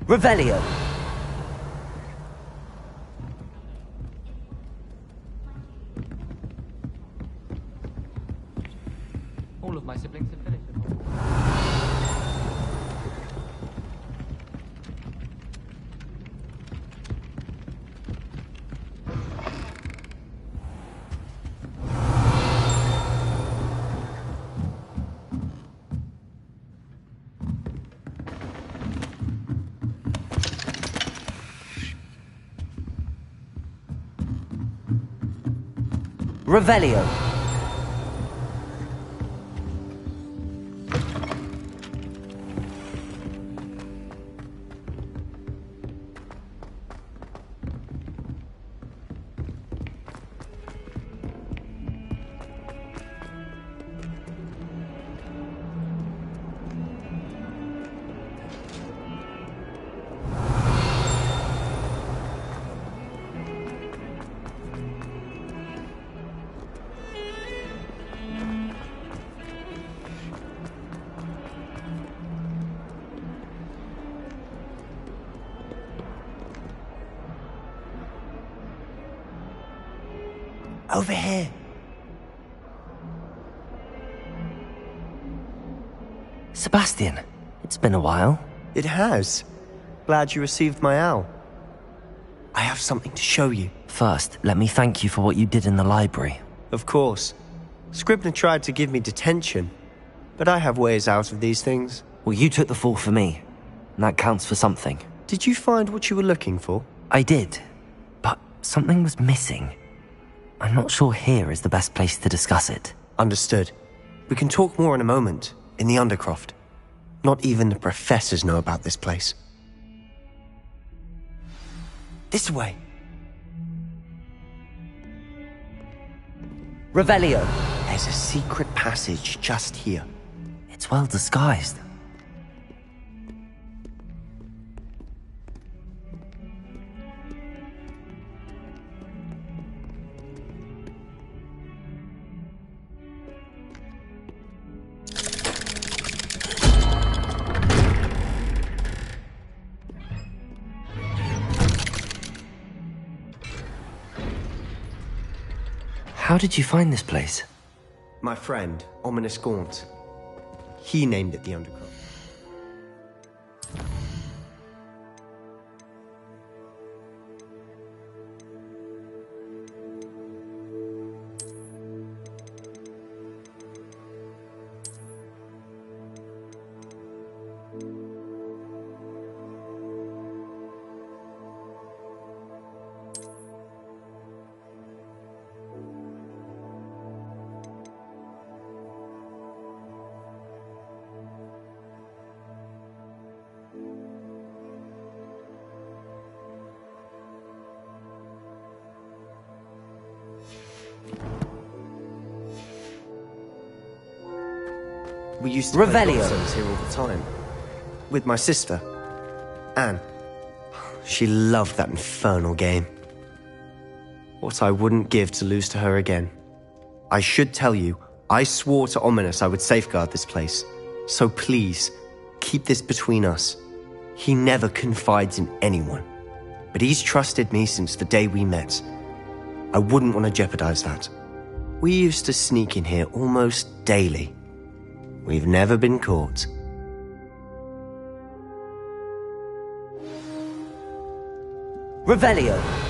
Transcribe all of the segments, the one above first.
Revelio. All of my siblings have finished. Revelio. Over here. Sebastian, it's been a while. It has. Glad you received my owl. I have something to show you. First, let me thank you for what you did in the library. Of course. Scribner tried to give me detention, but I have ways out of these things. Well, you took the fall for me, and that counts for something. Did you find what you were looking for? I did, but something was missing. I'm not sure here is the best place to discuss it. Understood. We can talk more in a moment, in the Undercroft. Not even the professors know about this place. This way. Revelio. There's a secret passage just here. It's well disguised. How did you find this place? My friend, Ominous Gaunt. He named it the Undercroft. We used to play Revelio. nonsense here all the time. With my sister, Anne. She loved that infernal game. What I wouldn't give to lose to her again. I should tell you, I swore to Ominous I would safeguard this place. So please, keep this between us. He never confides in anyone. But he's trusted me since the day we met. I wouldn't want to jeopardize that. We used to sneak in here almost daily. We've never been caught. Revelio.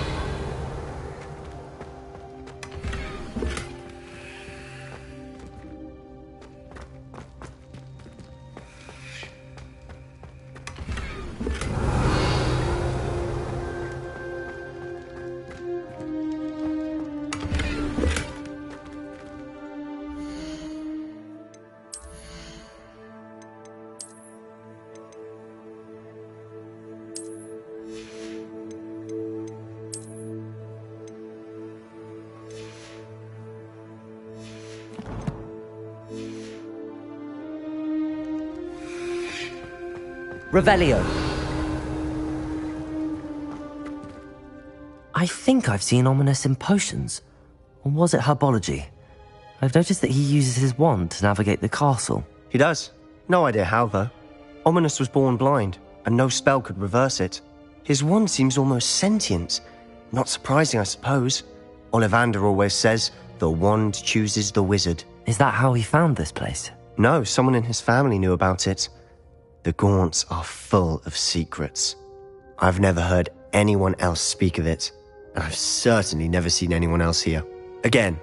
Revelio. I think I've seen Ominous in potions. Or was it herbology? I've noticed that he uses his wand to navigate the castle. He does. No idea how, though. Ominous was born blind. and no spell could reverse it. His wand seems almost sentient. Not surprising, I suppose. Ollivander always says, the wand chooses the wizard. Is that how he found this place? No, someone in his family knew about it. The Gaunts are full of secrets. I've never heard anyone else speak of it, and I've certainly never seen anyone else here. Again,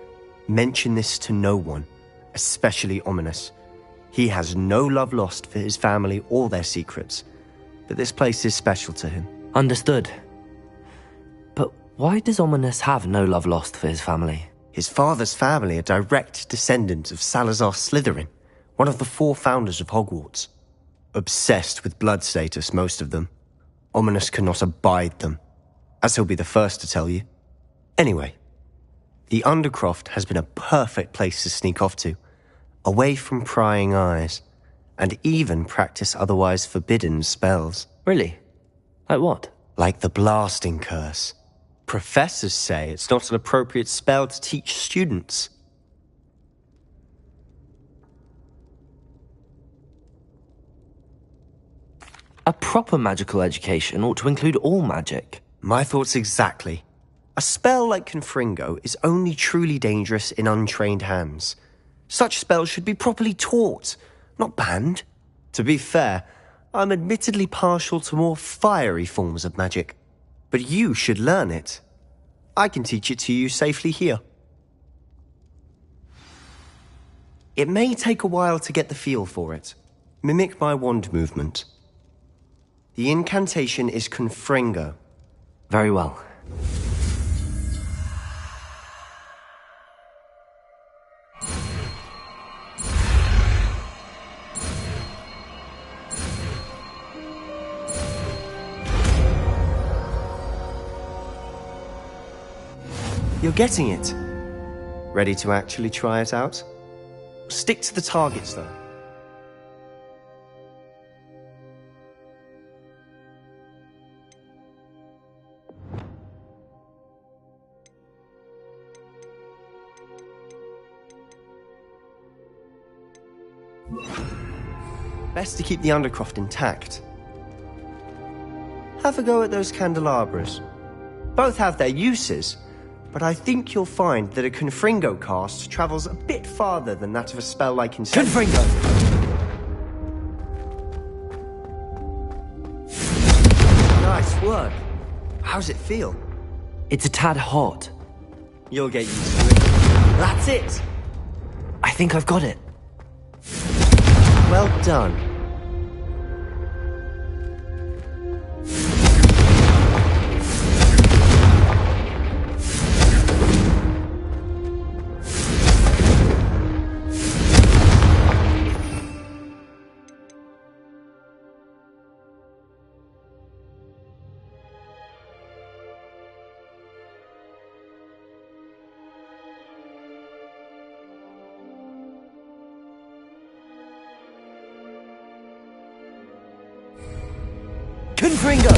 mention this to no one, especially Ominous. He has no love lost for his family or their secrets, but this place is special to him. Understood. But why does Ominous have no love lost for his family? His father's family are direct descendants of Salazar Slytherin, one of the 4 founders of Hogwarts. Obsessed with blood status, most of them. Ominous cannot abide them, as he'll be the first to tell you. Anyway, the Undercroft has been a perfect place to sneak off to, away from prying eyes, and even practice otherwise forbidden spells. Really? Like what? Like the Blasting Curse. Professors say it's not an appropriate spell to teach students. A proper magical education ought to include all magic. My thoughts exactly. A spell like Confringo is only truly dangerous in untrained hands. Such spells should be properly taught, not banned. To be fair, I'm admittedly partial to more fiery forms of magic. But you should learn it. I can teach it to you safely here. It may take a while to get the feel for it. Mimic my wand movement. The incantation is Confringo. Very well. You're getting it. Ready to actually try it out? Stick to the targets, though. Best to keep the Undercroft intact. Have a go at those candelabras. Both have their uses, but I think you'll find that a Confringo cast travels a bit farther than that of a spell like Confringo! Nice work. How's it feel? It's a tad hot. You'll get used to it. That's it! I think I've got it. Well done. Confringo!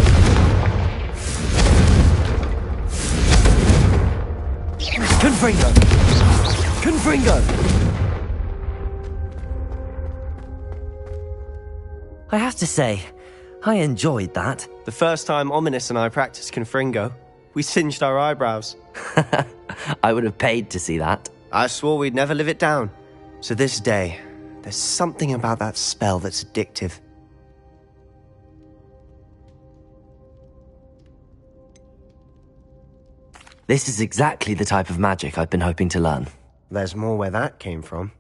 Confringo! Confringo! I have to say, I enjoyed that. The first time Ominous and I practiced Confringo, we singed our eyebrows. I would have paid to see that. I swore we'd never live it down. So this day, there's something about that spell that's addictive. This is exactly the type of magic I've been hoping to learn. There's more where that came from.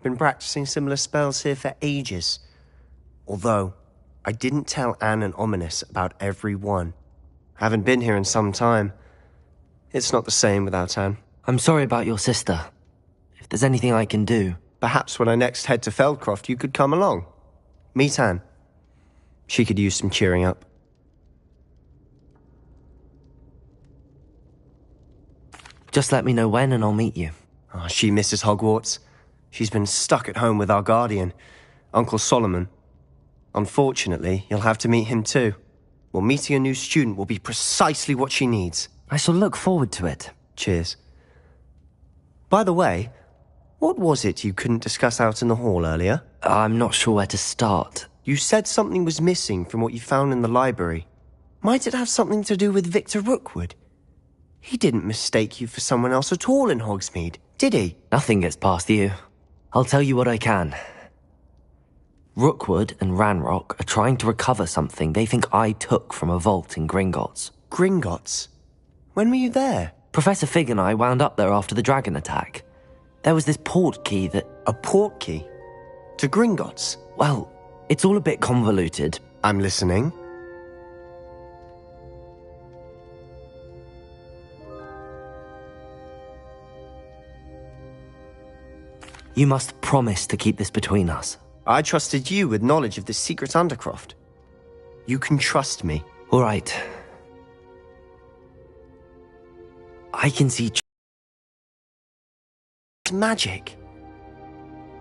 Been practicing similar spells here for ages. Although, I didn't tell Anne and Ominous about every one. Haven't been here in some time. It's not the same without Anne. I'm sorry about your sister. If there's anything I can do... Perhaps when I next head to Feldcroft, you could come along. Meet Anne. She could use some cheering up. Just let me know when and I'll meet you. Oh, she misses Hogwarts. She's been stuck at home with our guardian, Uncle Solomon. Unfortunately, you'll have to meet him too. Well, meeting a new student will be precisely what she needs. I shall look forward to it. Cheers. By the way, what was it you couldn't discuss out in the hall earlier? I'm not sure where to start. You said something was missing from what you found in the library. Might it have something to do with Victor Rookwood? He didn't mistake you for someone else at all in Hogsmeade, did he? Nothing gets past you. I'll tell you what I can. Rookwood and Ranrock are trying to recover something they think I took from a vault in Gringotts. Gringotts? When were you there? Professor Fig and I wound up there after the dragon attack. There was this port key that... A port key? To Gringotts? Well, it's all a bit convoluted. I'm listening. You must promise to keep this between us. I trusted you with knowledge of this secret undercroft. You can trust me. All right. I can see... magic.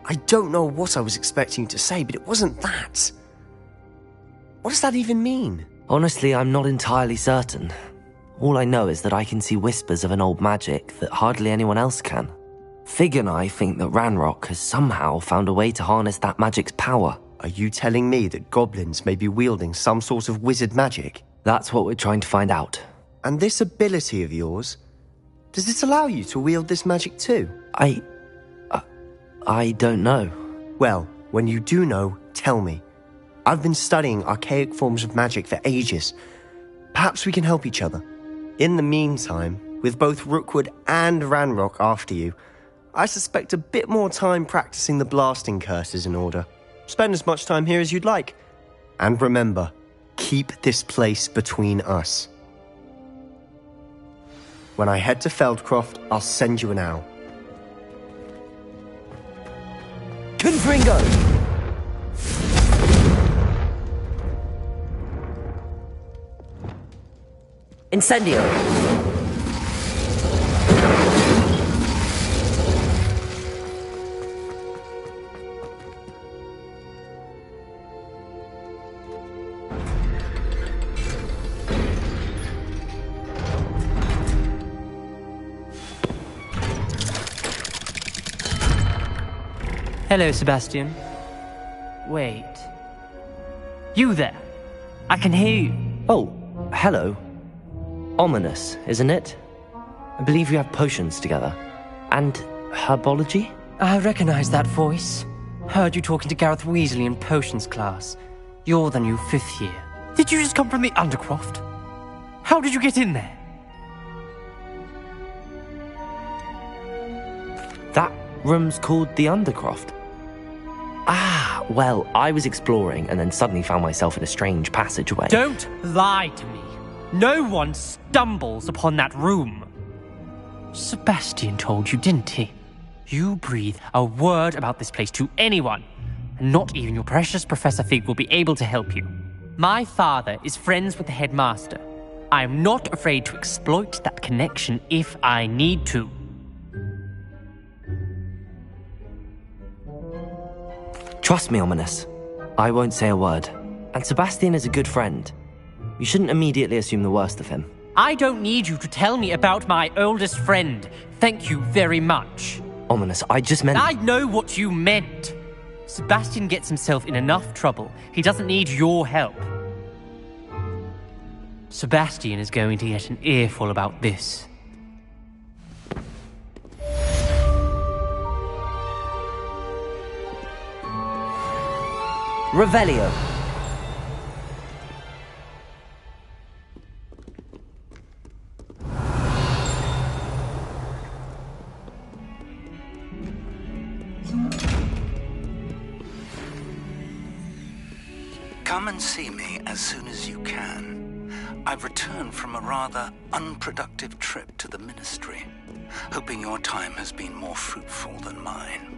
I don't know what I was expecting you to say, but it wasn't that. What does that even mean? Honestly, I'm not entirely certain. All I know is that I can see whispers of an old magic that hardly anyone else can. Fig and I think that Ranrock has somehow found a way to harness that magic's power. Are you telling me that goblins may be wielding some sort of wizard magic? That's what we're trying to find out. And this ability of yours, does it allow you to wield this magic too? I don't know. Well, when you do know, tell me. I've been studying archaic forms of magic for ages. Perhaps we can help each other. In the meantime, with both Rookwood and Ranrock after you, I suspect a bit more time practicing the blasting curse is in order. Spend as much time here as you'd like. And remember, keep this place between us. When I head to Feldcroft, I'll send you an owl. Confringo! Incendio! Hello, Sebastian. Wait. You there? I can hear you. Oh, hello. Ominous, isn't it? I believe you have potions together. And herbology? I recognize that voice. Heard you talking to Gareth Weasley in potions class. You're the new 5th year. Did you just come from the Undercroft? How did you get in there? That room's called the Undercroft. Ah, well, I was exploring and then suddenly found myself in a strange passageway. Don't lie to me. No one stumbles upon that room. Sebastian told you, didn't he? You breathe a word about this place to anyone, and not even your precious Professor Fig will be able to help you. My father is friends with the headmaster. I am not afraid to exploit that connection if I need to. Trust me, Ominous. I won't say a word. And Sebastian is a good friend. You shouldn't immediately assume the worst of him. I don't need you to tell me about my oldest friend. Thank you very much. Ominous, I just meant... I know what you meant. Sebastian gets himself in enough trouble. He doesn't need your help. Sebastian is going to get an earful about this. Revelio. Come and see me as soon as you can. I've returned from a rather unproductive trip to the Ministry, hoping your time has been more fruitful than mine.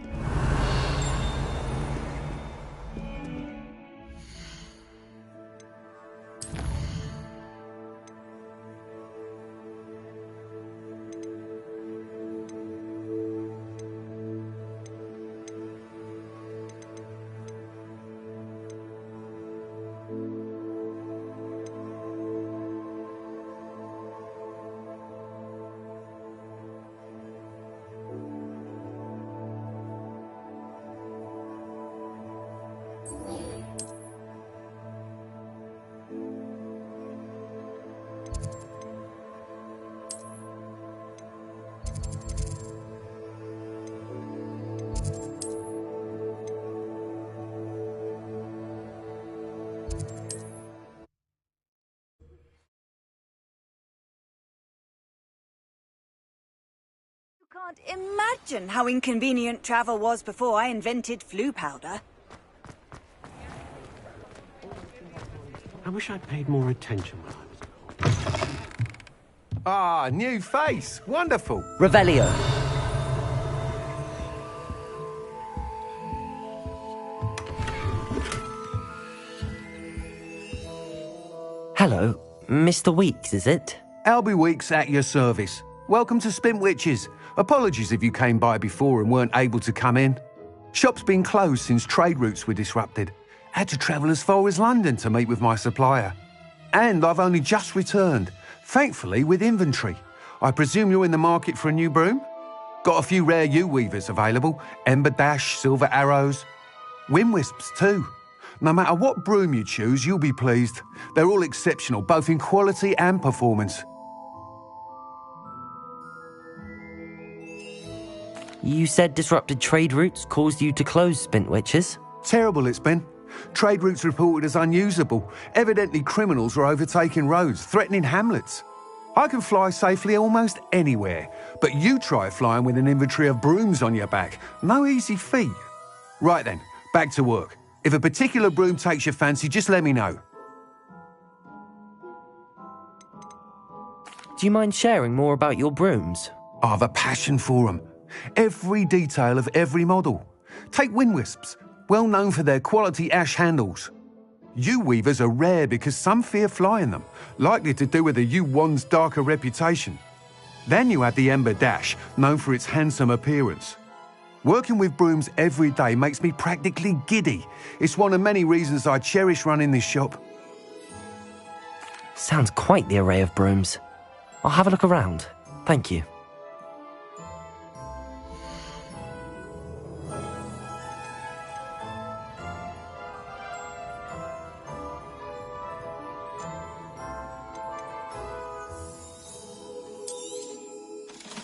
imagine how inconvenient travel was before I invented flu powder. I wish I'd paid more attention when I was at home. Ah, new face. Wonderful. Revelio. Hello, Mr. Weeks, is it? Albie Weeks at your service. Welcome to Spintwitches. Apologies if you came by before and weren't able to come in. Shop's been closed since trade routes were disrupted. Had to travel as far as London to meet with my supplier. And I've only just returned, thankfully with inventory. I presume you're in the market for a new broom? Got a few rare U-weavers available. Ember Dash, Silver Arrows. Wind Wisps too. No matter what broom you choose, you'll be pleased. They're all exceptional, both in quality and performance. You said disrupted trade routes caused you to close Spintwitches? Terrible it's been. Trade routes reported as unusable. Evidently criminals were overtaking roads, threatening hamlets. I can fly safely almost anywhere, but you try flying with an inventory of brooms on your back. No easy feat. Right then, back to work. If a particular broom takes your fancy, just let me know. Do you mind sharing more about your brooms? I've a passion for them. Every detail of every model. Take Wind Wisps, well known for their quality ash handles. U-weavers are rare because some fear flying them, likely to do with the U-wand's darker reputation. Then you have the Ember Dash, known for its handsome appearance. Working with brooms every day makes me practically giddy. It's one of many reasons I cherish running this shop. Sounds quite the array of brooms. I'll have a look around. Thank you.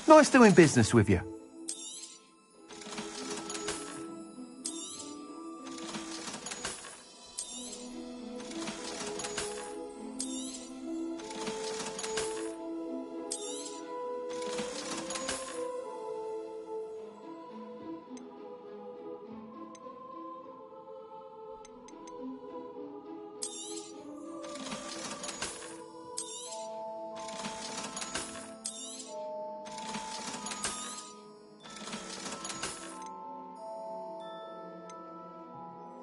Nice doing business with you.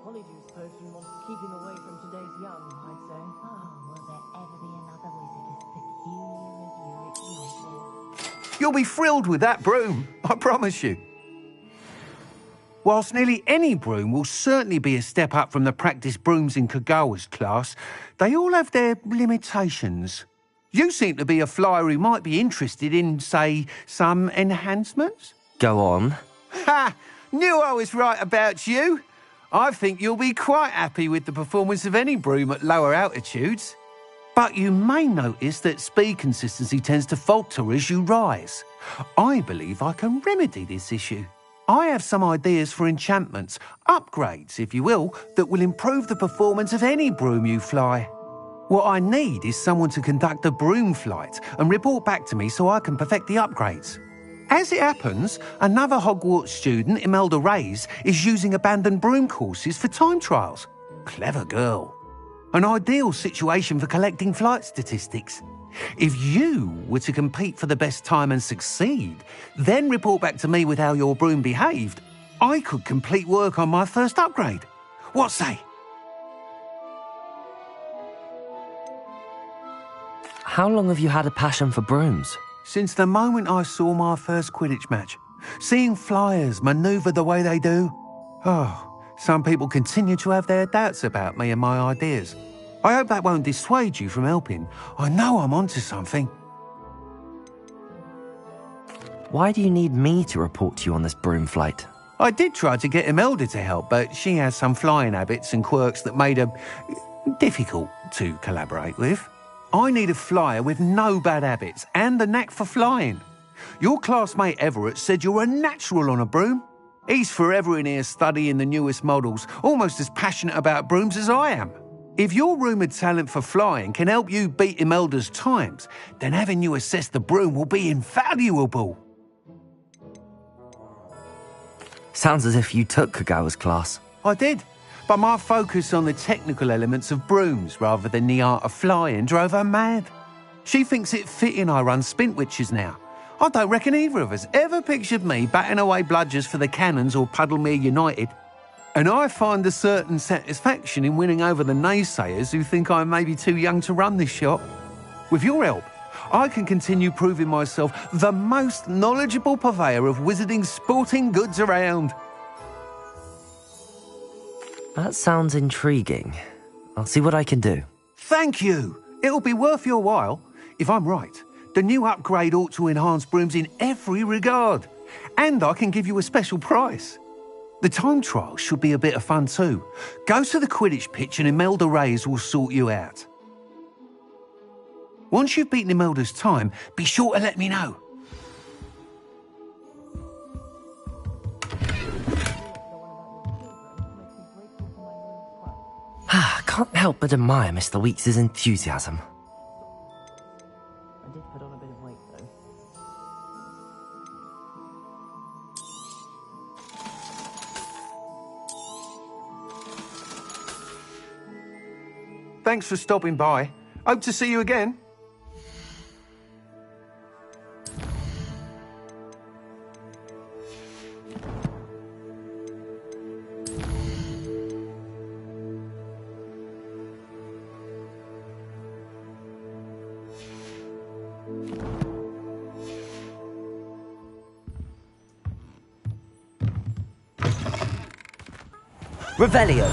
Polyjuice potion wants keeping away from today's young, I'd say. Oh, will there ever be another wizard as peculiar as you at your You'll be thrilled with that broom, I promise you. Whilst nearly any broom will certainly be a step up from the practice brooms in Kagawa's class, they all have their limitations. You seem to be a flyer who might be interested in, say, some enhancements? Go on. Ha! Knew I was right about you. I think you'll be quite happy with the performance of any broom at lower altitudes. But you may notice that speed consistency tends to falter as you rise. I believe I can remedy this issue. I have some ideas for enchantments, upgrades, if you will, that will improve the performance of any broom you fly. What I need is someone to conduct a broom flight and report back to me so I can perfect the upgrades. As it happens, another Hogwarts student, Imelda Reyes, is using abandoned broom courses for time trials. Clever girl. An ideal situation for collecting flight statistics. If you were to compete for the best time and succeed, then report back to me with how your broom behaved, I could complete work on my first upgrade. What say? How long have you had a passion for brooms? Since the moment I saw my first Quidditch match. Seeing flyers manoeuvre the way they do. Oh, some people continue to have their doubts about me and my ideas. I hope that won't dissuade you from helping. I know I'm onto something. Why do you need me to report to you on this broom flight? I did try to get Imelda to help, but she has some flying habits and quirks that made her difficult to collaborate with. I need a flyer with no bad habits and the knack for flying. Your classmate Everett said you're a natural on a broom. He's forever in here studying the newest models, almost as passionate about brooms as I am. If your rumoured talent for flying can help you beat Imelda's times, then having you assess the broom will be invaluable. Sounds as if you took Kagawa's class. I did, but my focus on the technical elements of brooms rather than the art of flying drove her mad. She thinks it fitting I run Spintwitches now. I don't reckon either of us ever pictured me batting away bludgers for the Cannons or Puddlemere United. And I find a certain satisfaction in winning over the naysayers who think I'm maybe too young to run this shop. With your help, I can continue proving myself the most knowledgeable purveyor of wizarding sporting goods around. That sounds intriguing. I'll see what I can do. Thank you. It'll be worth your while. If I'm right, the new upgrade ought to enhance brooms in every regard. And I can give you a special price. The time trial should be a bit of fun too. Go to the Quidditch pitch and Imelda Reyes will sort you out. Once you've beaten Imelda's time, be sure to let me know. Can't help but admire Mr. Weeks' enthusiasm. I did put on a bit of weight, though. Thanks for stopping by. Hope to see you again. Revelio!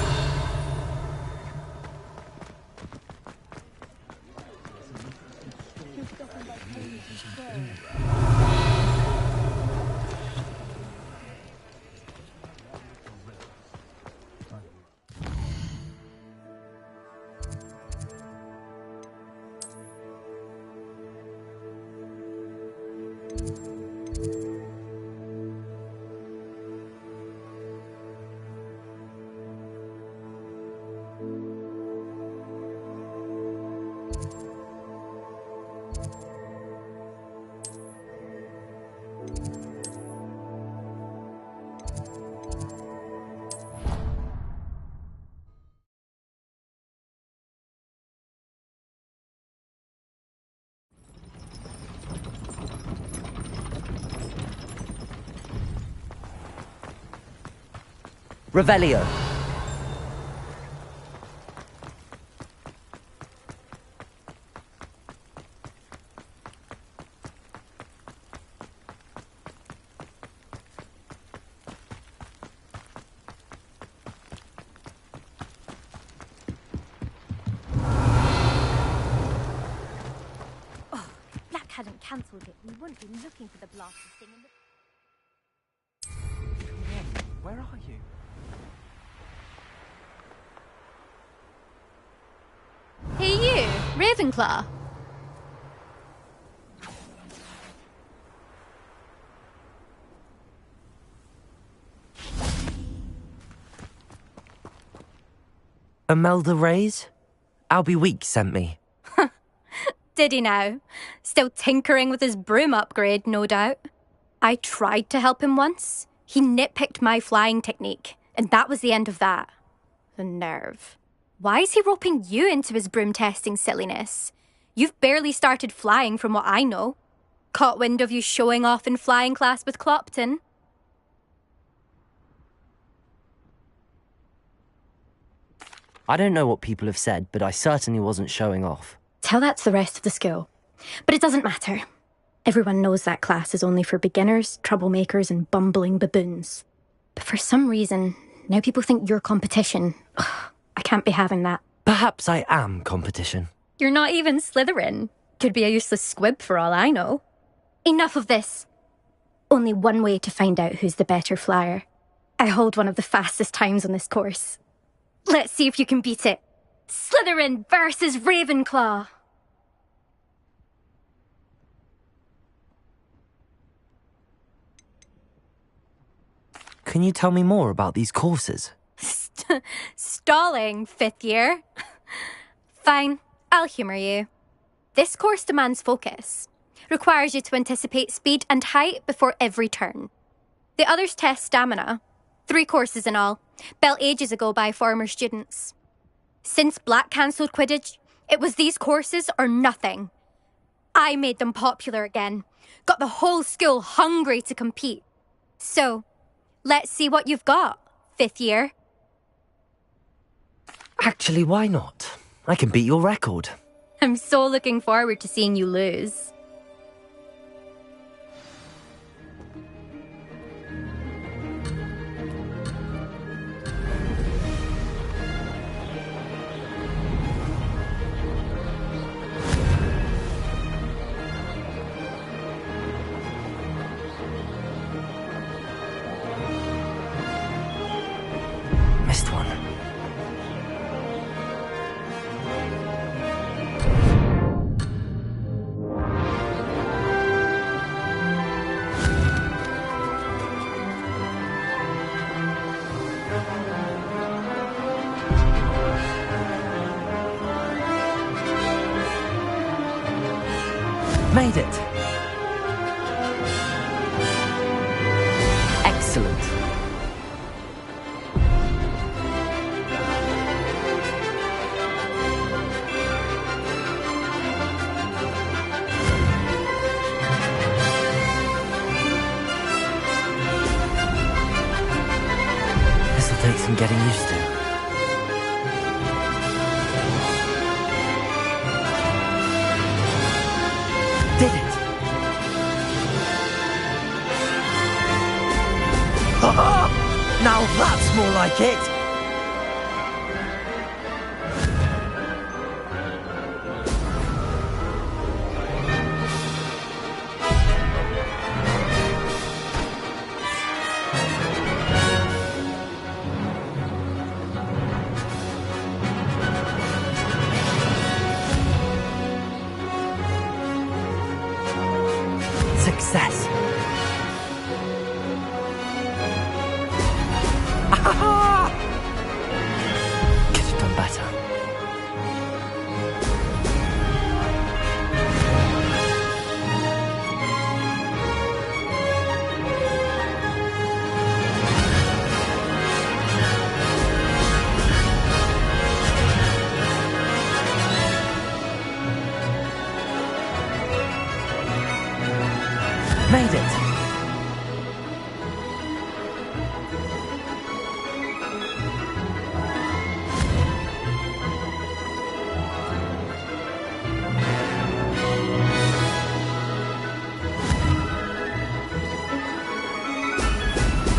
Revelio. Black hadn't cancelled it. We wouldn't be looking for the blasted thing in the... Where are you? Hey you, Ravenclaw. Imelda Reyes? Albie Weeks sent me. Did he now? Still tinkering with his broom upgrade, no doubt. I tried to help him once. He nitpicked my flying technique, and that was the end of that. The nerve. Why is he roping you into his broom testing silliness? You've barely started flying from what I know. Caught wind of you showing off in flying class with Clopton. I don't know what people have said, but I certainly wasn't showing off. Tell that to the rest of the school. But it doesn't matter. Everyone knows that class is only for beginners, troublemakers, and bumbling baboons. But for some reason, now people think you're competition. Ugh, I can't be having that. Perhaps I am competition. You're not even Slytherin. Could be a useless squib for all I know. Enough of this. Only one way to find out who's the better flyer. I hold one of the fastest times on this course. Let's see if you can beat it. Slytherin versus Ravenclaw. Can you tell me more about these courses? Stalling, 5th year. Fine, I'll humour you. This course demands focus. Requires you to anticipate speed and height before every turn. The others test stamina, 3 courses in all, built ages ago by former students. Since Black cancelled Quidditch, it was these courses or nothing. I made them popular again, got the whole school hungry to compete. So, let's see what you've got, 5th year. Actually, why not? I can beat your record. I'm so looking forward to seeing you lose. Missed one. Made it! Excellent. This'll take some getting used to. Did it! Now that's more like it! Success! Could have done better. Made it!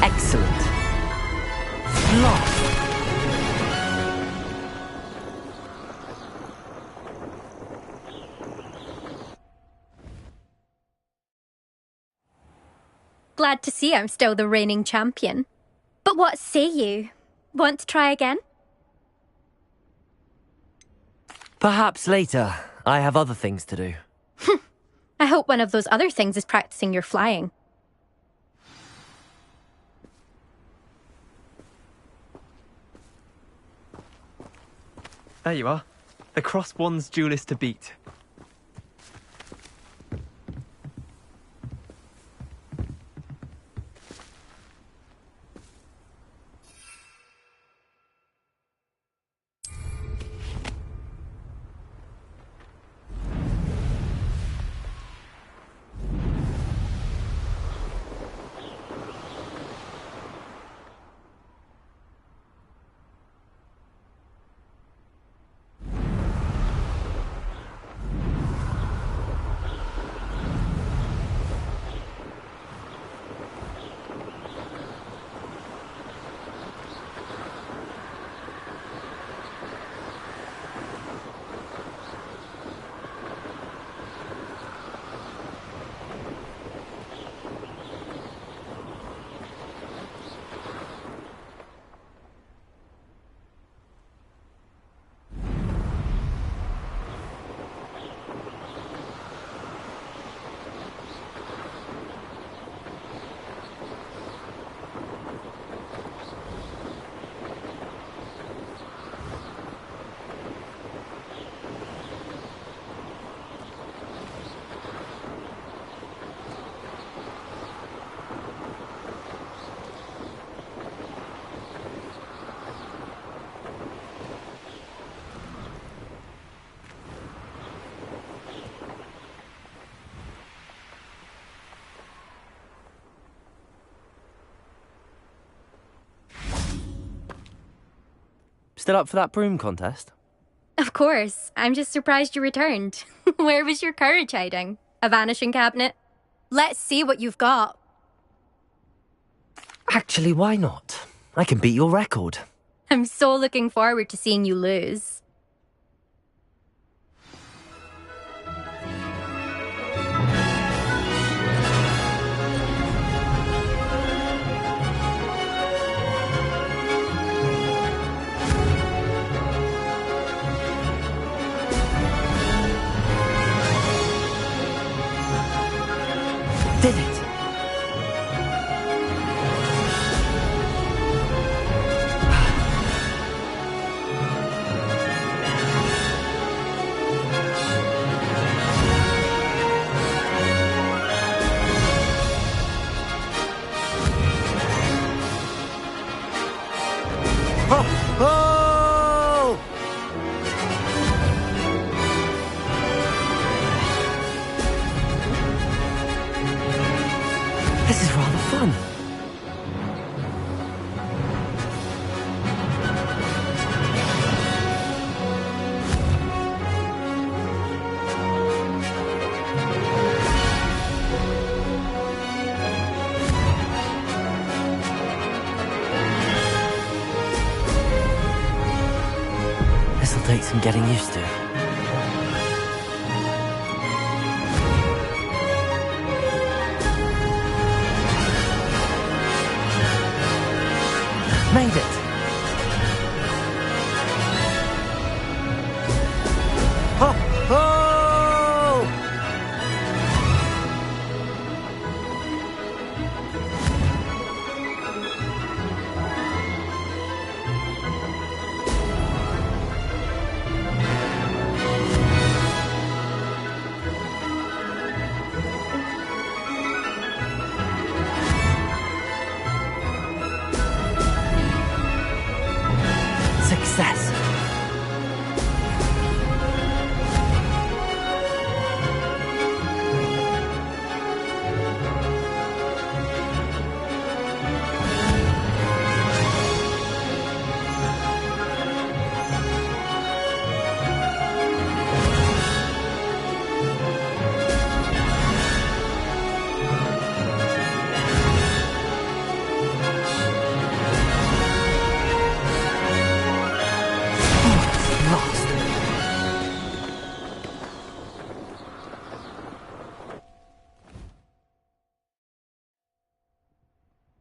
Excellent. Lost. Glad to see I'm still the reigning champion. But what say you? Want to try again? Perhaps later. I have other things to do. I hope one of those other things is practicing your flying. There you are. The Cross Wands duelist to beat. Still up for that broom contest? Of course. I'm just surprised you returned. Where was your courage hiding? A vanishing cabinet? Let's see what you've got. Actually, why not? I can beat your record. I'm so looking forward to seeing you lose. Did it! Oh! This is rather fun. This'll take some getting used to. Made it! Oh! Oh! Success! Lost.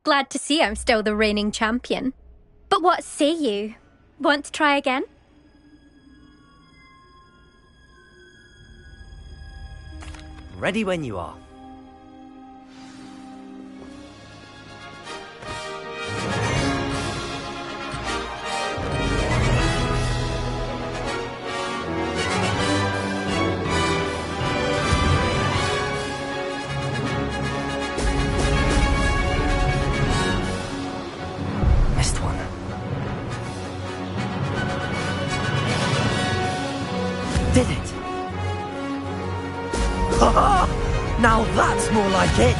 Glad to see I'm still the reigning champion. But what say you? Want to try again? Ready when you are. Missed one. Did it? Now that's more like it!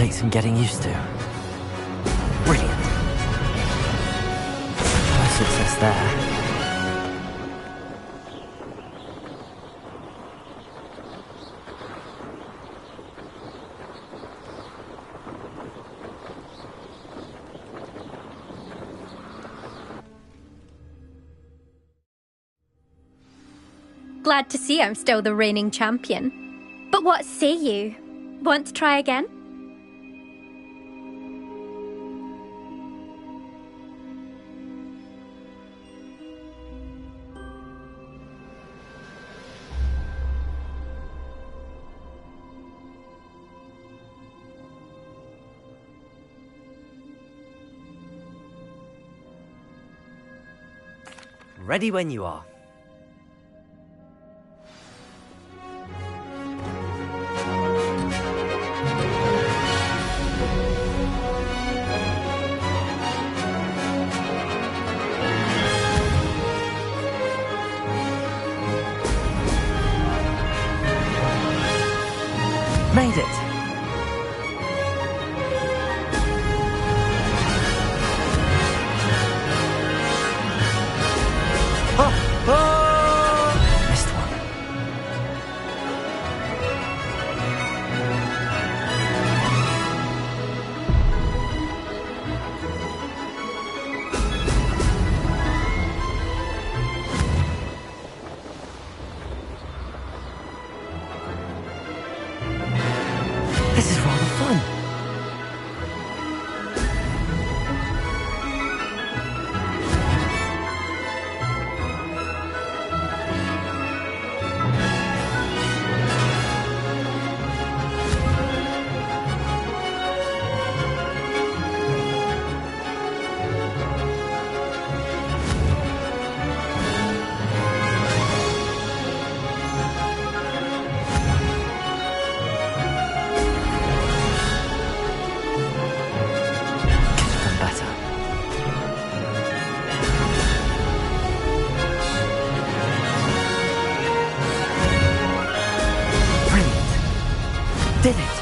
take some getting used to. Brilliant. No success there. Glad to see I'm still the reigning champion. But what say you? Want to try again? Ready when you are. Made it! Missed one. This is rather fun. Did it!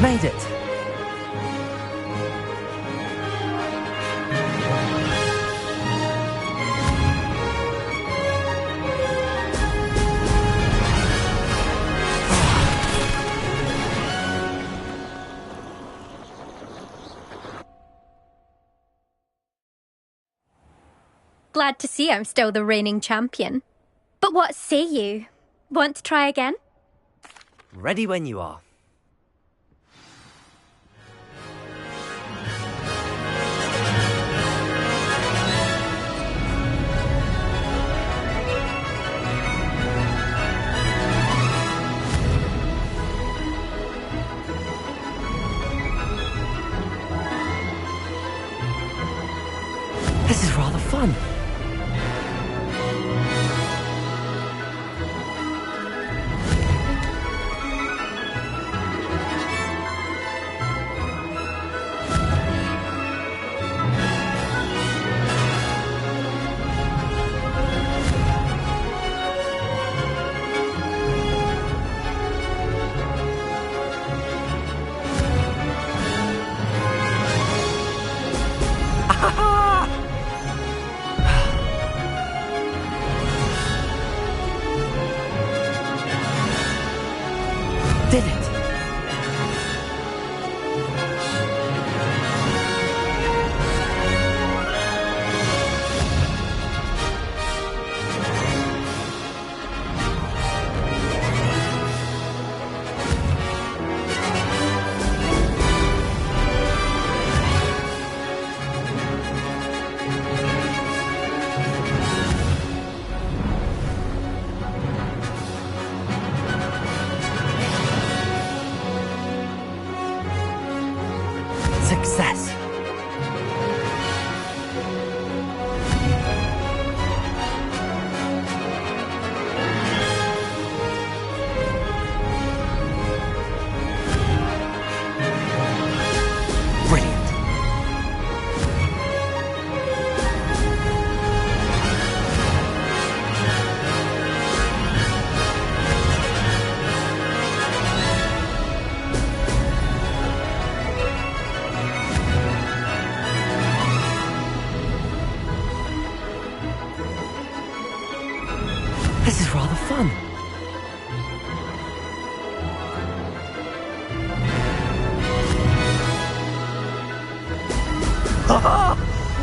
Made it! Glad to see I'm still the reigning champion. But what say you? Want to try again? Ready when you are. This is rather fun. fun.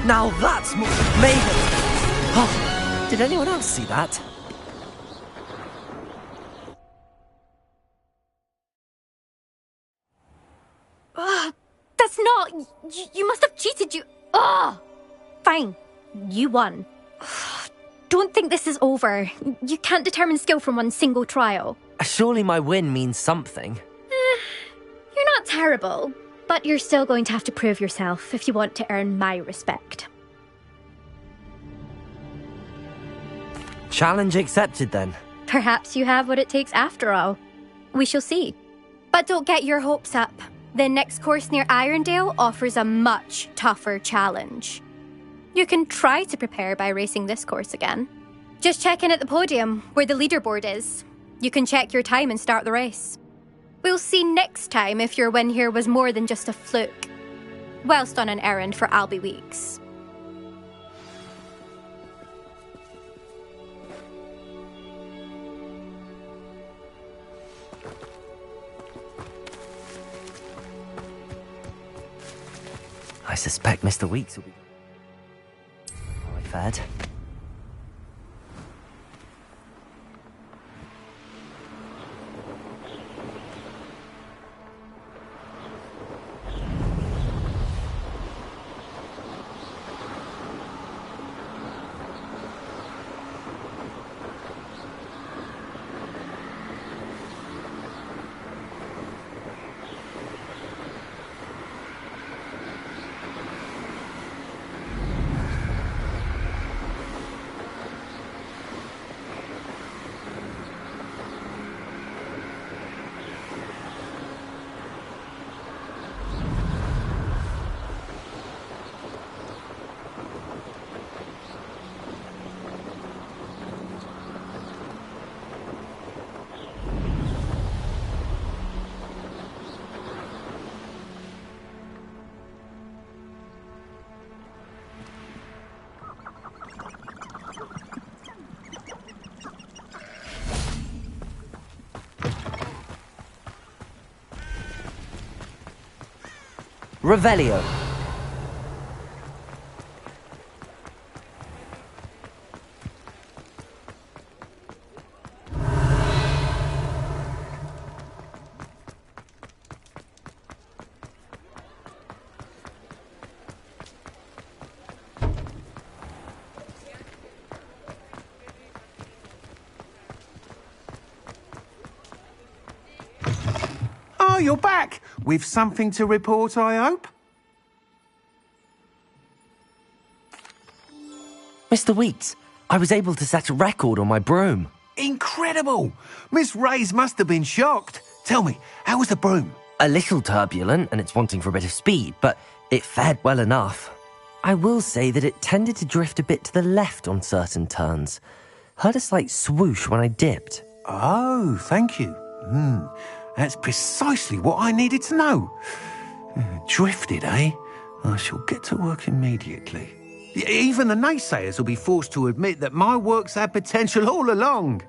Now that's maybe. Oh, did anyone else see that? That's not. You must have cheated. Fine. You won. Don't think this is over. You can't determine skill from one single trial. Surely my win means something. You're not terrible, but you're still going to have to prove yourself if you want to earn my respect. Challenge accepted then. Perhaps you have what it takes after all. We shall see. But don't get your hopes up. The next course near Irondale offers a much tougher challenge. You can try to prepare by racing this course again. Just check in at the podium, where the leaderboard is. You can check your time and start the race. We'll see next time if your win here was more than just a fluke. Whilst on an errand for Albie Weeks. I suspect Mr. Weeks will be... How I fared. Revelio. Oh, you're back! With something to report, I hope? Mr. Weeks, I was able to set a record on my broom. Incredible! Miss Reyes must have been shocked. Tell me, how was the broom? A little turbulent and it's wanting for a bit of speed, but it fared well enough. I will say that it tended to drift a bit to the left on certain turns. Heard a slight swoosh when I dipped. Oh, thank you. That's precisely what I needed to know. Drifted, eh? I shall get to work immediately. Even the naysayers will be forced to admit that my work's had potential all along.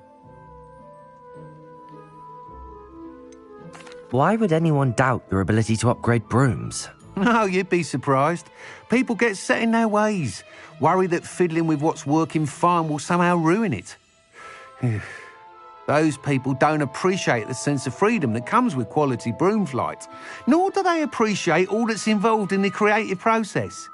Why would anyone doubt your ability to upgrade brooms? Oh, you'd be surprised. People get set in their ways, worry that fiddling with what's working fine will somehow ruin it. Those people don't appreciate the sense of freedom that comes with quality broom flight, nor do they appreciate all that's involved in the creative process.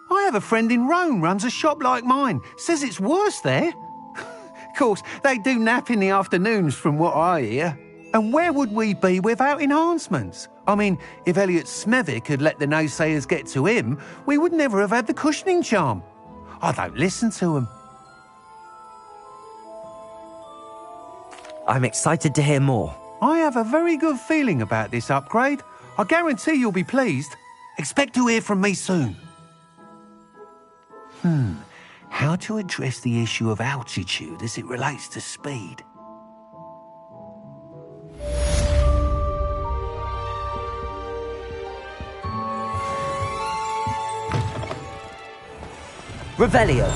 I have a friend in Rome runs a shop like mine, says it's worse there. Of course, they do nap in the afternoons from what I hear. And where would we be without enhancements? I mean, if Elliot Smethwick had let the naysayers get to him, we would never have had the cushioning charm. I don't listen to them. I'm excited to hear more. I have a very good feeling about this upgrade. I guarantee you'll be pleased. Expect to hear from me soon. How to address the issue of altitude as it relates to speed? Revelio.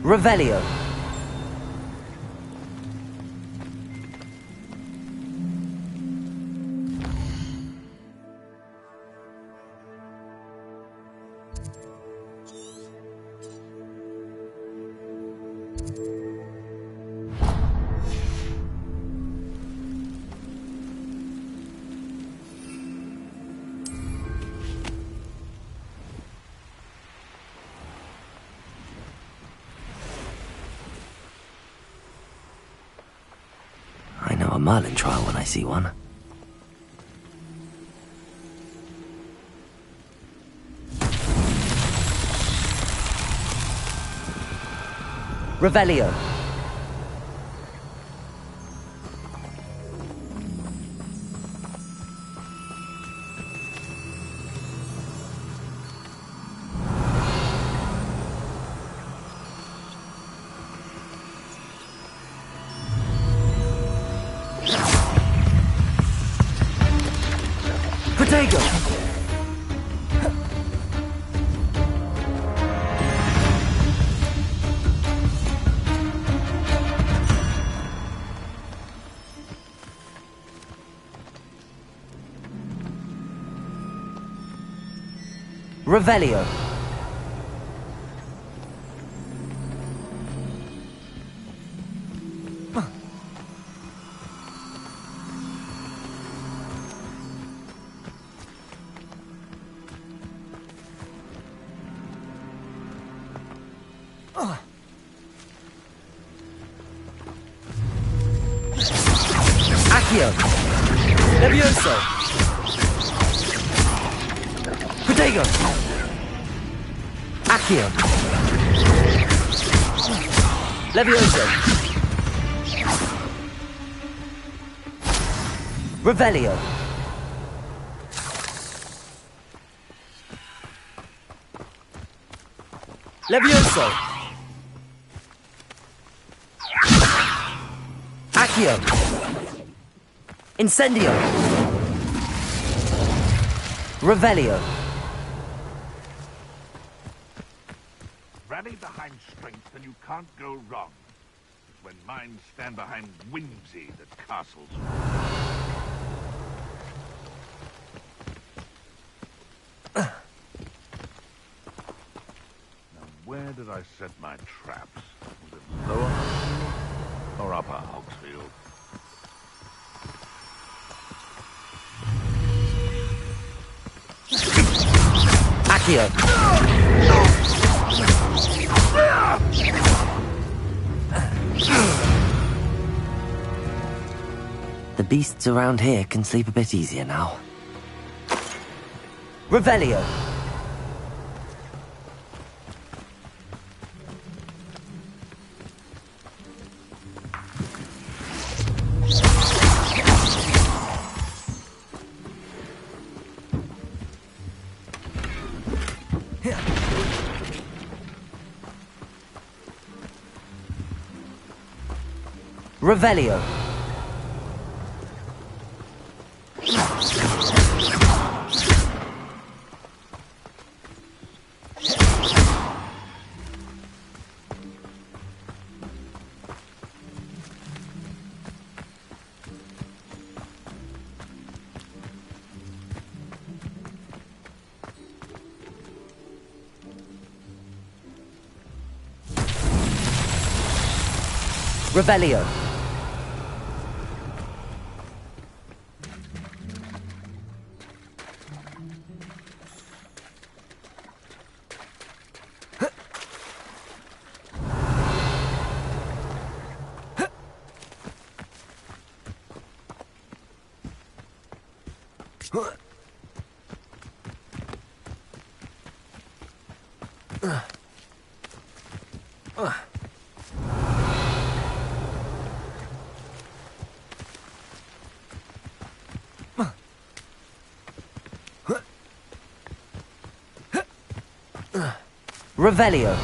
Revelio. I know a Merlin trial when I see one. Revelio. Protego. Revelio. Accio. Levioso. Protego. Accio. Levioso. Revelio. Levioso. Accio. Incendio. Revelio. Rally behind strength and you can't go wrong. It's when minds stand behind whimsy that castles fall. Now, where did I set my traps? Was it lower Hogsfield or upper Hogsfield? Accio. The beasts around here can sleep a bit easier now. Revelio. Revelio. Revelio. Revelio.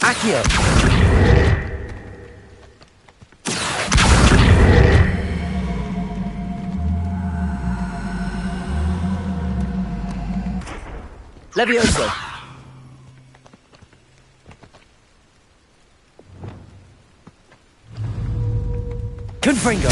Accio! Levioso! Confringo!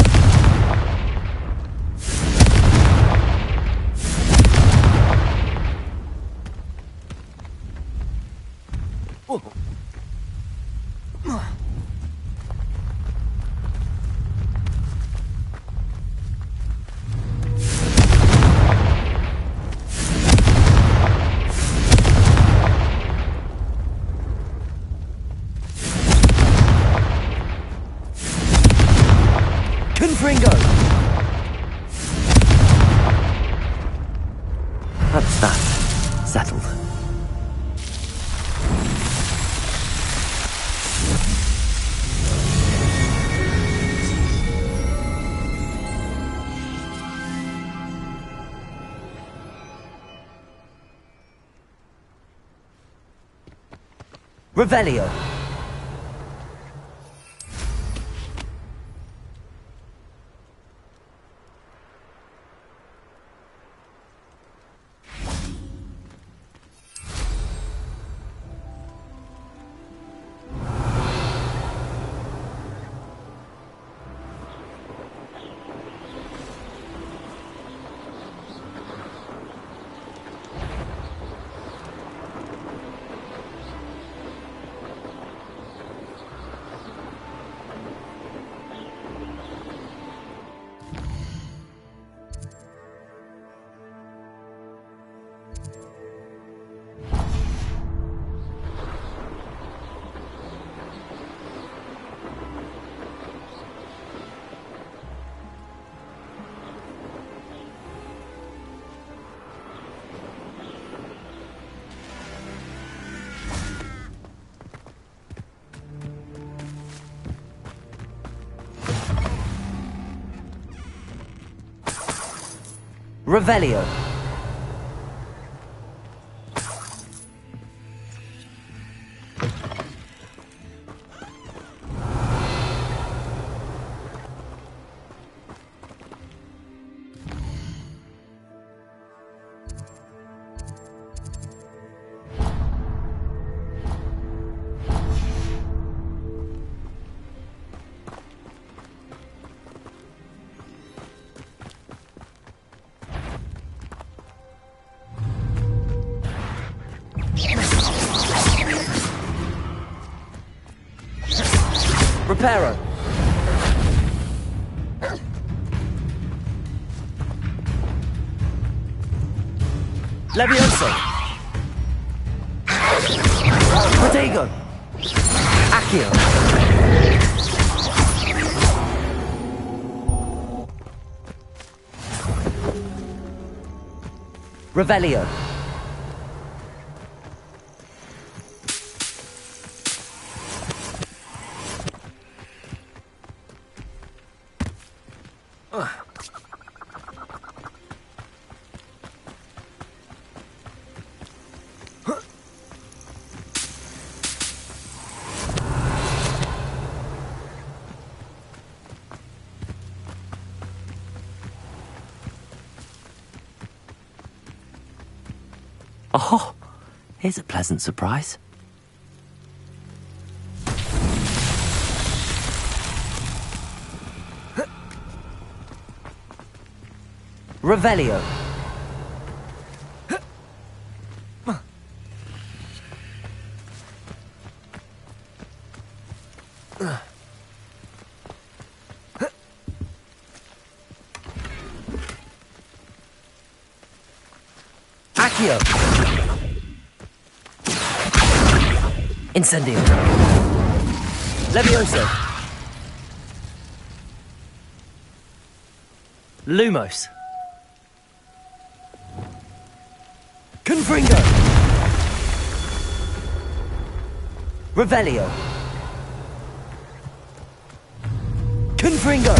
Confringo! That's that. Settled. Revelio. Revelio. Reparo. Levioso. Protego. Accio. Revelio. Oh, here's a pleasant surprise. Revelio. Accio. Incendio. Levioso. Lumos. Confringo. Revelio. Confringo.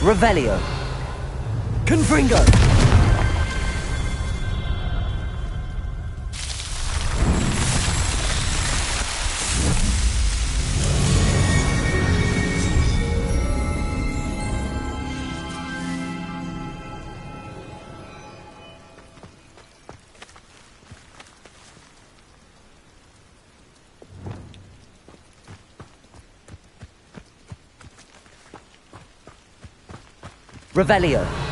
Revelio. Confringo! Revelio.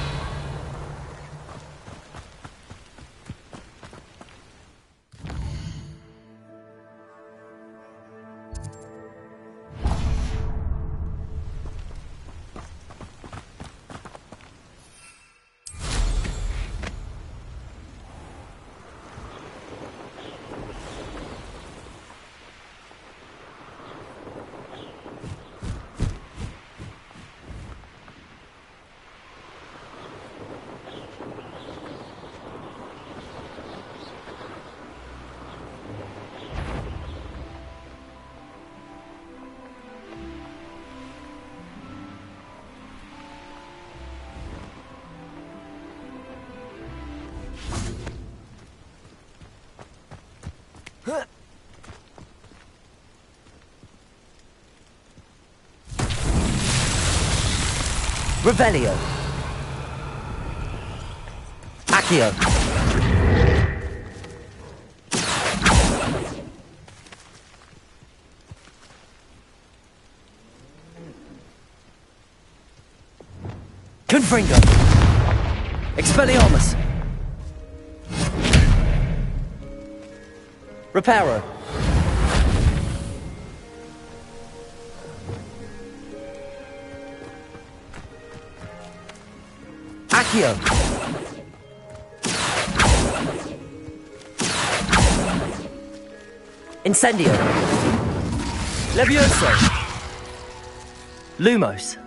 Revelio. Accio. Confringo. Expelliarmus. Reparo. Accio. Incendio. Levioso. Lumos.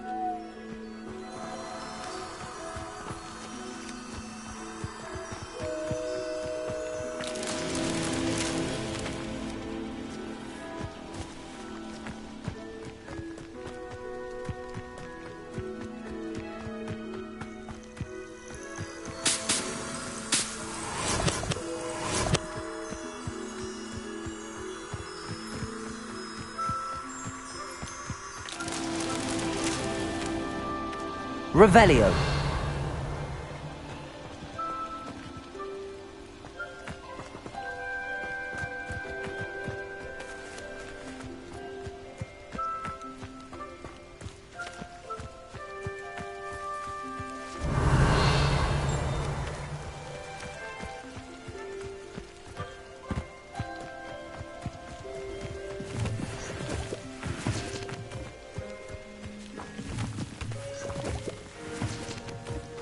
Revelio.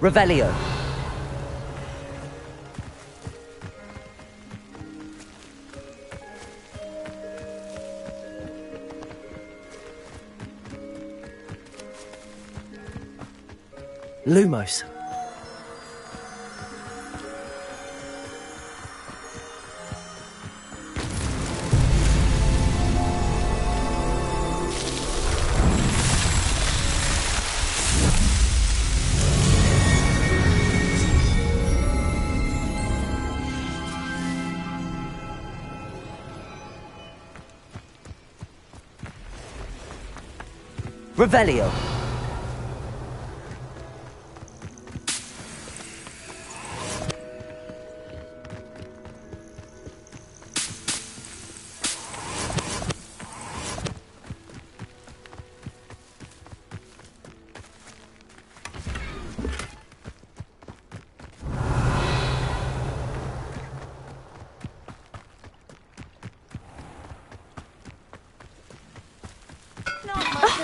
Revelio. Lumos. Revelio.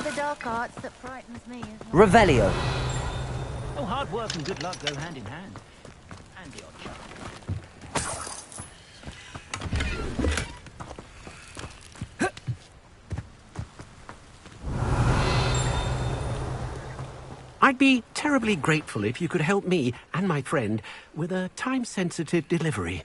The dark arts that frightens me is not... Revelio. Oh, hard work and good luck go hand in hand. And the odd charm. I'd be terribly grateful if you could help me and my friend with a time-sensitive delivery.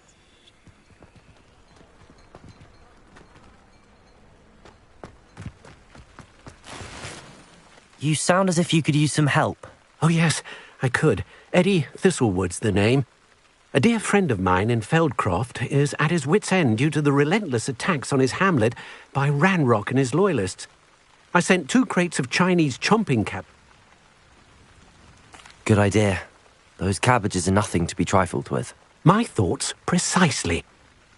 You sound as if you could use some help. Oh, yes. I could. Eddie Thistlewood's the name. A dear friend of mine in Feldcroft is at his wit's end due to the relentless attacks on his hamlet by Ranrock and his loyalists. I sent 2 crates of Chinese chomping cap. Good idea. Those cabbages are nothing to be trifled with. My thoughts precisely.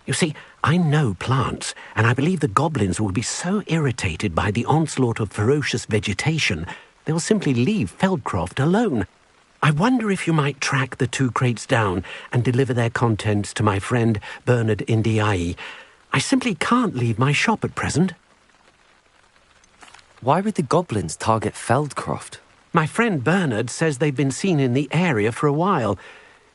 You see, I know plants, and I believe the goblins will be so irritated by the onslaught of ferocious vegetation, they'll simply leave Feldcroft alone. I wonder if you might track the 2 crates down and deliver their contents to my friend Bernard Indiai. I simply can't leave my shop at present. Why would the goblins target Feldcroft? My friend Bernard says they've been seen in the area for a while.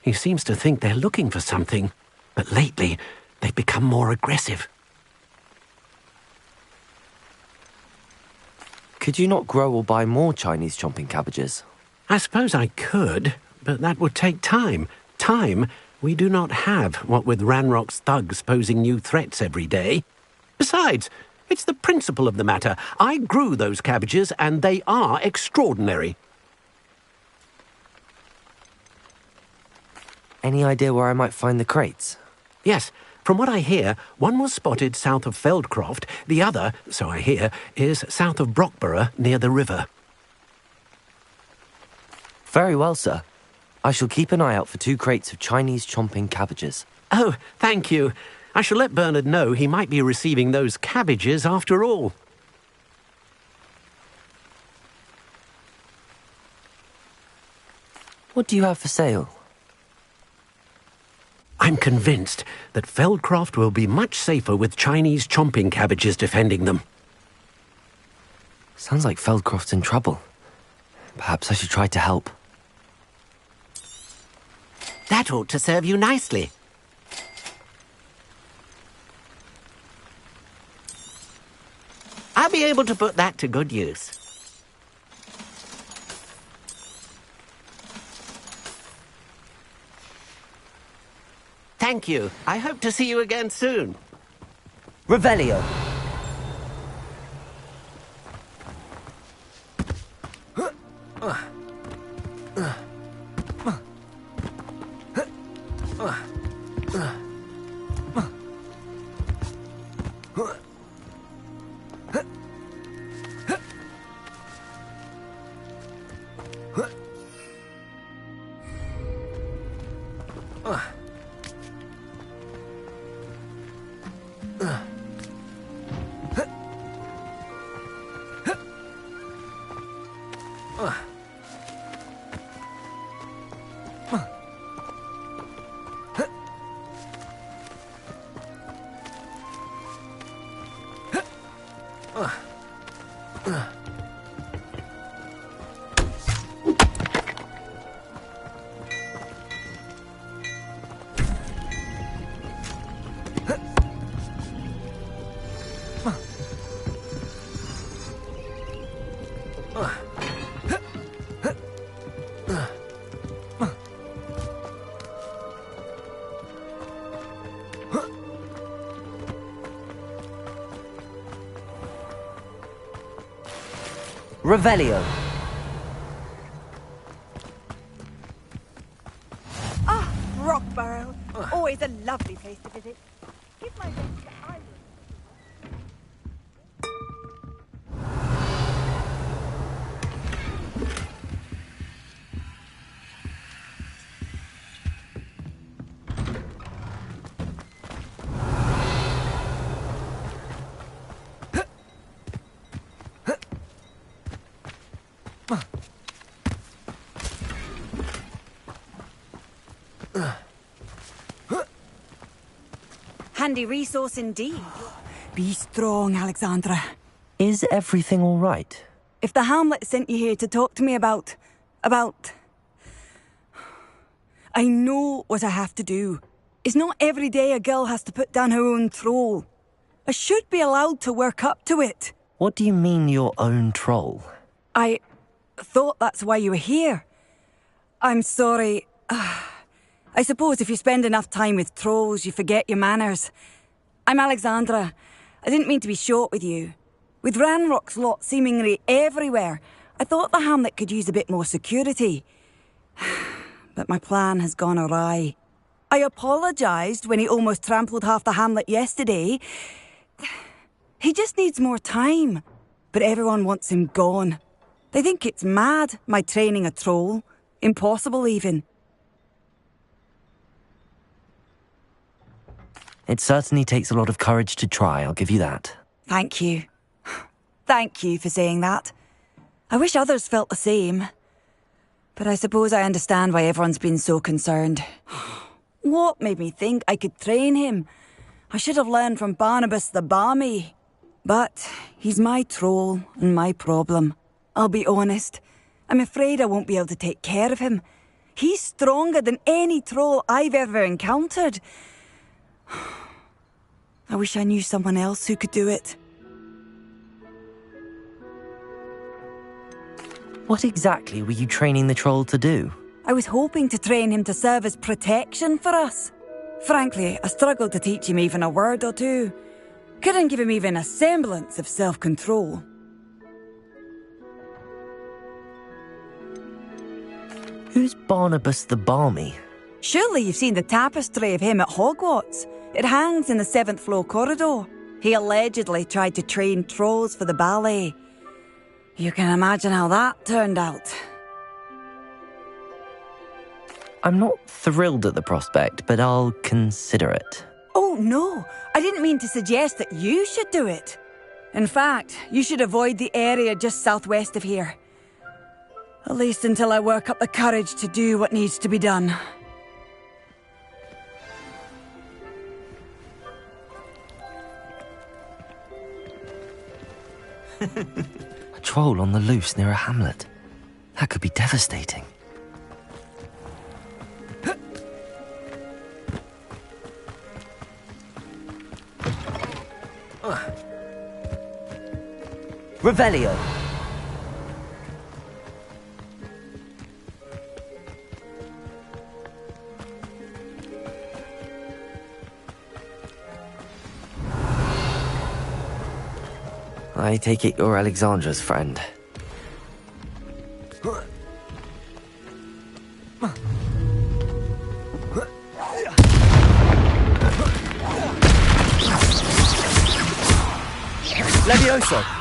He seems to think they're looking for something, but lately they've become more aggressive. Could you not grow or buy more Chinese chomping cabbages? I suppose I could, but that would take time. Time we do not have, what with Ranrock's thugs posing new threats every day. Besides, it's the principle of the matter. I grew those cabbages, and they are extraordinary. Any idea where I might find the crates? Yes. From what I hear, one was spotted south of Feldcroft. The other, so I hear, is south of Brockborough, near the river. Very well, sir. I shall keep an eye out for 2 crates of Chinese chomping cabbages. Oh, thank you. I shall let Bernard know he might be receiving those cabbages after all. What do you have for sale? I'm convinced that Feldcroft will be much safer with Chinese chomping cabbages defending them. Sounds like Feldcroft's in trouble. Perhaps I should try to help. That ought to serve you nicely. I'll be able to put that to good use. Thank you. I hope to see you again soon. Revelio. Revelio. Ah, Brockborough. Always a lovely place to visit. Give my thanks to Ireland. Handy resource indeed. Be strong, Alexandra. Is everything all right? If the Hamlet sent you here to talk to me about... I know what I have to do. It's not every day a girl has to put down her own troll. I should be allowed to work up to it. What do you mean, your own troll? I thought that's why you were here. I'm sorry. I suppose if you spend enough time with trolls, you forget your manners. I'm Alexandra. I didn't mean to be short with you. With Ranrock's lot seemingly everywhere, I thought the hamlet could use a bit more security. But my plan has gone awry. I apologised when he almost trampled half the hamlet yesterday. He just needs more time. But everyone wants him gone. They think it's mad, my training a troll. Impossible, even. It certainly takes a lot of courage to try, I'll give you that. Thank you. Thank you for saying that. I wish others felt the same. But I suppose I understand why everyone's been so concerned. What made me think I could train him? I should have learned from Barnabas the Barmy. But he's my troll and my problem. I'll be honest. I'm afraid I won't be able to take care of him. He's stronger than any troll I've ever encountered. I wish I knew someone else who could do it. What exactly were you training the troll to do? I was hoping to train him to serve as protection for us. Frankly, I struggled to teach him even a word or two. Couldn't give him even a semblance of self-control. Who's Barnabas the Barmy? Surely you've seen the tapestry of him at Hogwarts. It hangs in the 7th floor corridor. He allegedly tried to train trolls for the ballet. You can imagine how that turned out. I'm not thrilled at the prospect, but I'll consider it. Oh, no. I didn't mean to suggest that you should do it. In fact, you should avoid the area just southwest of here. At least until I work up the courage to do what needs to be done. A troll on the loose near a hamlet. That could be devastating. Revelio. I take it you're Alexandra's friend. Levioso!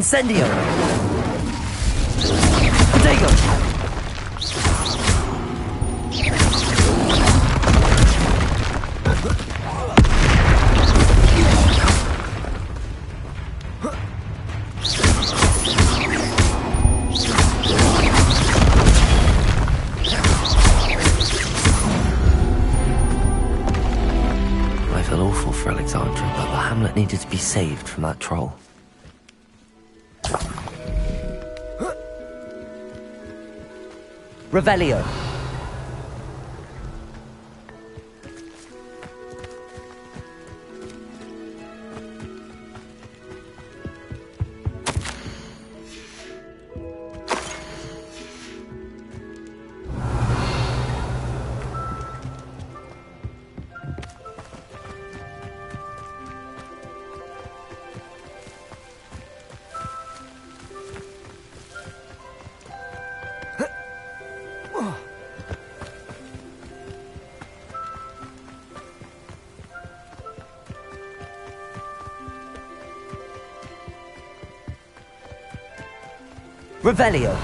Incendio! Potato! I feel awful for Alexandra, but the hamlet needed to be saved from that troll. Revelio. Revelio.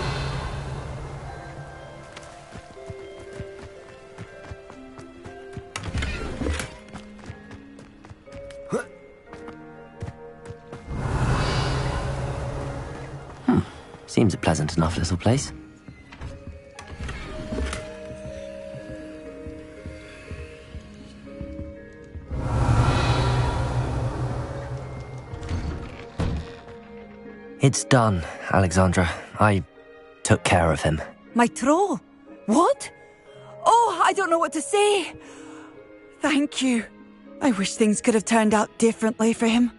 Seems a pleasant enough little place. It's done, Alexandra. I took care of him. My troll? What? Oh, I don't know what to say. Thank you. I wish things could have turned out differently for him.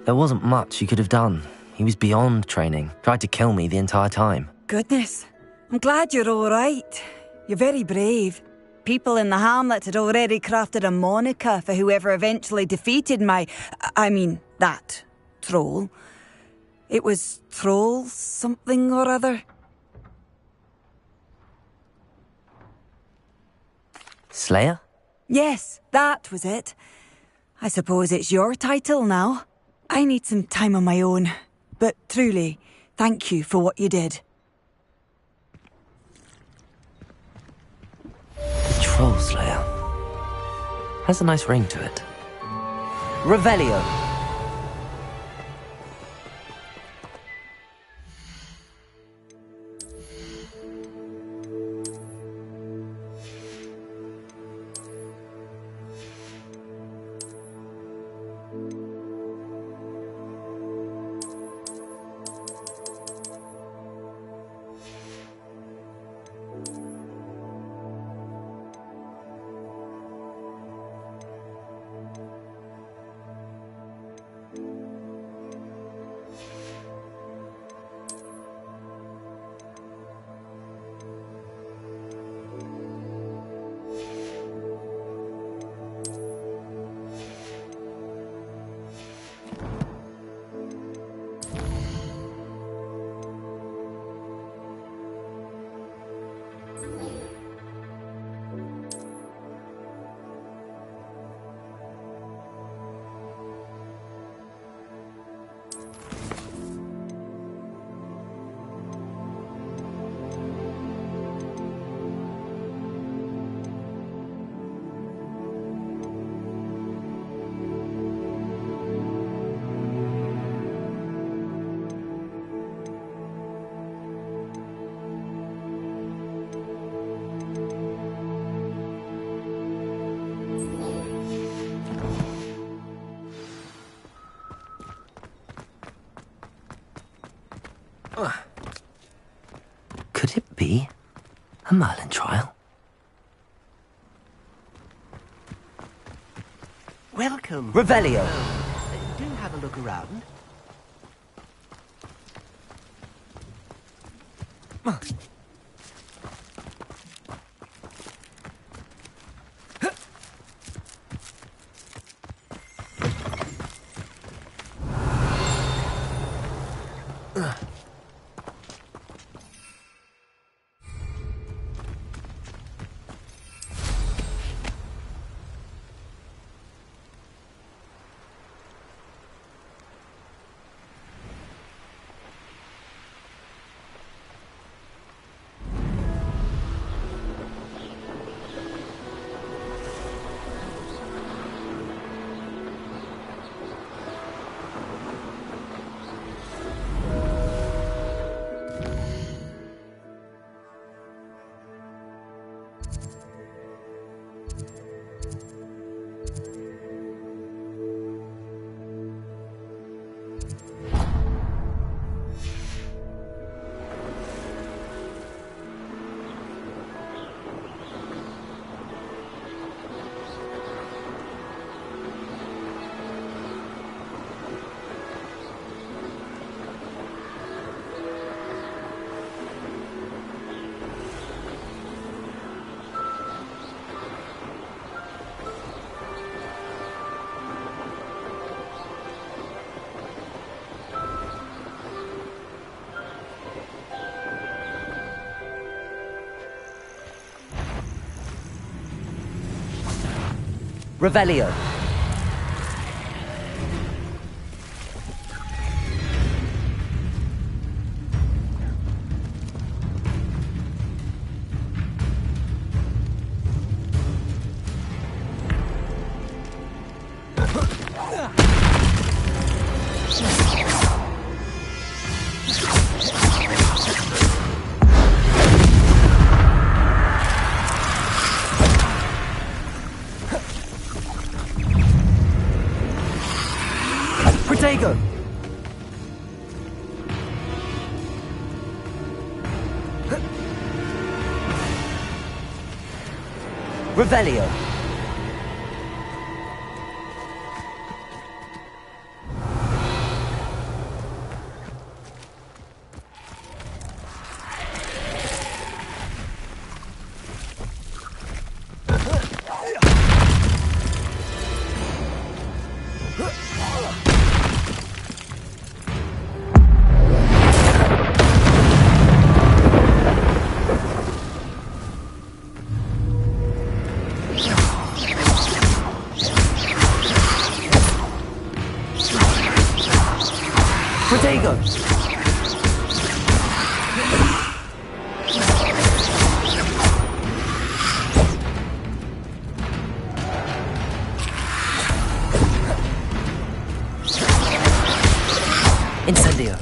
There wasn't much you could have done. He was beyond training. Tried to kill me the entire time. Goodness. I'm glad you're all right. You're very brave. People in the hamlet had already crafted a moniker for whoever eventually defeated that troll. It was Troll something or other. Slayer? Yes, that was it. I suppose it's your title now. I need some time on my own. But truly, thank you for what you did. Troll Slayer. Has a nice ring to it. Revelio. Could it be a Merlin trial? Welcome. Revelio. Do have a look around. Revelio. Protego! Revelio. Protego! Incendio.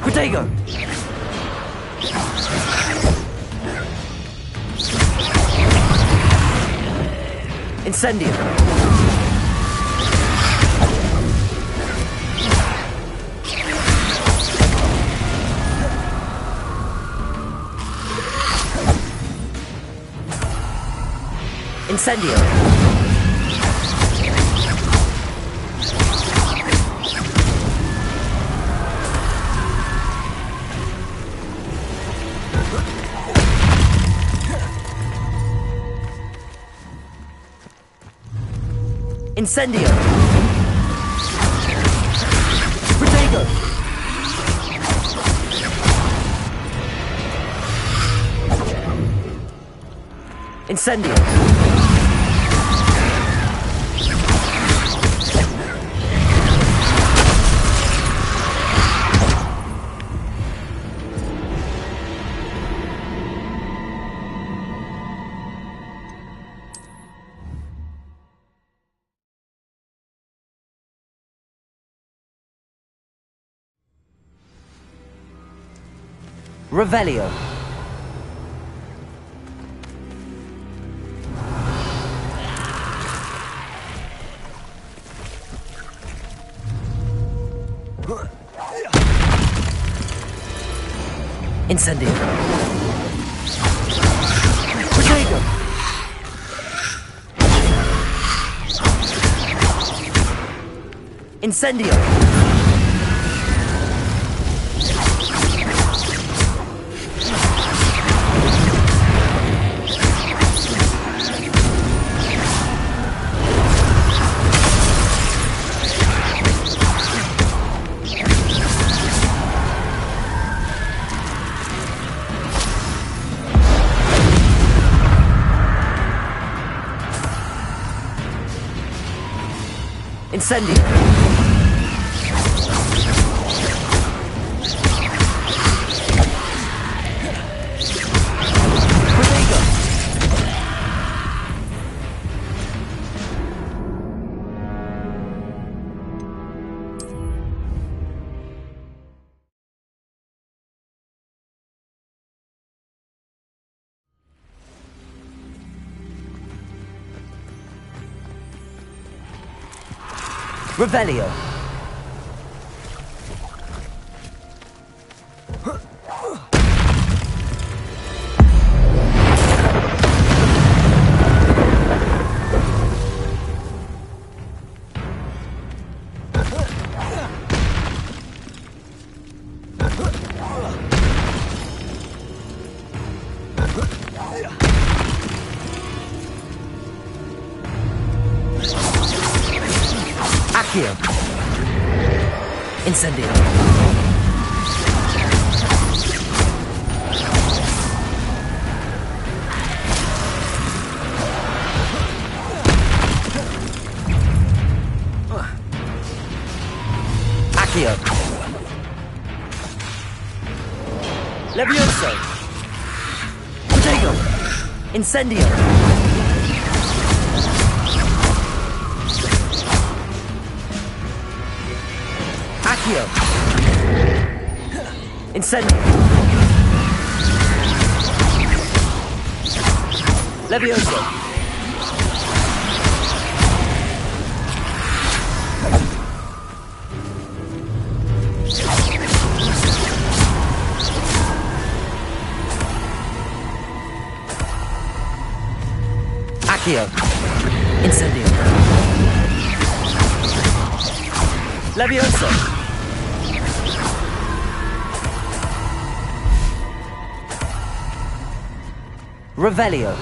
Protego! Incendio. Incendio. Incendio. Protego. Incendio. Revelio. Incendio. Protego. Incendio. Incendio. Protego. Revelio. Accio. Incendio. Accio. Levioso. Protego. Incendio. Accio. Incendio. Levioso. Accio. Incendio. Levioso. Revelio.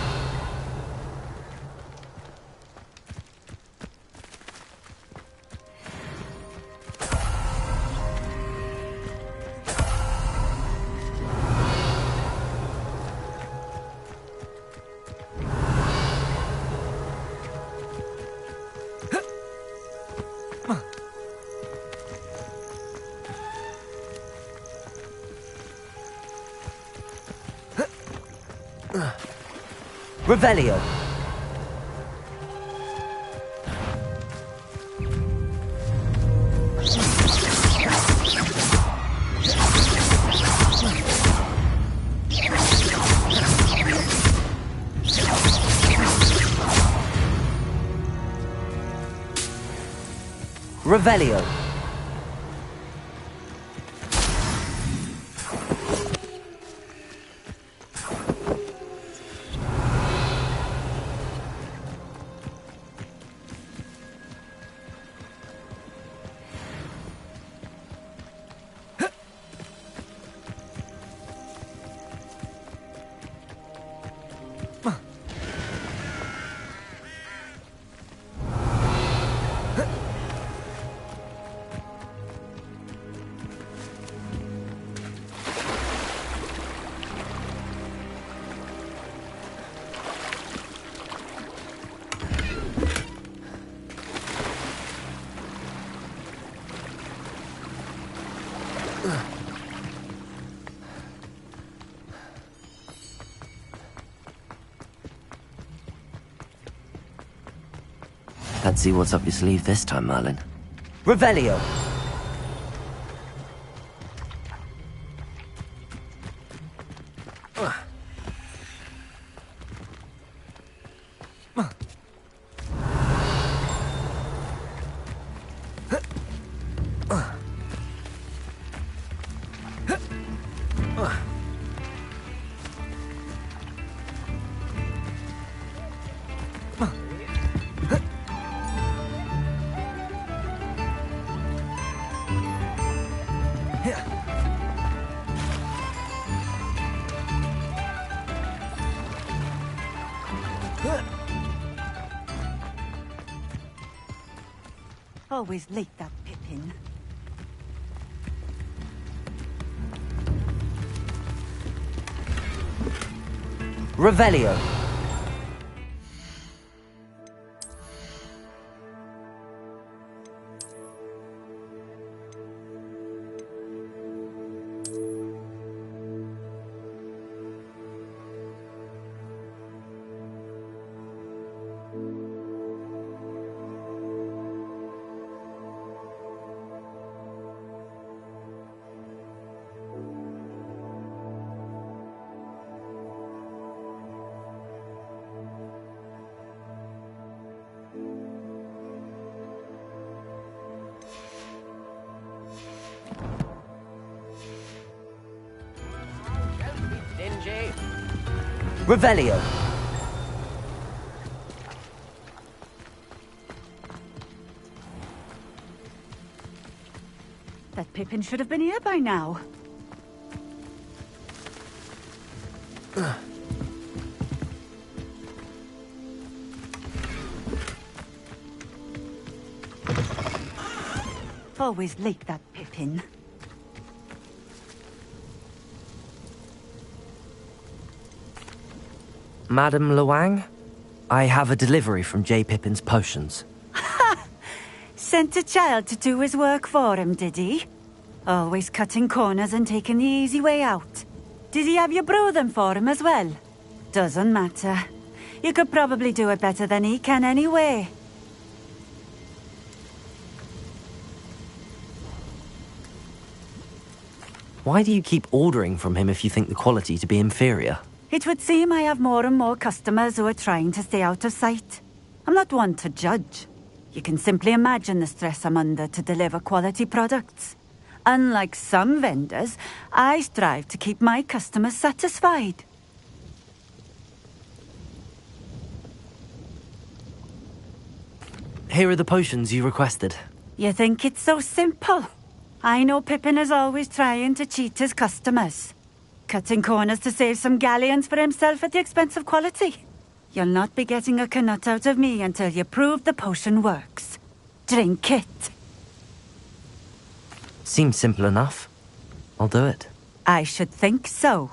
Revelio. Revelio. Let's see what's up your sleeve this time, Merlin. Revelio! Always late, that Pippin. Revelio. Revelio. That Pippin should have been here by now. Always late, that Pippin. Madame Luang, I have a delivery from J. Pippin's Potions. Sent a child to do his work for him, did he? Always cutting corners and taking the easy way out. Did he have you brew them for him as well? Doesn't matter. You could probably do it better than he can anyway. Why do you keep ordering from him if you think the quality to be inferior? It would seem I have more and more customers who are trying to stay out of sight. I'm not one to judge. You can simply imagine the stress I'm under to deliver quality products. Unlike some vendors, I strive to keep my customers satisfied. Here are the potions you requested. You think it's so simple? I know Pippin is always trying to cheat his customers. Cutting corners to save some galleons for himself at the expense of quality. You'll not be getting a canut out of me until you prove the potion works. Drink it. Seems simple enough. I'll do it. I should think so.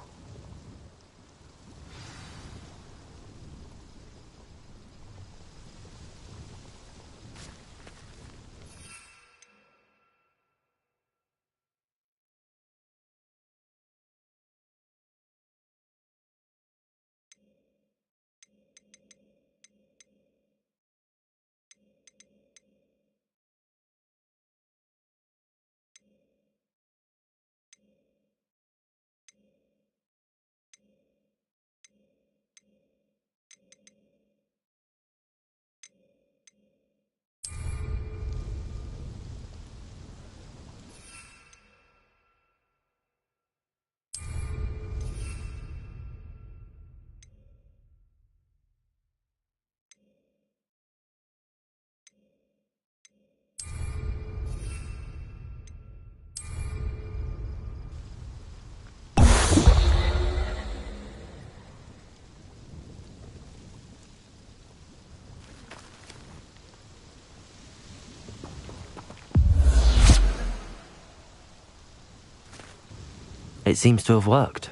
It seems to have worked.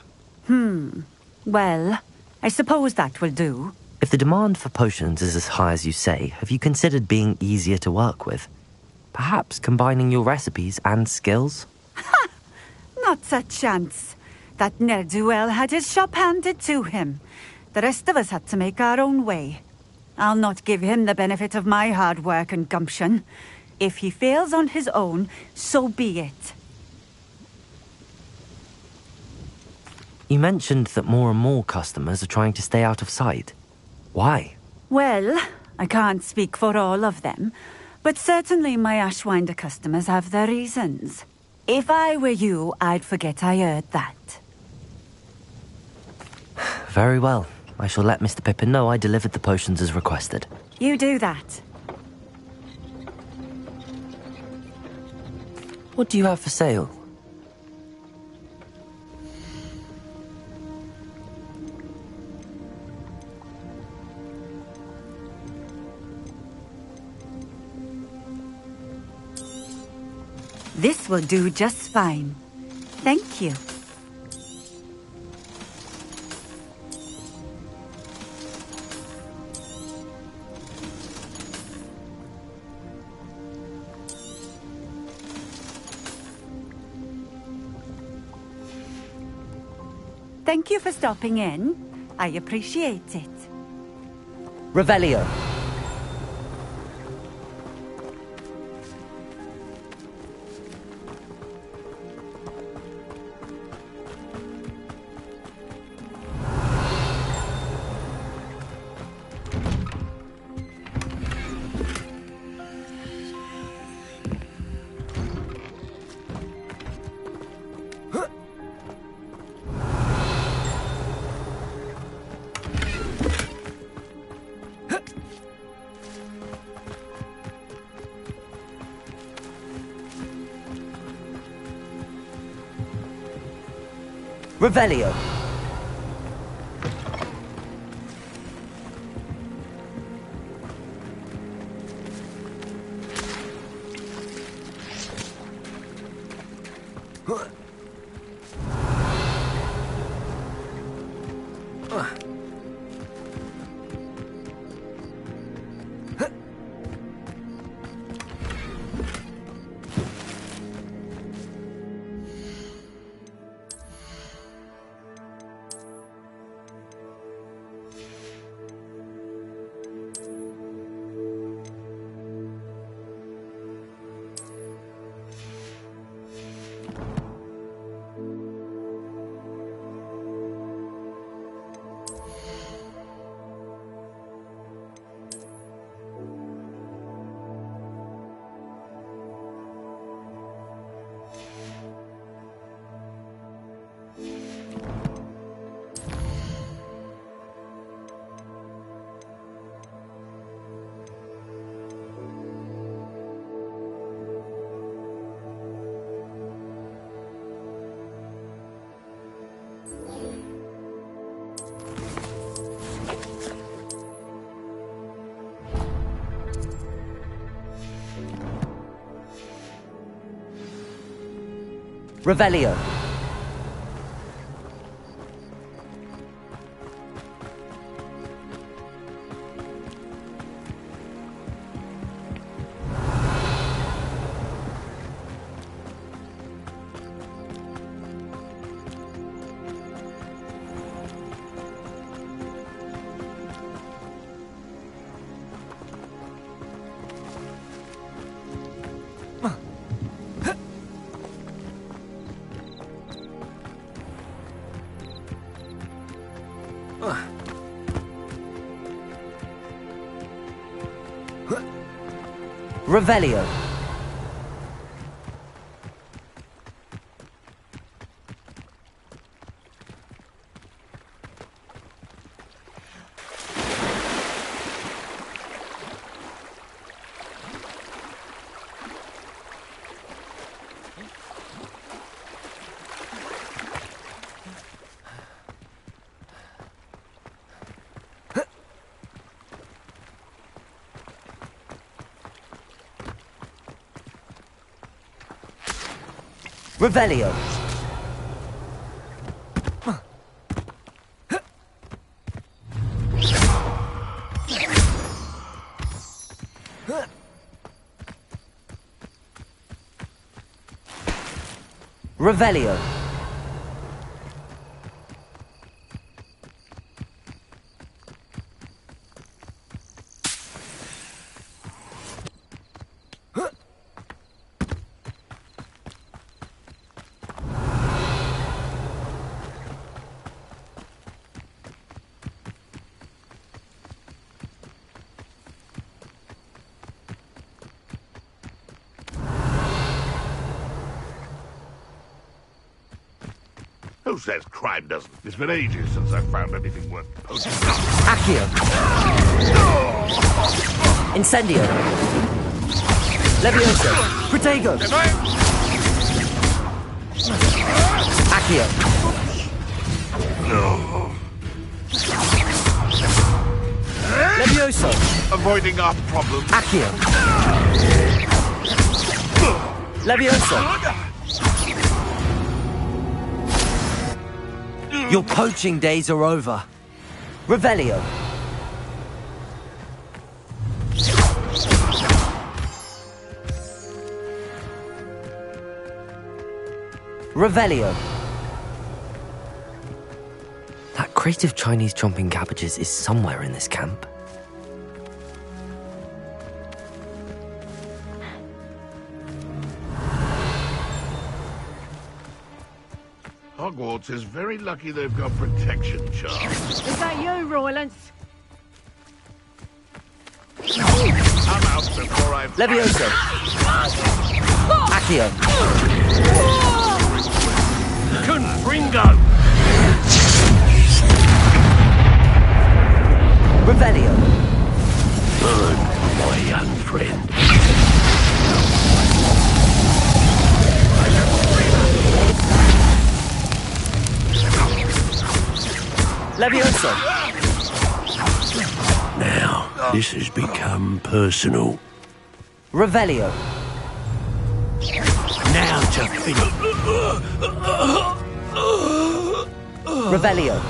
Well, I suppose that will do. If the demand for potions is as high as you say, have you considered being easier to work with? Perhaps combining your recipes and skills? Not a chance. That ne'er-do-well had his shop handed to him. The rest of us had to make our own way. I'll not give him the benefit of my hard work and gumption. If he fails on his own, so be it. You mentioned that more and more customers are trying to stay out of sight. Why? Well, I can't speak for all of them, but certainly my Ashwinder customers have their reasons. If I were you, I'd forget I heard that. Very well. I shall let Mr. Pippin know I delivered the potions as requested. You do that. What do you have for sale? This will do just fine. Thank you. Thank you for stopping in. I appreciate it. Revelio. Revelio. Revelio. Revelio. Revelio. Revelio. Who says crime doesn't? It's been ages since I've found anything worth poaching. Accio. Incendio. Levioso. Protego. Accio. Levioso. Avoiding our problem. Accio. Levioso. Your poaching days are over. Revelio. Revelio. That crate of Chinese chomping cabbages is somewhere in this camp. Hogwarts is very lucky they've got protection charms. Is that you, Rowlands? I'm out before I've... Levioso. Accio. Confringo! Revelio. Burn, my young friend. Levioso. Now, this has become personal. Revelio. Now to finish. Revelio.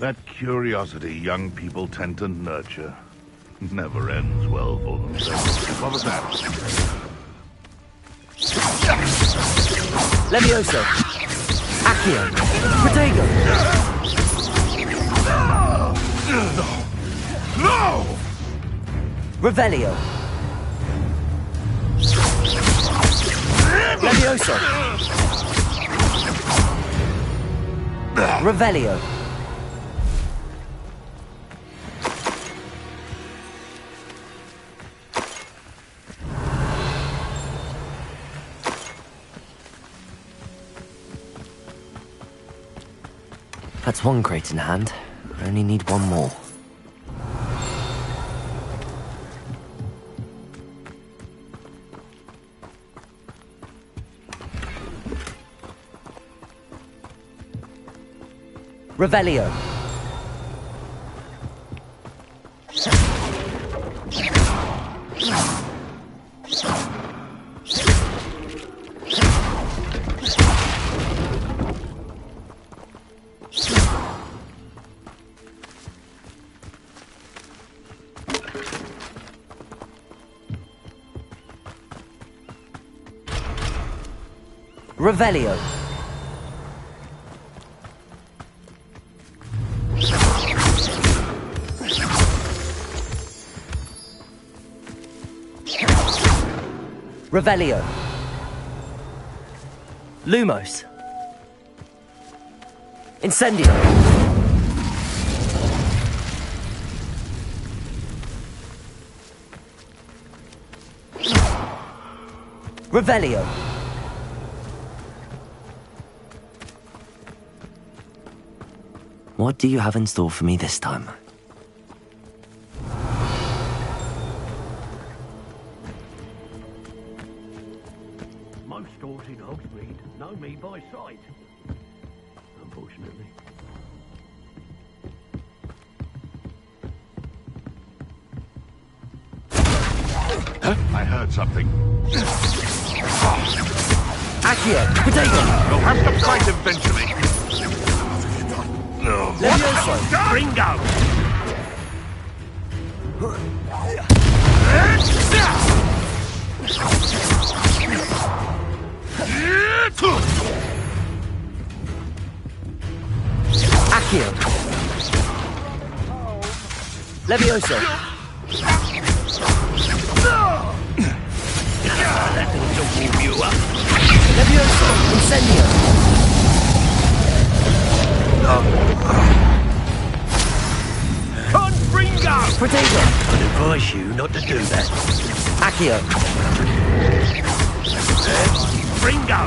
That curiosity young people tend to nurture never ends well for themselves. What was that? Levioso. Accio. Protego. No! Revelio. Levioso. Revelio. That's one crate in hand. I only need one more. Revelio. Revelio. Revelio. Lumos. Incendio. Revelio. What do you have in store for me this time? Most stores in Hogsmeade know me by sight. Unfortunately. I heard something. Accio, potato! You'll have to fight eventually. Levioso! Ringo! Accio! Levioso! Levioso! Incendio! Ringo! Potato! I'd advise you not to do that. Accio! Ringo!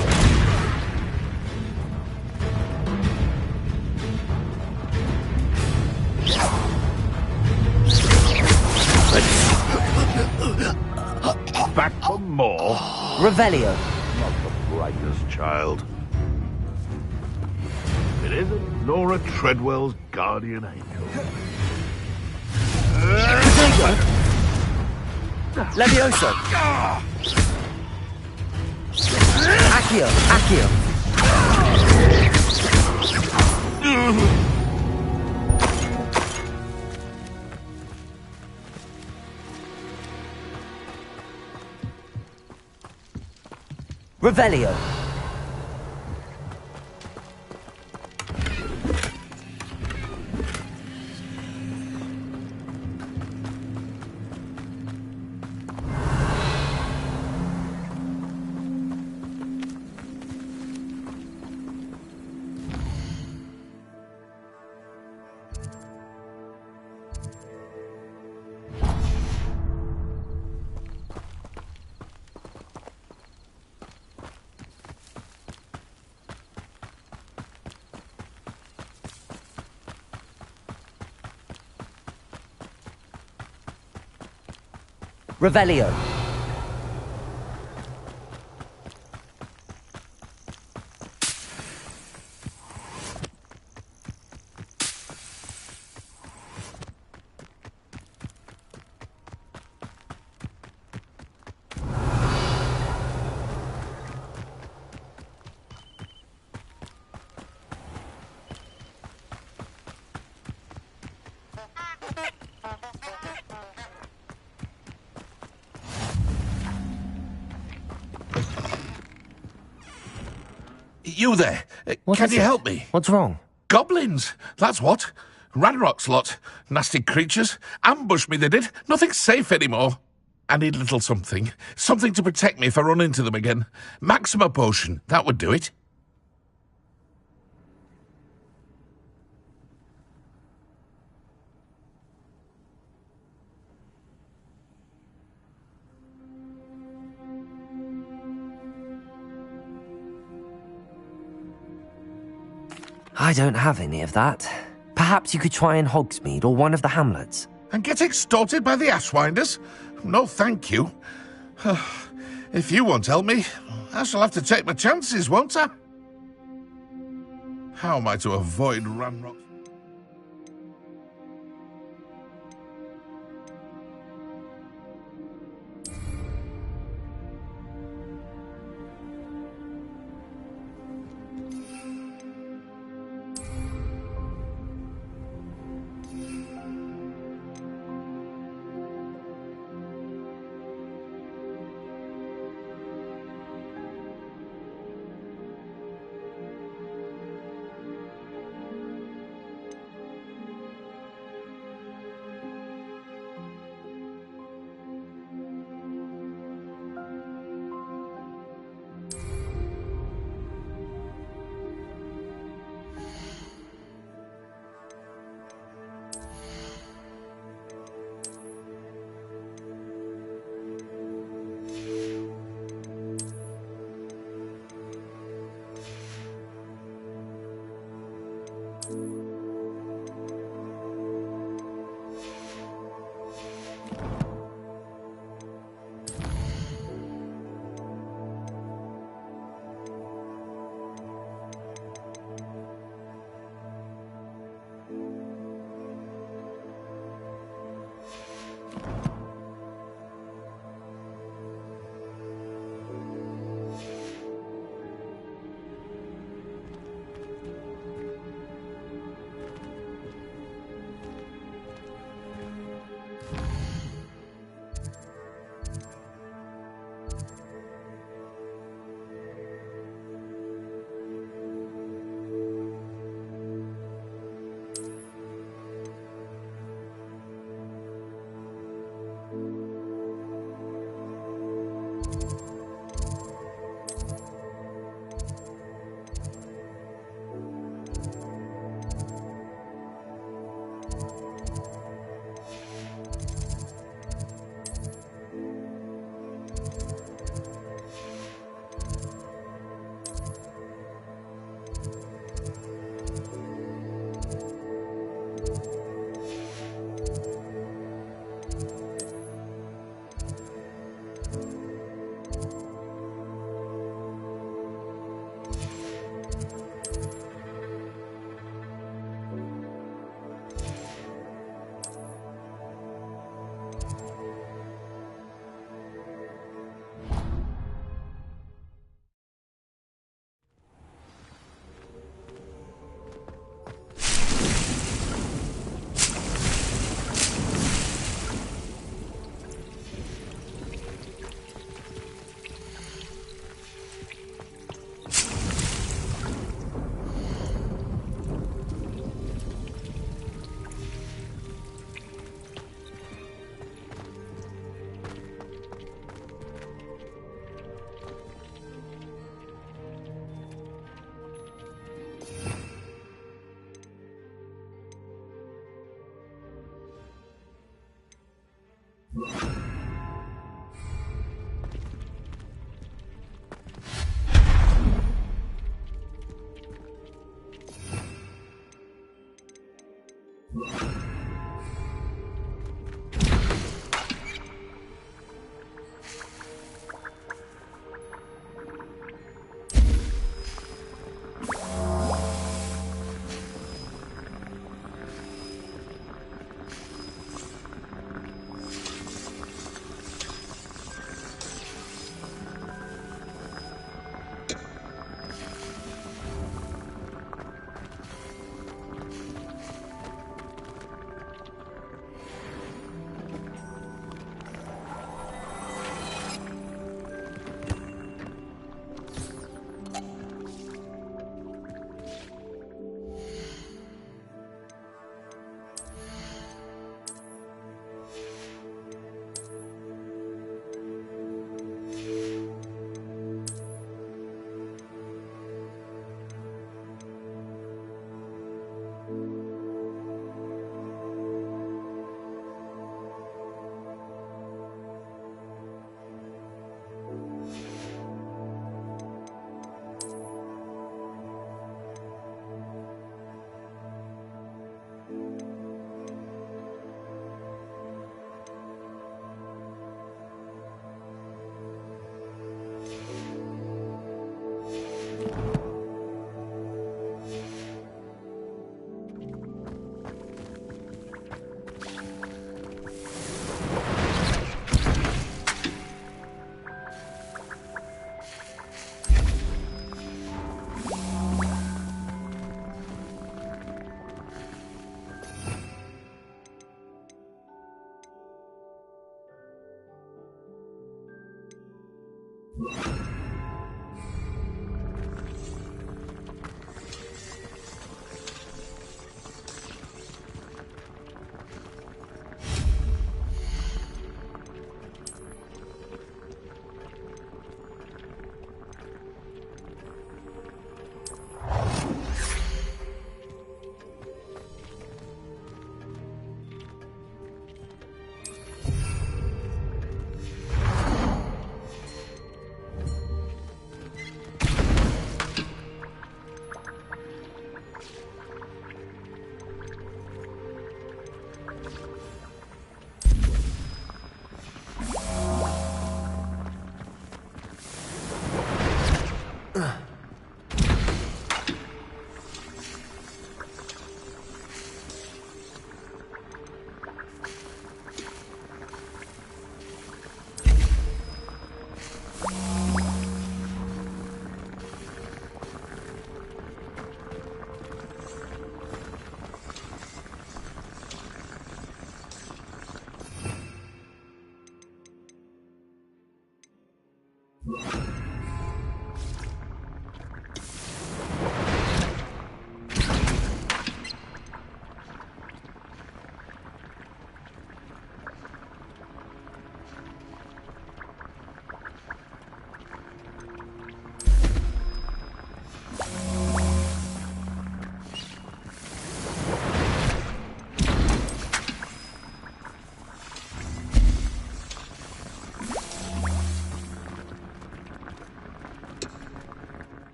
Back for more? Revelio. Not the brightest child. It isn't Laura Treadwell's guardian angel. Potato! Levioso! Accio! Accio! Revelio. Revelio. You there? Can you help me? What's wrong? Goblins, that's what. Ranrock's lot. Nasty creatures. Ambushed me, they did. Nothing's safe anymore. I need a little something. Something to protect me if I run into them again. Maxima potion, that would do it. I don't have any of that. Perhaps you could try in Hogsmeade or one of the hamlets. And get extorted by the Ashwinders? No, thank you. If you won't help me, I shall have to take my chances, won't I? How am I to avoid Ranrock?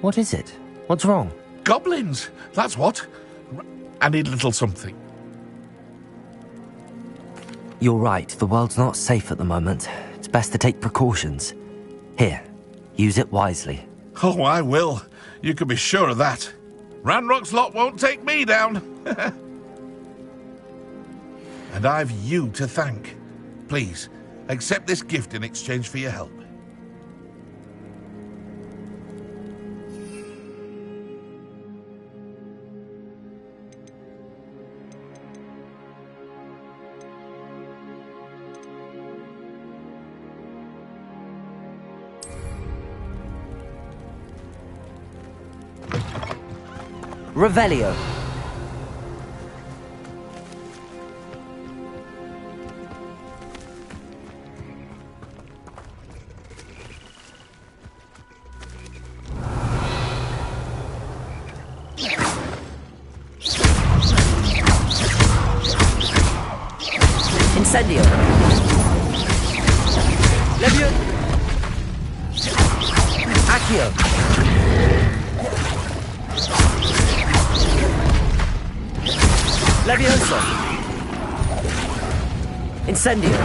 What is it? What's wrong? Goblins, that's what. I need a little something. You're right, the world's not safe at the moment. It's best to take precautions. Here, use it wisely. Oh, I will. You can be sure of that. Ranrock's lot won't take me down. And I've you to thank. Please, accept this gift in exchange for your help. Revelio. Incendio. Levio. Accio. Levioso. Incendio.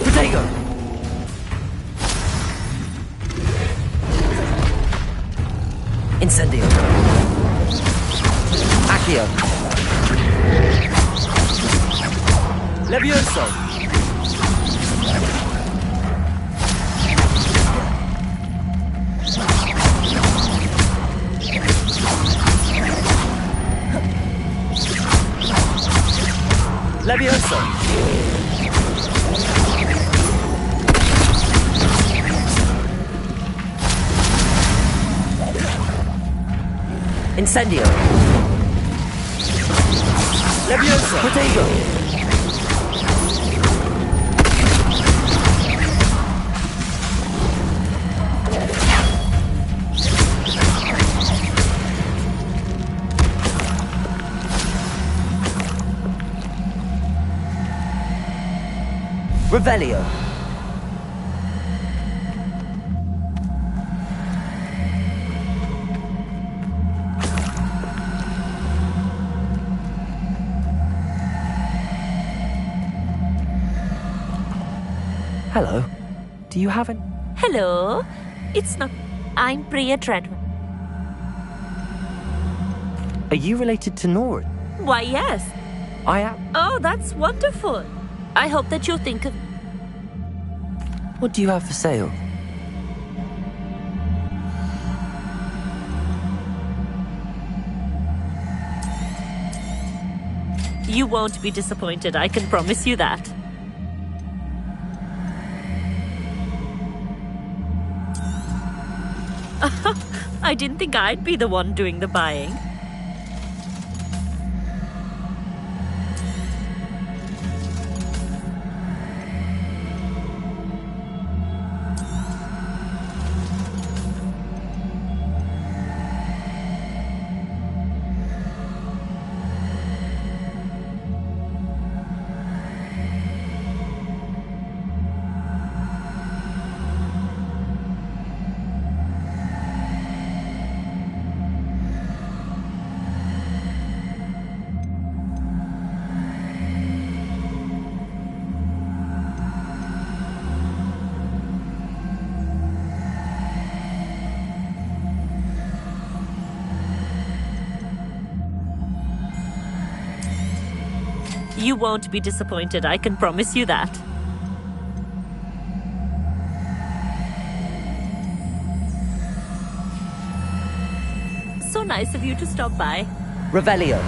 Protego. Incendio. Accio. Levioso. Levioso. Incendio. Levioso. Protego. Revelio. Hello. Do you have an... Hello. It's not... I'm Bria Treadwell. Are you related to Nora? Why, yes. I am. Oh, that's wonderful. I hope that you'll think of... What do you have for sale? You won't be disappointed, I can promise you that. I didn't think I'd be the one doing the buying. You won't be disappointed, I can promise you that. So nice of you to stop by. Revelio.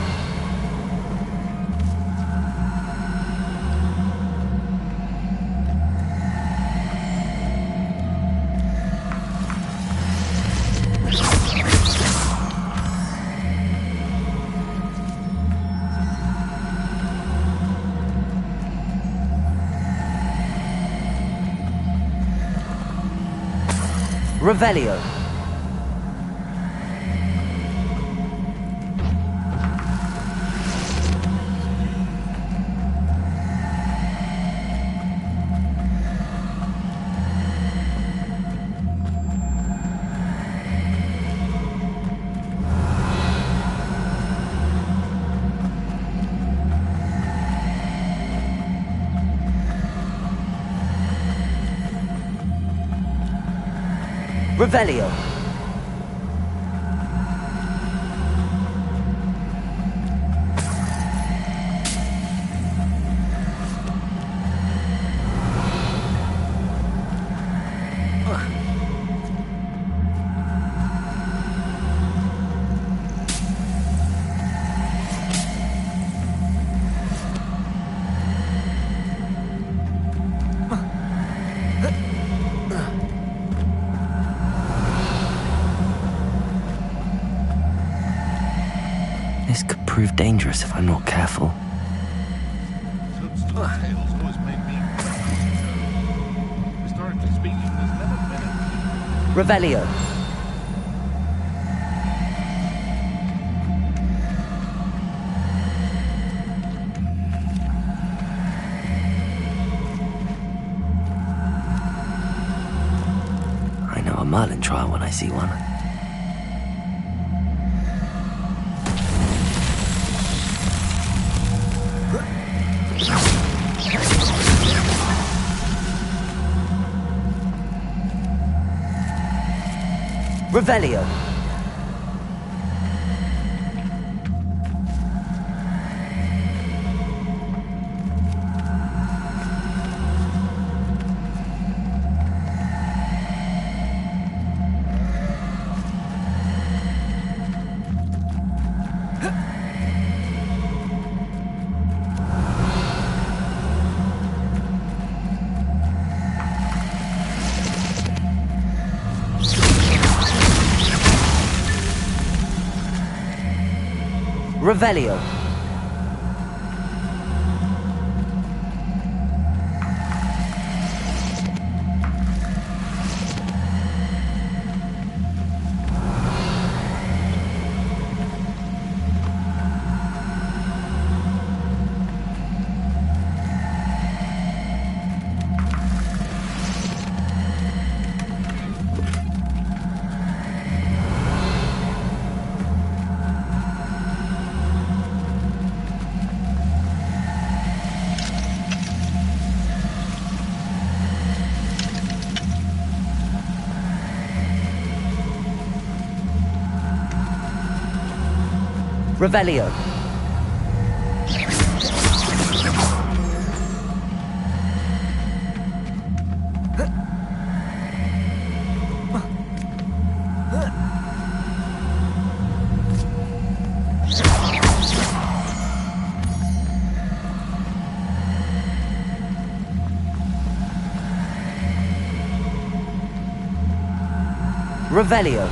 Revelio. Revelio. This could prove dangerous if I'm not careful. Revelio. I know a Merlin trial when I see one. Revelio. Revelio. Revelio. Revelio.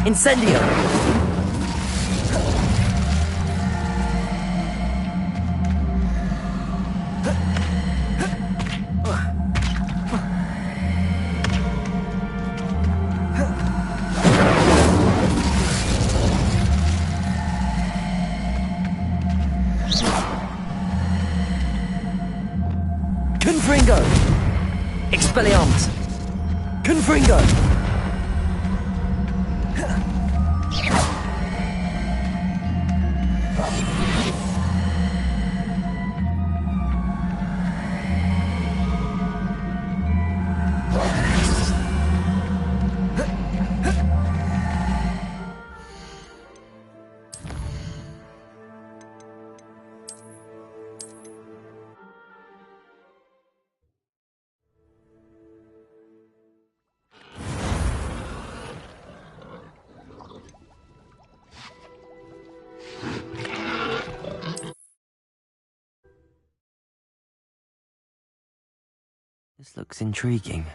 Incendio! Confringo! Expelliarmus! Confringo! This looks intriguing.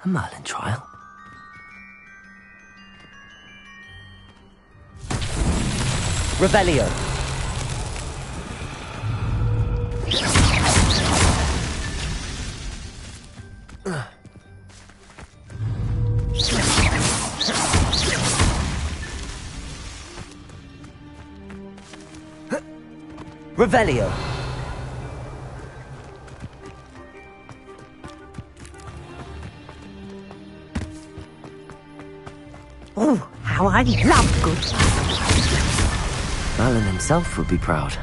A Merlin trial? Revelio. Revelio. Oh, how I love good. Merlin himself would be proud.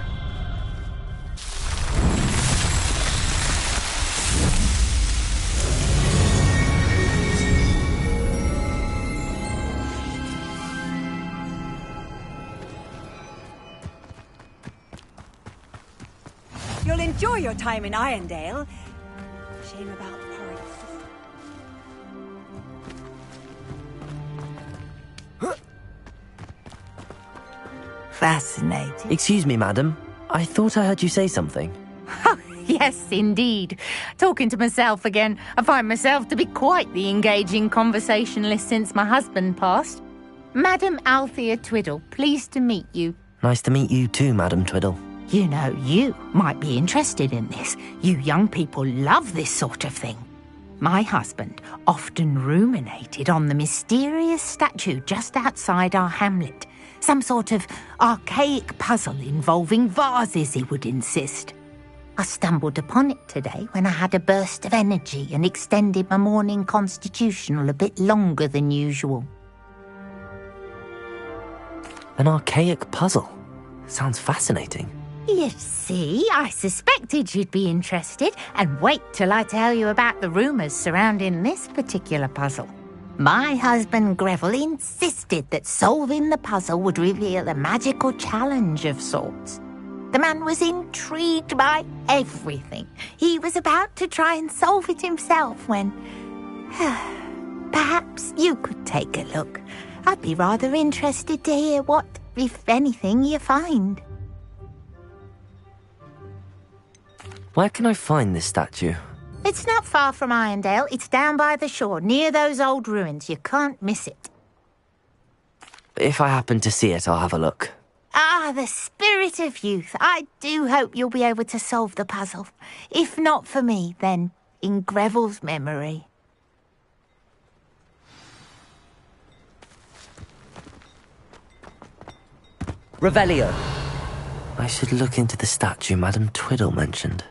You'll enjoy your time in Irondale. Shame about the porridge. Fascinating. Excuse me, madam. I thought I heard you say something. Yes, indeed. Talking to myself again. I find myself to be quite the engaging conversationalist since my husband passed. Madam Althea Twiddle, pleased to meet you. Nice to meet you too, Madam Twiddle. You know, you might be interested in this. You young people love this sort of thing. My husband often ruminated on the mysterious statue just outside our hamlet. Some sort of archaic puzzle involving vases, he would insist. I stumbled upon it today when I had a burst of energy and extended my morning constitutional a bit longer than usual. An archaic puzzle? Sounds fascinating. You see, I suspected you'd be interested, and wait till I tell you about the rumours surrounding this particular puzzle. My husband Greville insisted that solving the puzzle would reveal a magical challenge of sorts. The man was intrigued by everything. He was about to try and solve it himself when... Perhaps you could take a look. I'd be rather interested to hear what, if anything, you find. Where can I find this statue? It's not far from Irondale. It's down by the shore, near those old ruins. You can't miss it. If I happen to see it, I'll have a look. Ah, the spirit of youth. I do hope you'll be able to solve the puzzle. If not for me, then in Greville's memory. Revelio. I should look into the statue Madame Twiddle mentioned.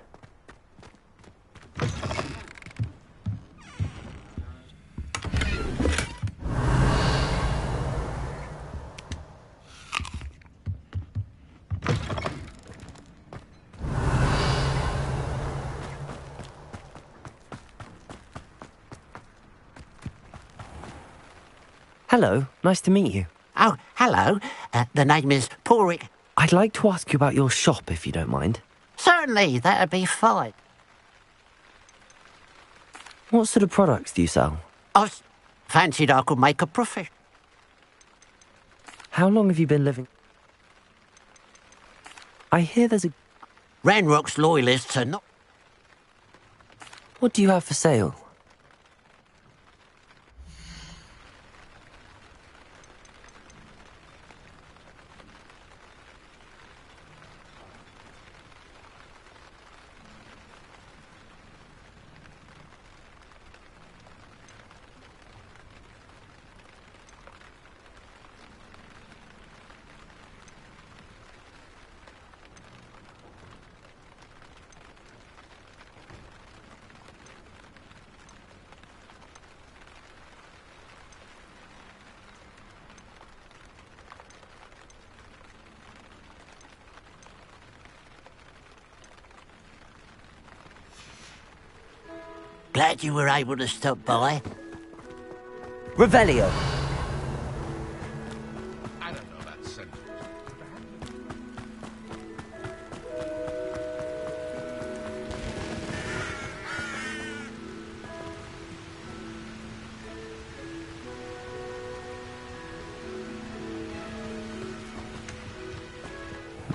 Hello, nice to meet you. Oh, hello. The name is Porrick. I'd like to ask you about your shop, if you don't mind. Certainly, that'd be fine. What sort of products do you sell? I fancied I could make a profit. How long have you been living? I hear there's a... Ranrock's loyalists are not... What do you have for sale? Glad you were able to stop by. Revelio. I don't know that sentence.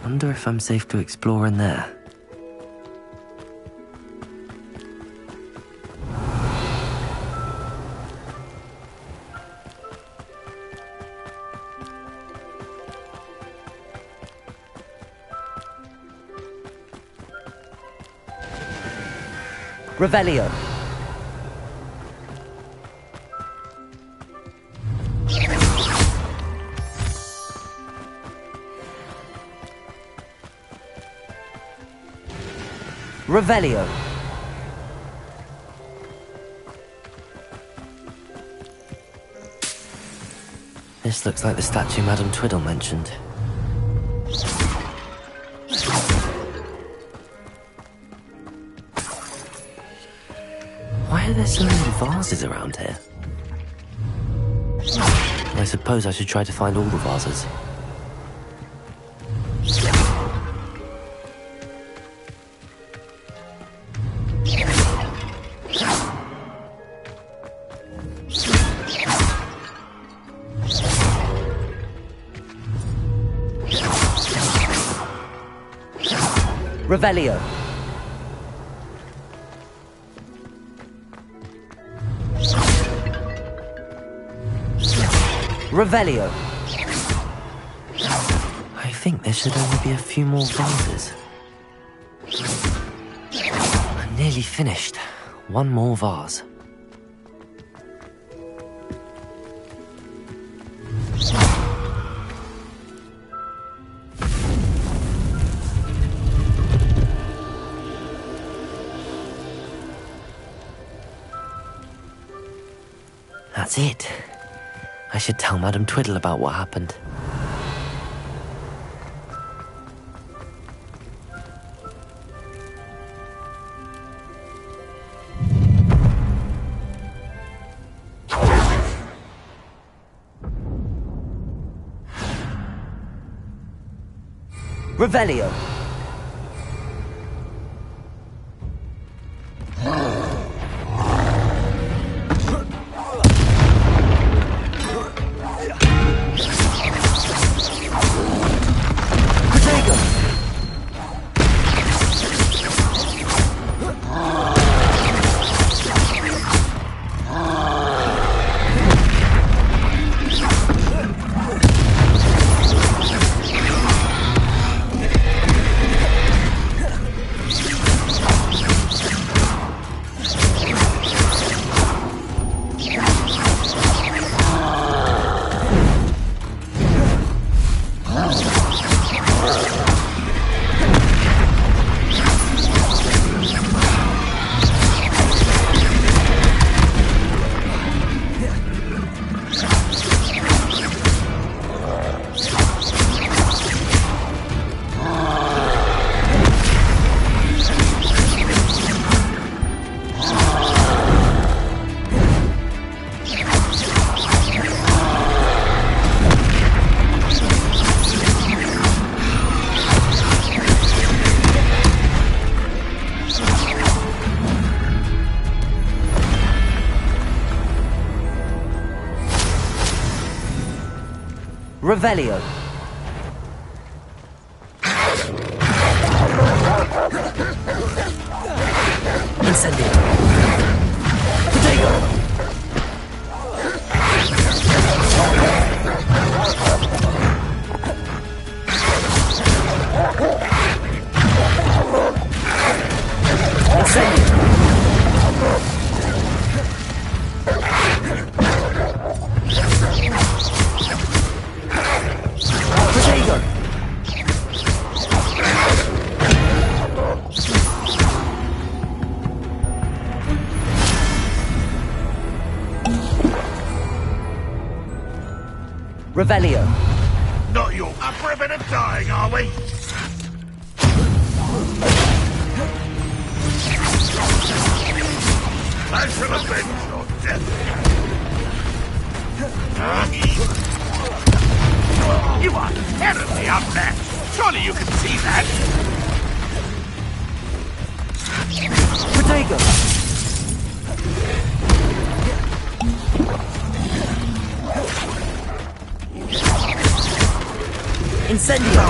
Wonder if I'm safe to explore in there. Revelio. Revelio. This looks like the statue Madame Twiddle mentioned. Why are there so many vases around here? I suppose I should try to find all the vases. Revelio. Revelio. I I think there should only be a few more vases. I'm nearly finished. One more vase. That's it. I should tell Madame Twiddle about what happened. Revelio. Revelio. Incendio. Potato. Incendio. Revelio. Not you up for a bit of dying, are we? Nice for revenge or death. You are terribly outmatched. Surely you can see that. Potato. Incendio!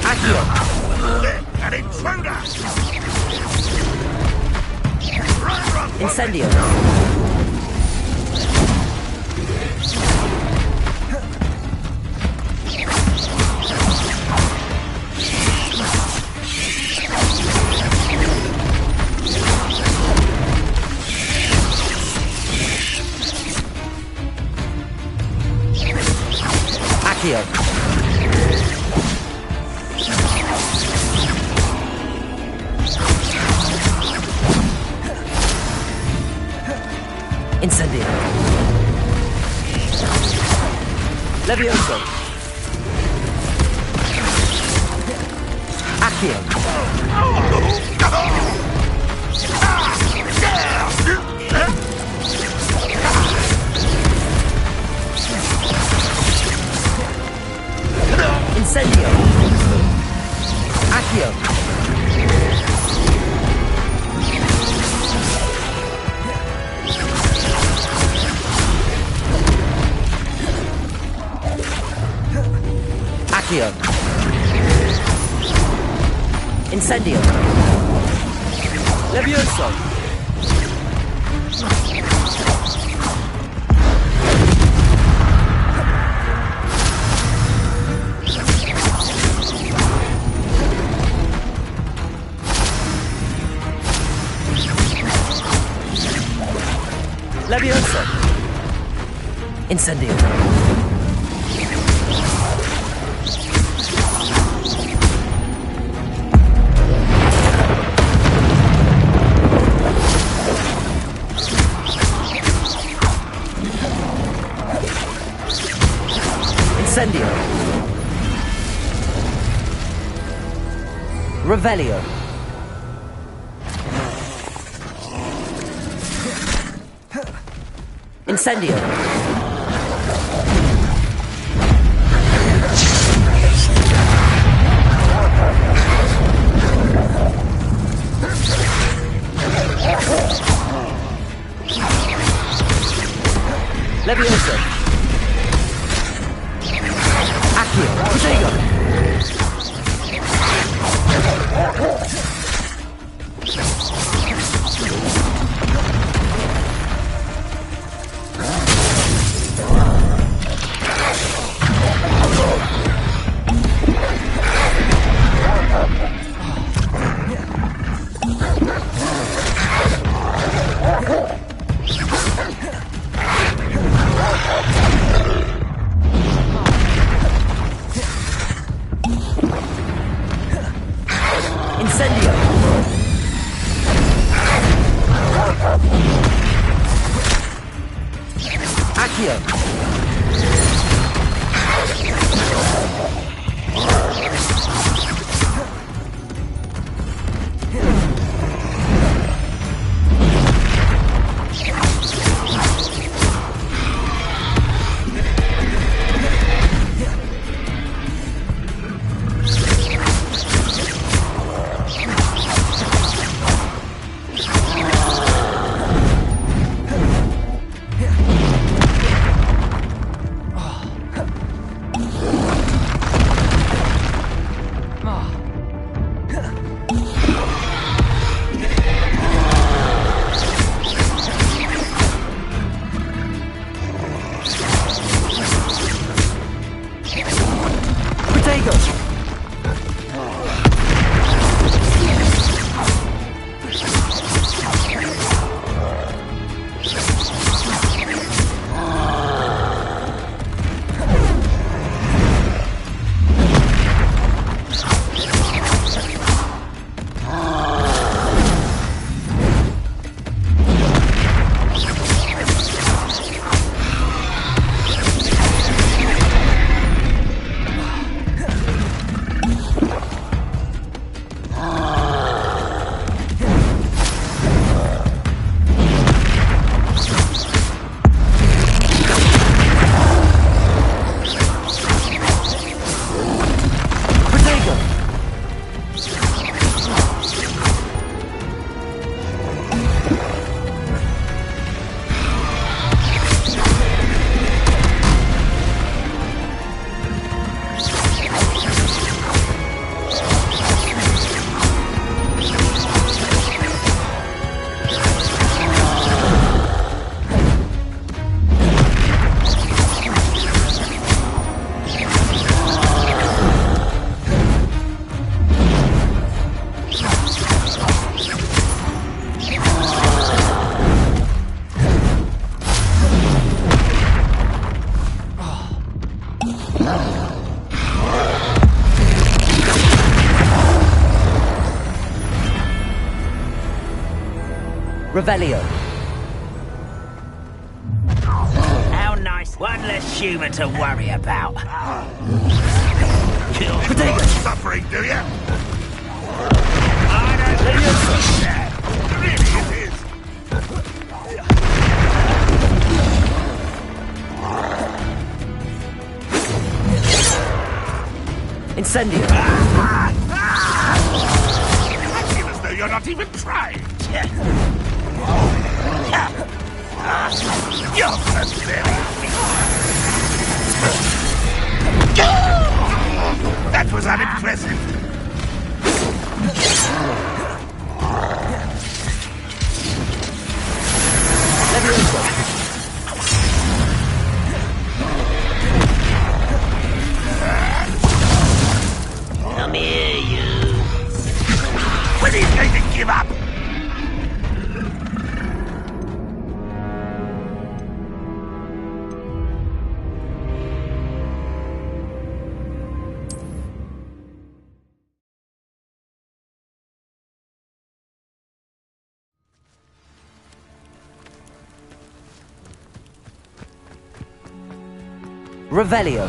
Accio! An intruder! Incendio! Accio! Incendio! Levioso! Accio! Incendio! Accio! Accio! Incendio. Levioso. Levioso. Incendio. Incendio. Revelio. Incendio. Levioso. Accio. Protego. Incendio. Accio. Revelio. How nice. One less human to worry about. Kill suffering, do you? I don't think that. Really, it is. Incendio. I feel as though you're not even trying. You're pathetic. That was unimpressive. Revelio.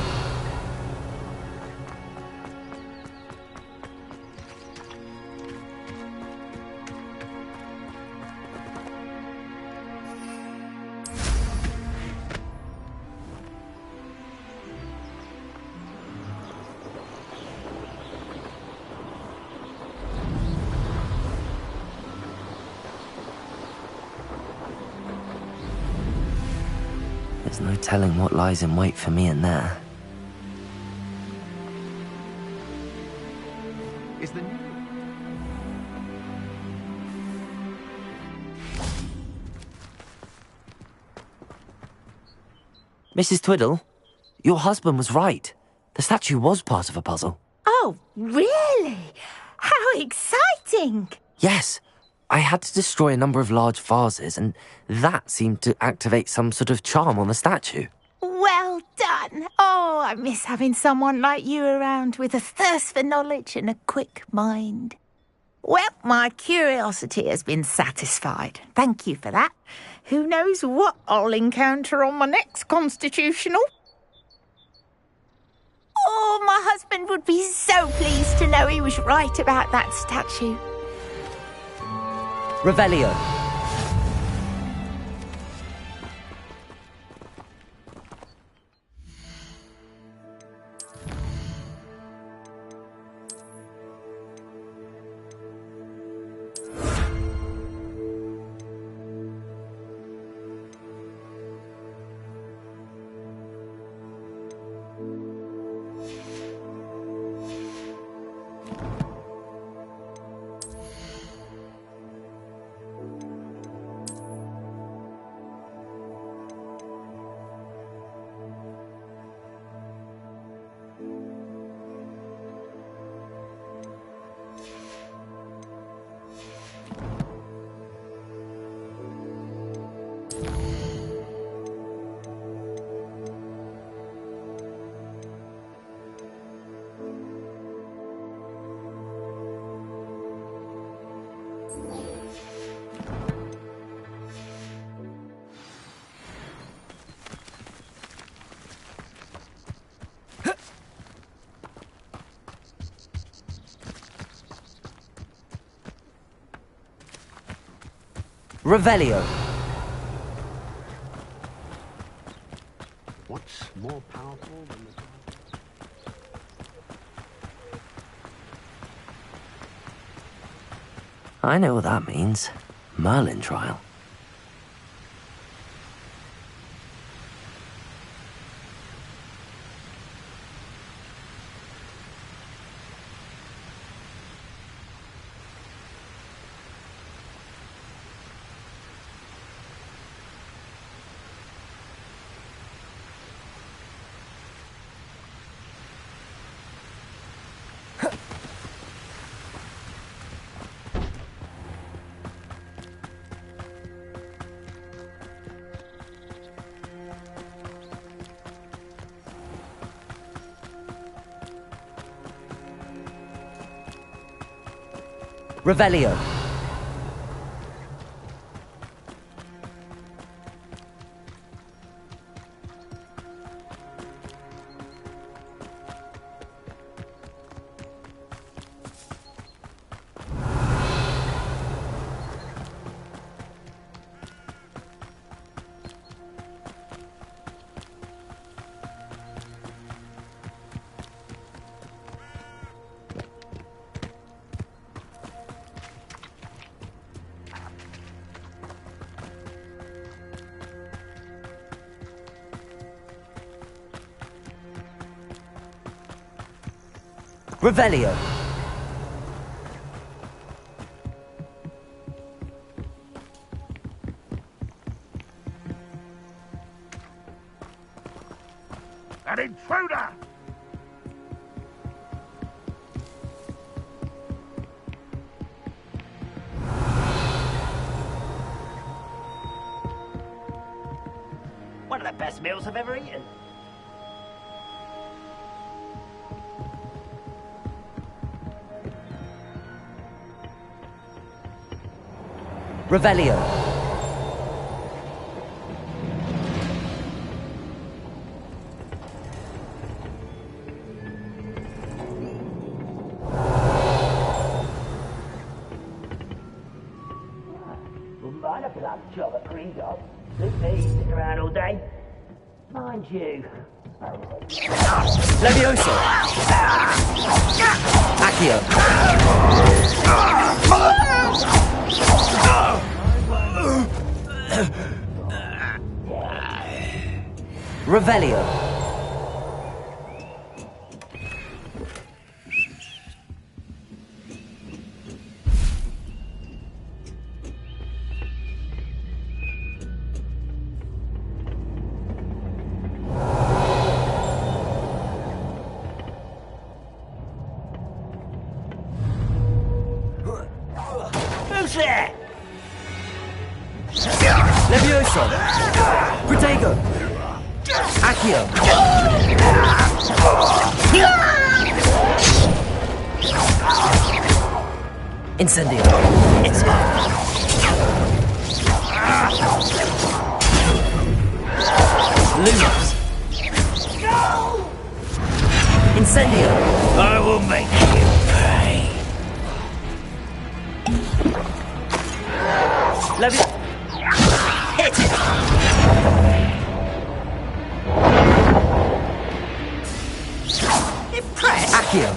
There's no telling what lies in wait for me in there. Is the Mrs. Twiddle, your husband was right. The statue was part of a puzzle. Oh, really? How exciting! Yes, I had to destroy a number of large vases, and that seemed to activate some sort of charm on the statue. Well done. Oh, I miss having someone like you around with a thirst for knowledge and a quick mind. Well, my curiosity has been satisfied. Thank you for that. Who knows what I'll encounter on my next constitutional? Oh, my husband would be so pleased to know he was right about that statue. Revelio. Revelio. What's more powerful than the... I know what that means. Merlin trial. Revelio. Revelio. An intruder! One of the best meals I've ever eaten. Revelio. still have a job at Green Dog. Suit me, sit around all day. Mind you. Levioso! Accio! Revelio! Who's there? Levioso! Protego! Accio! Incendio! It's on! Lumos! Incendio! I will make you pay. Levio... Hit it! Impressed? Accio!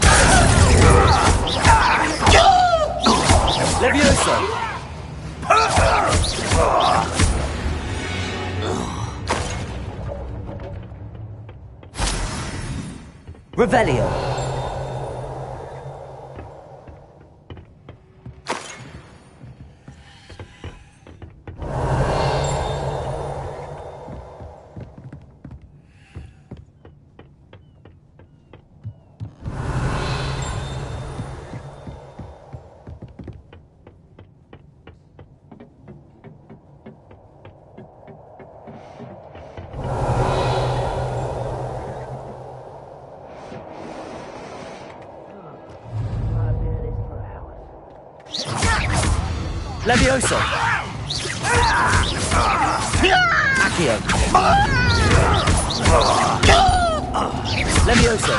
Levioso! Revelio! Levioso! Accio! Levioso!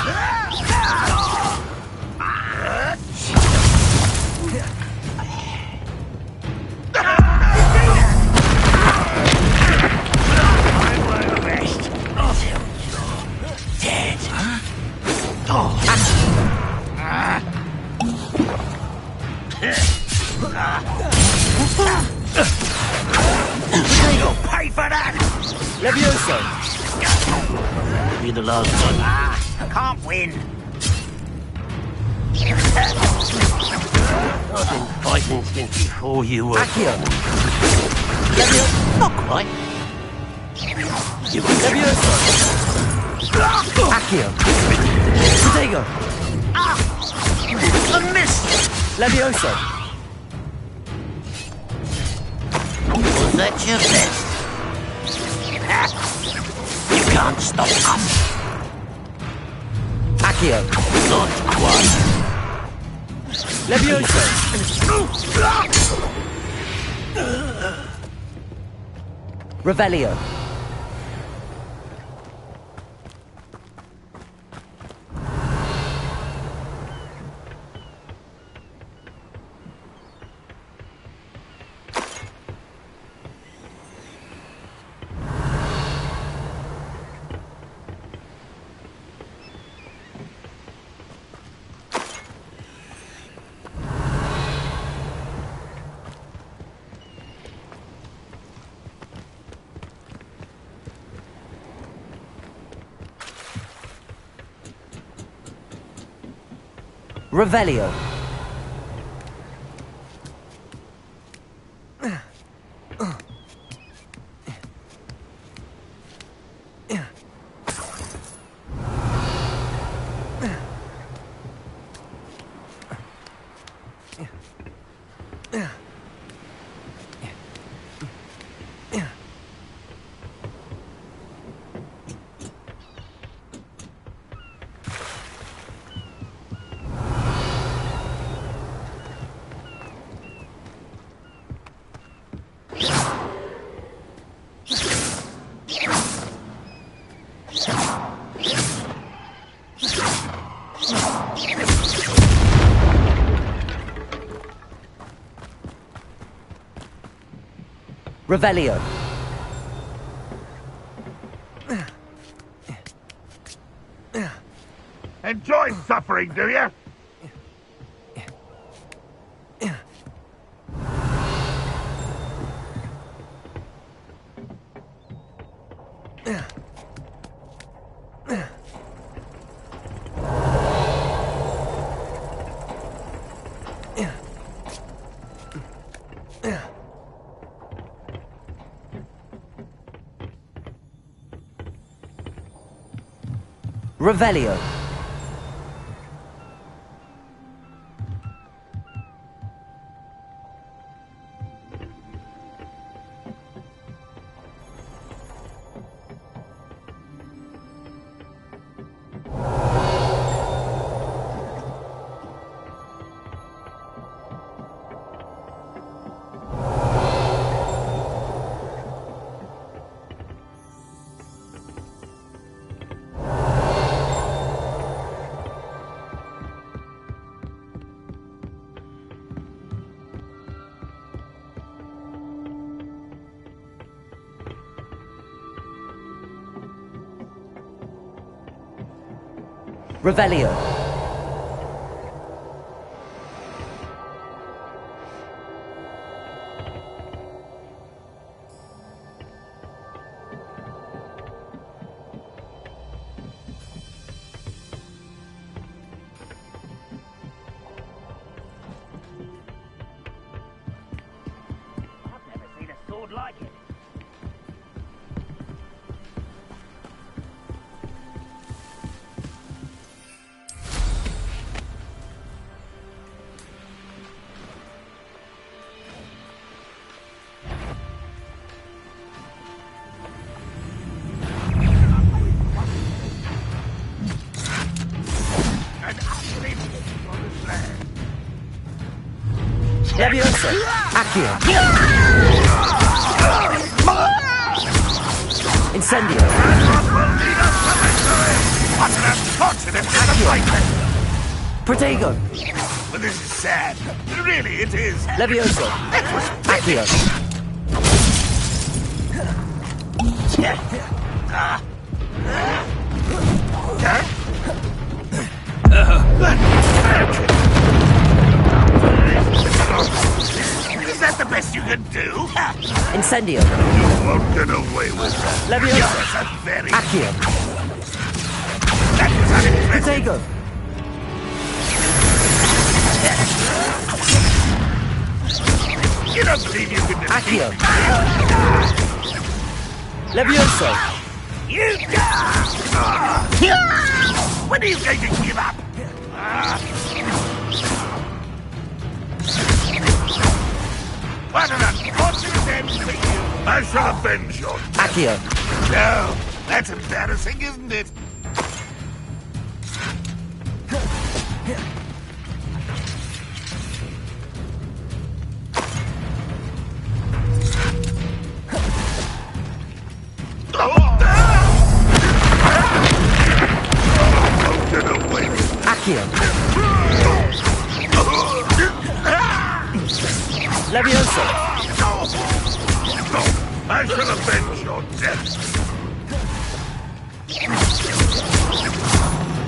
You'll pay for that! Levioso! Be the last one. I can't win. I've been fighting since before you were... Accio! Not quite. Levioso! Accio! Protego! A miss! Levioso! Was that your best? You can't stop us. Accio! Not quite. Levioso! Revelio! Revelio! Revelio. Enjoy suffering, do you? Revelio. Revelio. I've never seen a sword like it. Levioso. Accio. Incendio. What an unfortunate disappointment! Protego. Well, this is sad. Really, it is. Levioso. It was Accio. Is that the best you can do? Incendio. You won't get away with that. Levioso. You're a very... Accio. That was unimpressive. Protego. You don't believe you can defeat Accio. me? Levioso. You When are you going to give up? What an unfortunate end for you. I shall avenge your death. Accio. No, that's embarrassing, isn't it? Accio. Levioso. I shall avenge your death.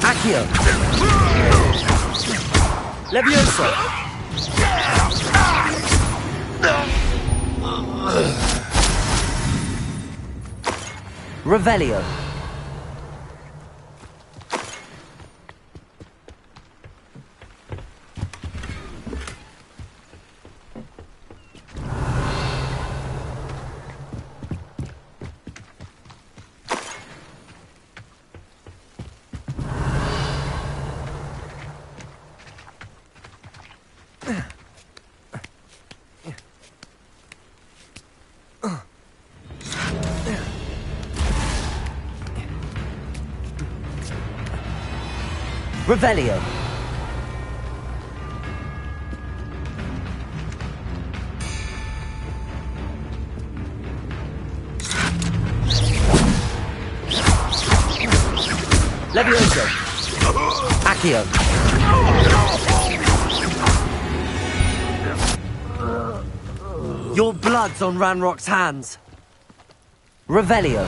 Accio. Levioso. Revelio. Revelio. Levioso. Accio. Your blood's on Ranrock's hands. Revelio.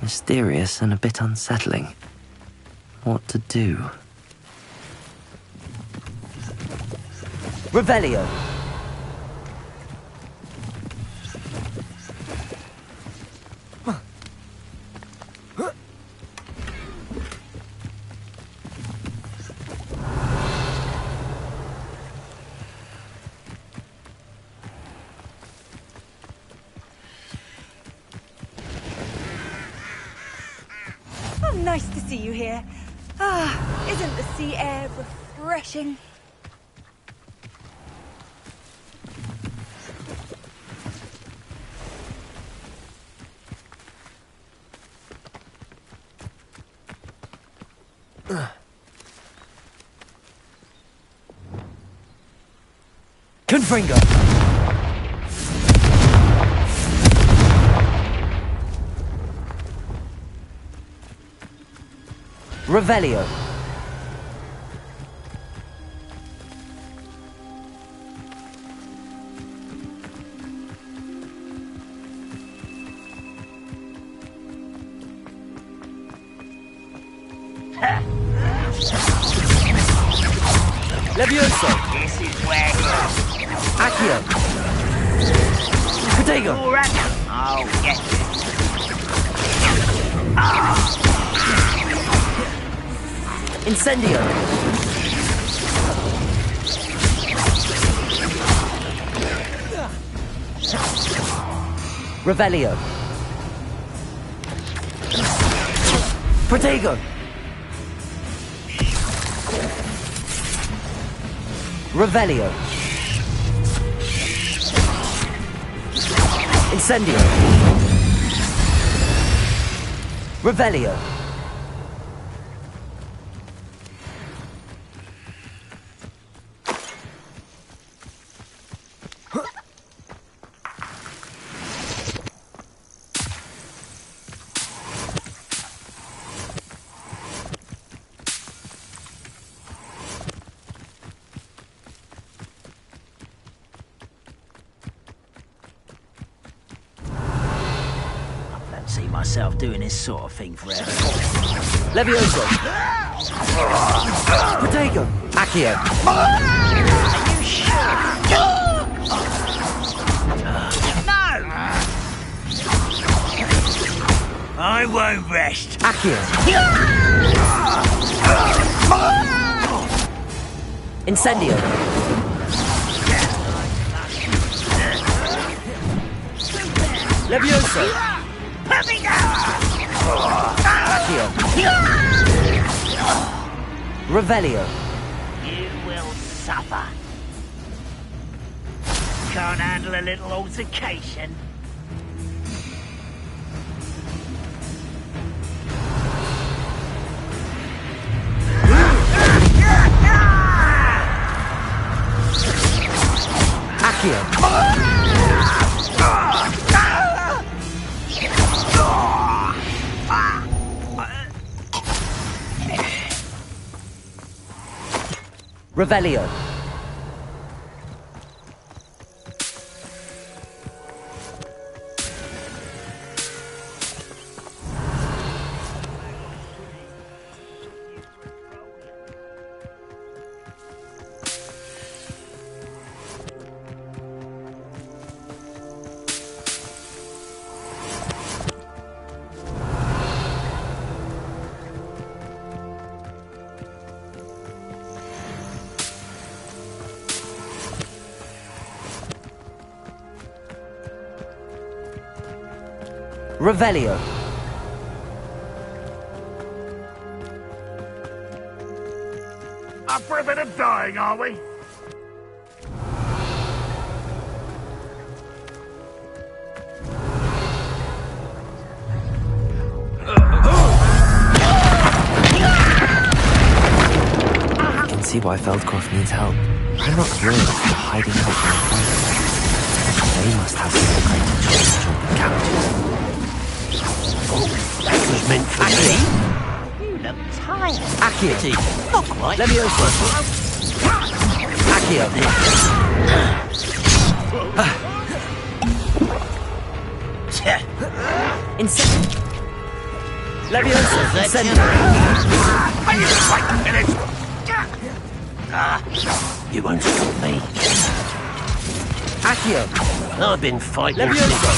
Mysterious and a bit unsettling. What to do? Revelio! Nice to see you here. Ah, isn't the sea air refreshing? Confringo! Revelio. Levioso. This is where Accio. Protego. I'll get you. Incendio. Revelio. Protego. Revelio. Incendio. Revelio. See myself doing this sort of thing forever. Levioso. Protego. Accio. Are you sure? No! I won't rest. Accio. Incendio. Levioso. Accio. Revelio. You will suffer. Can't handle a little altercation. Accio. Revelio. Revelio. Up for a bit of dying, are we? see why Feldcroft needs help. Ranrock's ruins are hiding out from the friends. They must have some crates of Chinese chomping cabbages. Oh, that was meant for me. You look tired. Accio! Not quite. Levioso! Accio! Incendio! Levioso! Incendio! You won't stop me. Accio! I've been fighting Levioso!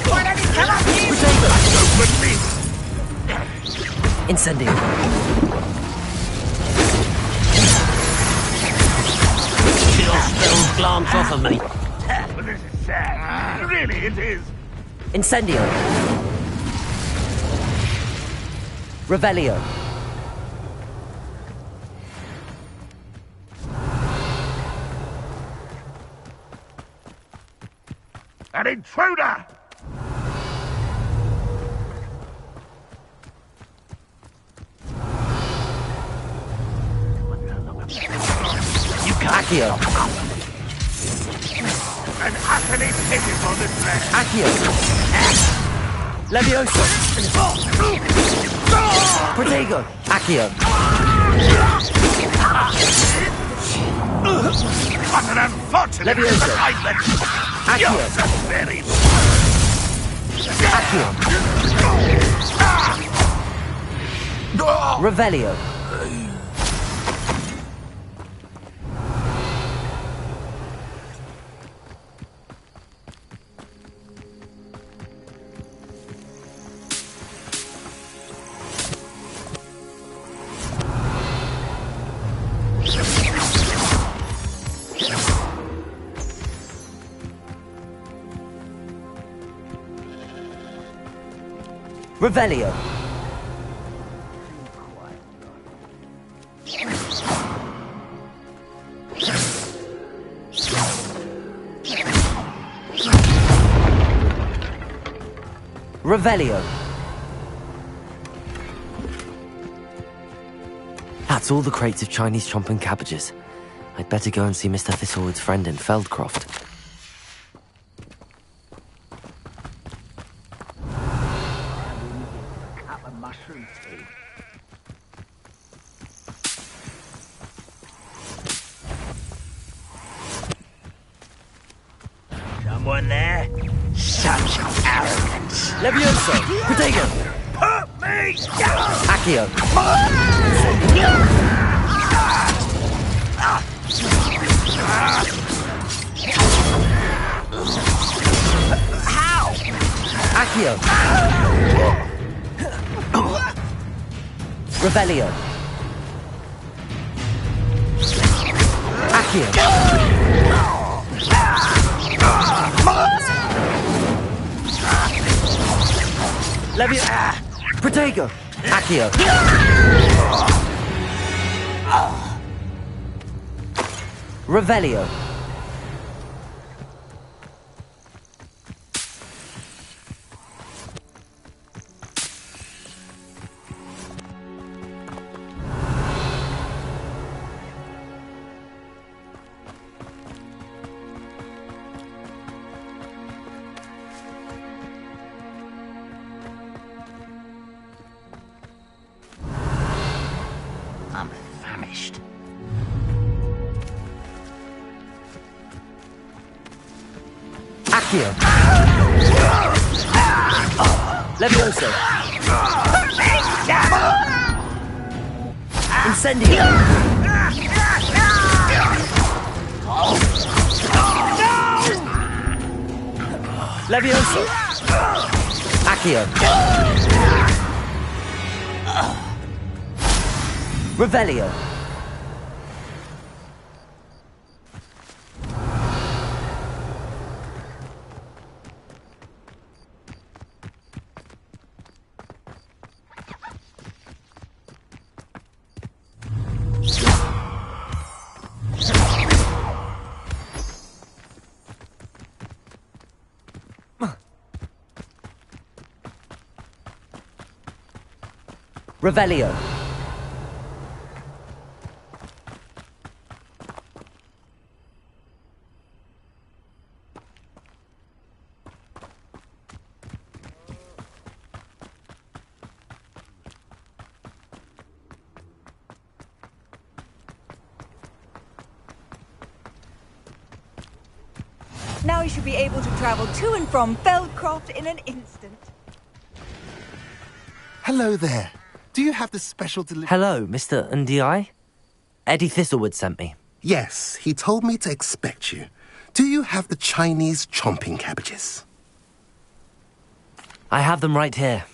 Why don't you come up here? Incendio! Chill spells glance off of me. But this is sad. Really, it is. Incendio! Revelio! An intruder! You can't. Accio! An utterly pitiful distress. Accio! Levioso! Protego! Accio! What an unfortunate Levioso! assignment! Accio! You're so very... Accio! Revelio! Revelio! Revelio! That's all the crates of Chinese chomping cabbages. I'd better go and see Mr. Thistlewood's friend in Feldcroft. Someone there? Such arrogance. Levioso! Protego! Put me down! Accio! How? Accio! Revelio! Accio! Levio! Protego! Accio! Revelio! I'm famished. Accio! Levioso! Incendio! Levioso! Accio! Revelio! Revelio! Now you should be able to travel to and from Feldcroft in an instant. Hello there. Do you have the special delivery? Hello, Mr. Ndi? Eddie Thistlewood sent me. Yes, he told me to expect you. Do you have the Chinese chomping cabbages? I have them right here.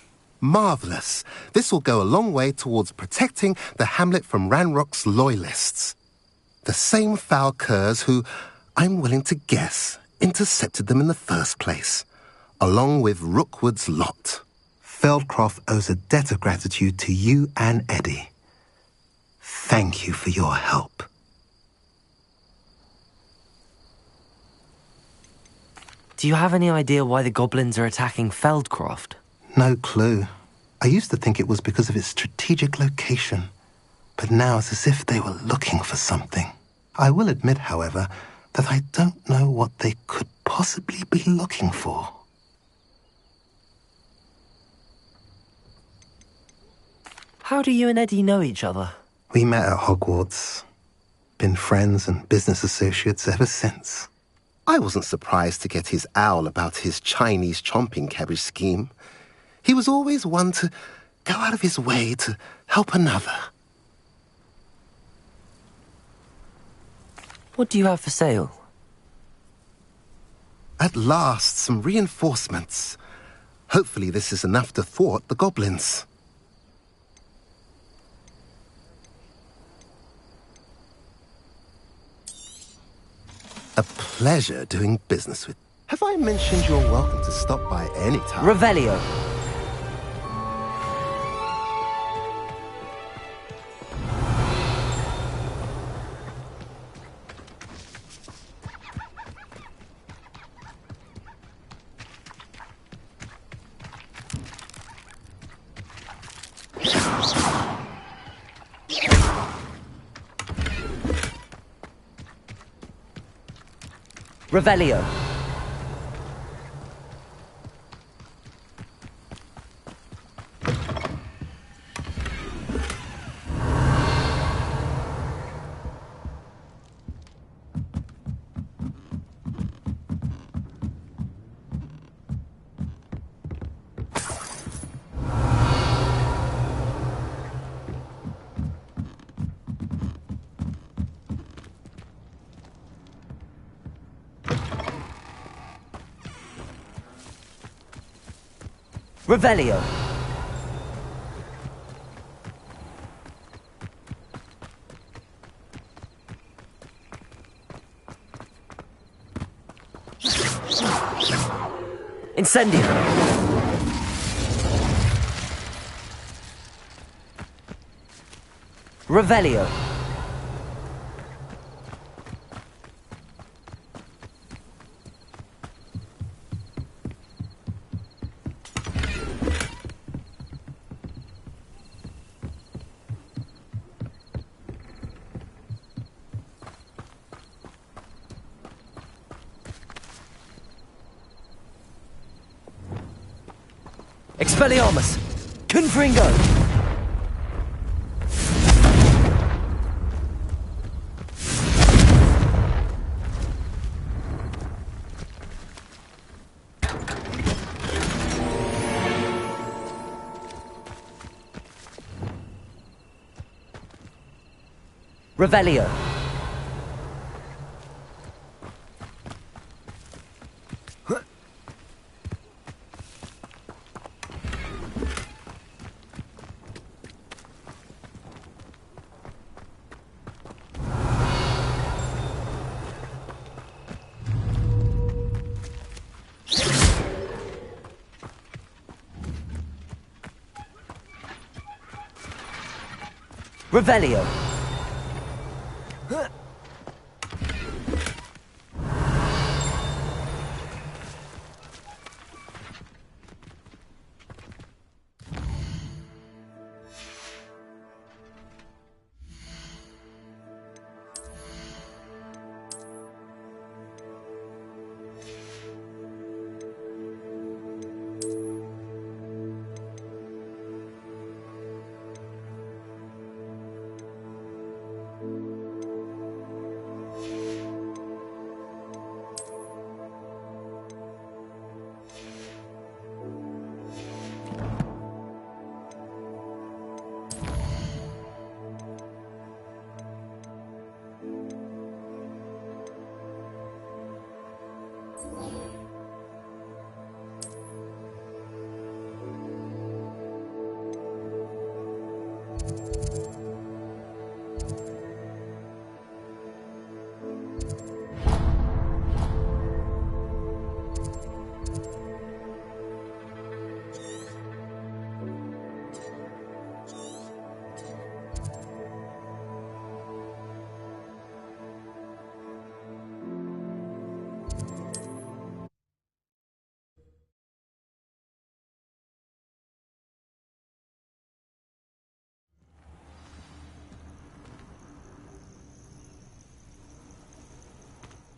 Marvellous. This will go a long way towards protecting the hamlet from Ranrock's loyalists. The same foul curs who, I'm willing to guess, intercepted them in the first place, along with Rookwood's lot. Feldcroft owes a debt of gratitude to you and Eddie. Thank you for your help. Do you have any idea why the goblins are attacking Feldcroft? No clue. I used to think it was because of its strategic location, but now it's as if they were looking for something. I will admit, however, that I don't know what they could possibly be looking for. How do you and Eddie know each other? We met at Hogwarts. Been friends and business associates ever since. I wasn't surprised to get his owl about his Chinese chomping cabbage scheme. He was always one to go out of his way to help another. What do you have for sale? At last, some reinforcements. Hopefully this is enough to thwart the goblins. A pleasure doing business with... Have I mentioned you're welcome to stop by any time? Revelio. Revelio. Revelio. Incendio. Revelio. Expelliarmus! Confringo! Revelio. Revelio.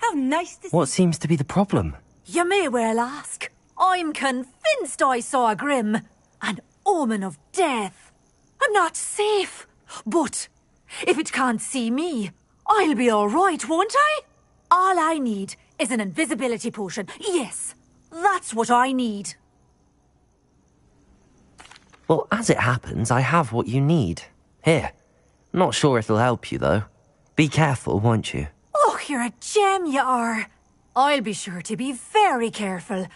How nice to see. What seems to be the problem? You may well ask. I'm convinced I saw a grim, an omen of death. I'm not safe, but if it can't see me, I'll be all right, won't I? All I need is an invisibility potion. Yes, that's what I need. Well, as it happens, I have what you need. Here. Not sure it'll help you, though. Be careful, won't you? Oh, you're a gem, you are. I'll be sure to be very careful.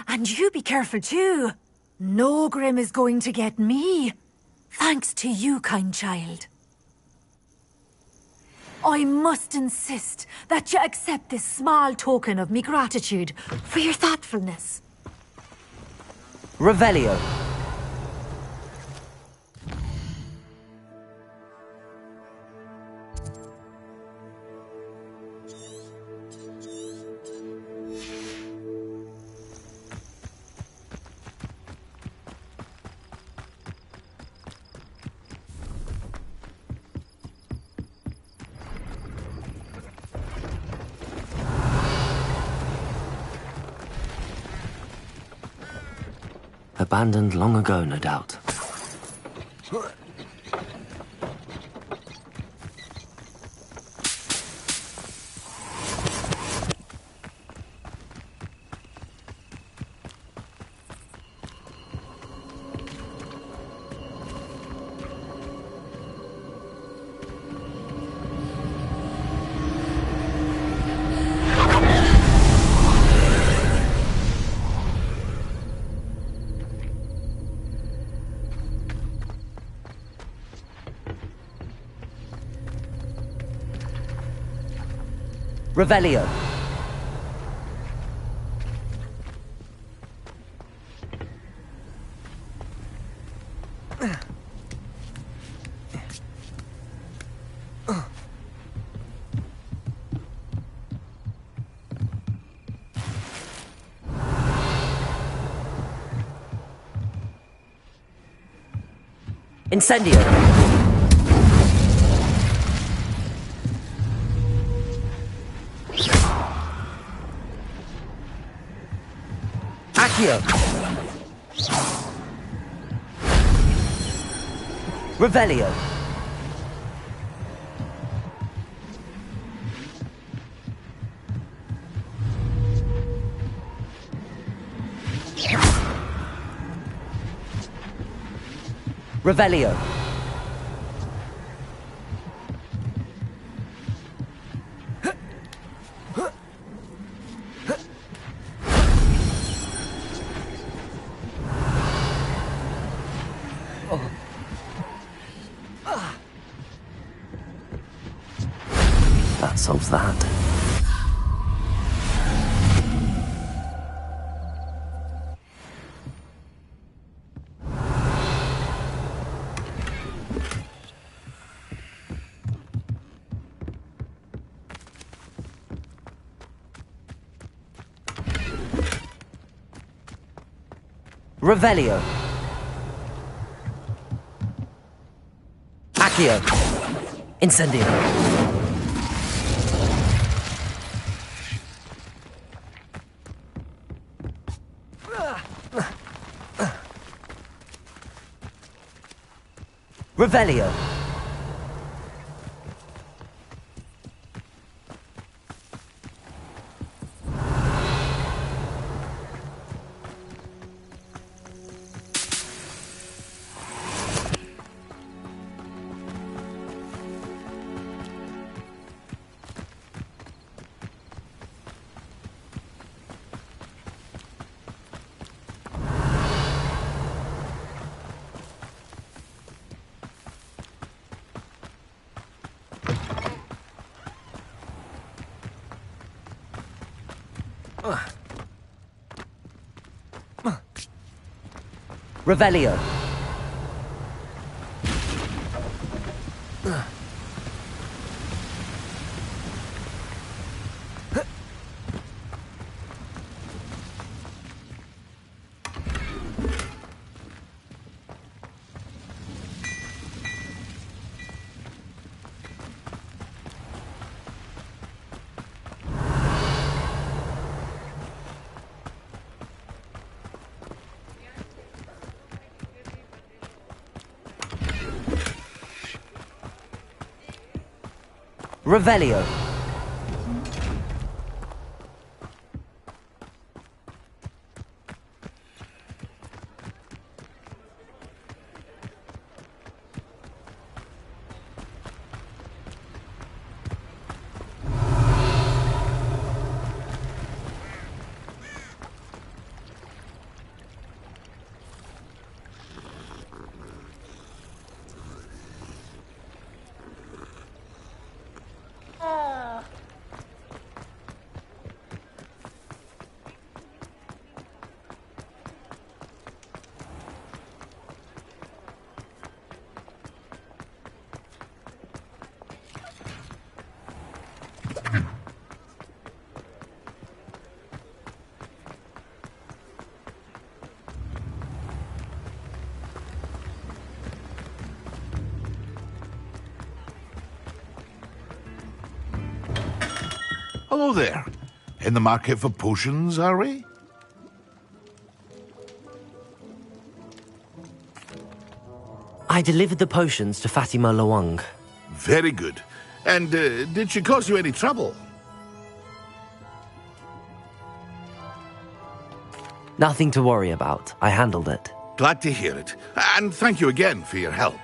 And you be careful too. No grim is going to get me. Thanks to you, kind child. I must insist that you accept this small token of me gratitude for your thoughtfulness. Revelio. Abandoned long ago, no doubt. Revelio. Incendio. Accio. Revelio. Revelio. That solves that. Revelio. Accio. Incendio. Revelio. Revelio. Revelio. Hello there. In the market for potions, are we? I delivered the potions to Fatima Lawang. Very good. And did she cause you any trouble? Nothing to worry about. I handled it. Glad to hear it. And thank you again for your help.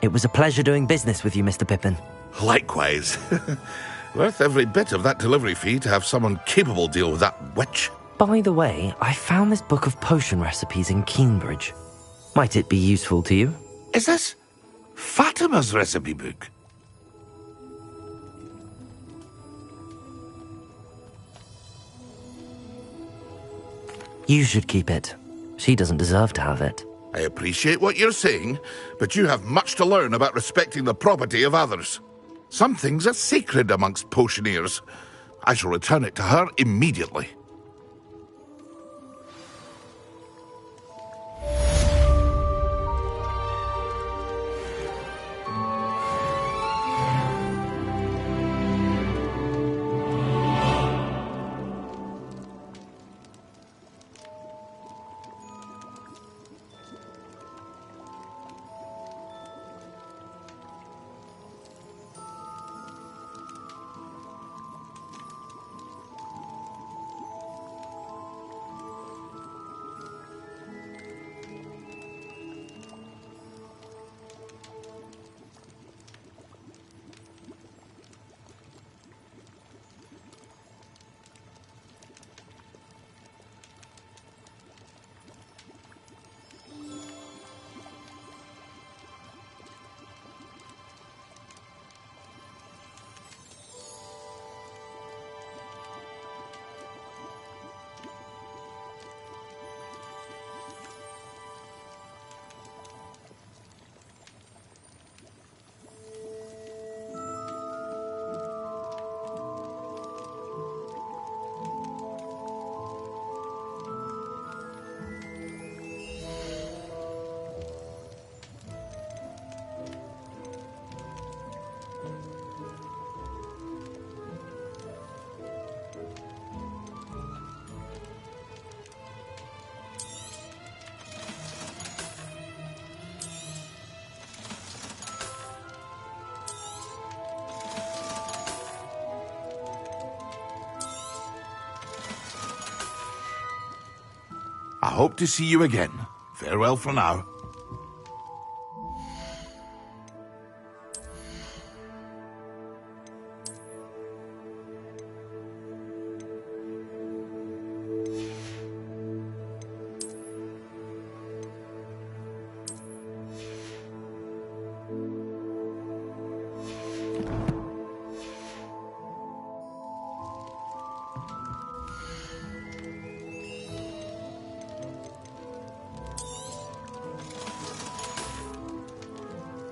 It was a pleasure doing business with you, Mr. Pippin. Likewise. Worth every bit of that delivery fee to have someone capable deal with that witch. By the way, I found this book of potion recipes in Keenbridge. Might it be useful to you? Is this Fatima's recipe book? You should keep it. She doesn't deserve to have it. I appreciate what you're saying, but you have much to learn about respecting the property of others. Some things are sacred amongst potioneers. I shall return it to her immediately. I hope to see you again. Farewell for now.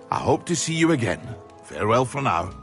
I hope to see you again. Farewell for now.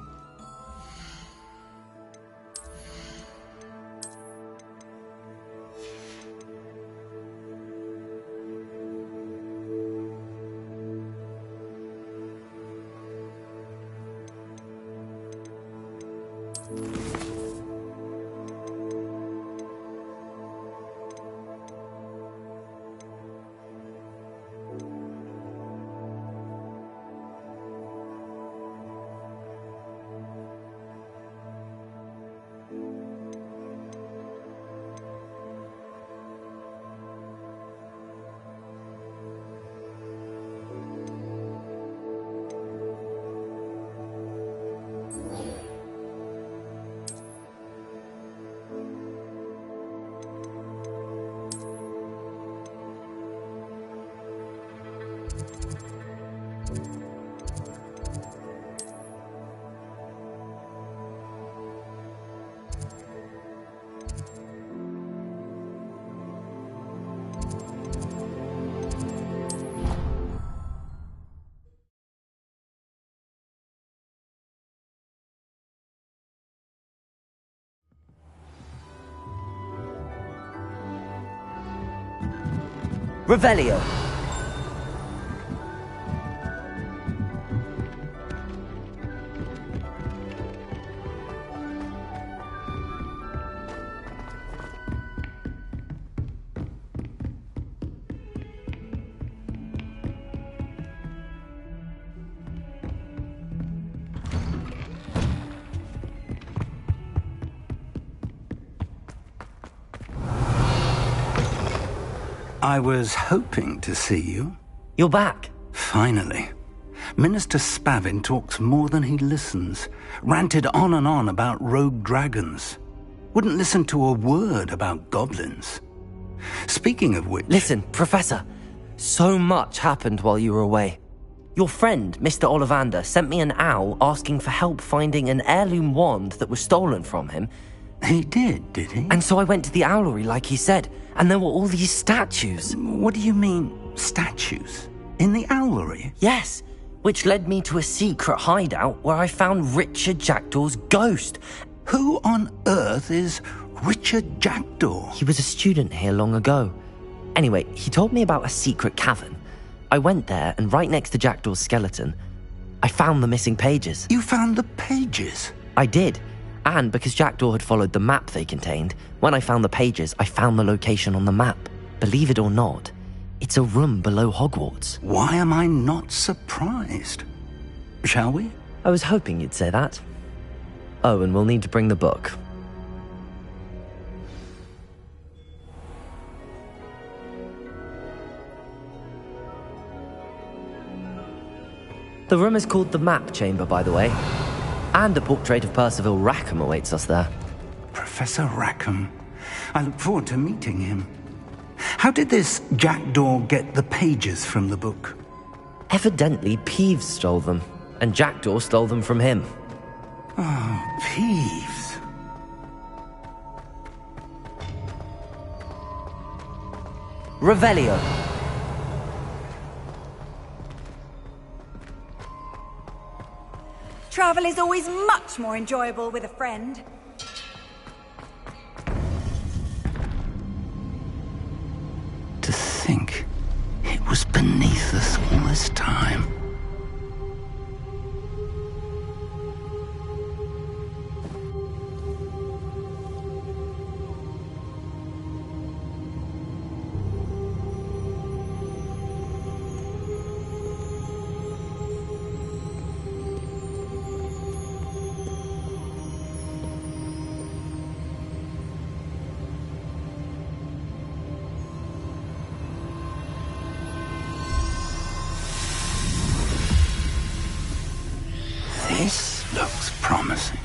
Revelio. I was hoping to see you. You're back. Finally. Minister Spavin talks more than he listens. Ranted on and on about rogue dragons. Wouldn't listen to a word about goblins. Speaking of which... Listen, Professor. So much happened while you were away. Your friend, Mr. Ollivander, sent me an owl asking for help finding an heirloom wand that was stolen from him. He did he? And so I went to the owlery like he said, and there were all these statues. What do you mean, statues? In the owlery? Yes, which led me to a secret hideout where I found Richard Jackdaw's ghost. Who on earth is Richard Jackdaw? He was a student here long ago. Anyway, he told me about a secret cavern. I went there, and right next to Jackdaw's skeleton, I found the missing pages. You found the pages? I did. And because Jackdaw had followed the map they contained, when I found the pages, I found the location on the map. Believe it or not, it's a room below Hogwarts. Why am I not surprised? Shall we? I was hoping you'd say that. Oh, and we'll need to bring the book. The room is called the Map Chamber, by the way. And a portrait of Percival Rackham awaits us there. Professor Rackham. I look forward to meeting him. How did this Jackdaw get the pages from the book? Evidently, Peeves stole them, and Jackdaw stole them from him. Oh, Peeves. Revelio. Travel is always much more enjoyable with a friend. To think it was beneath us all this time. This looks promising.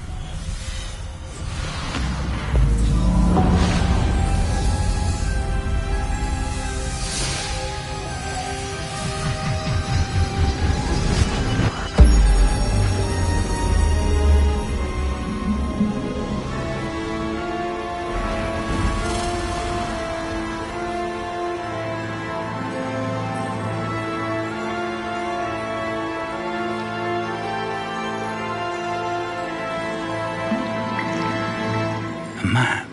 Map.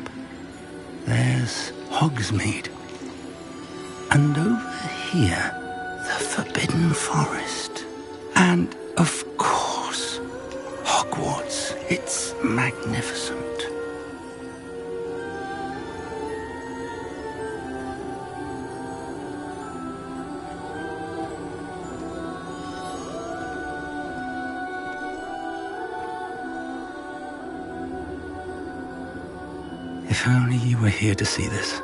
There's Hogsmeade. And over here, the Forbidden Forest. And, of course, Hogwarts. It's magnificent. If only you were here to see this.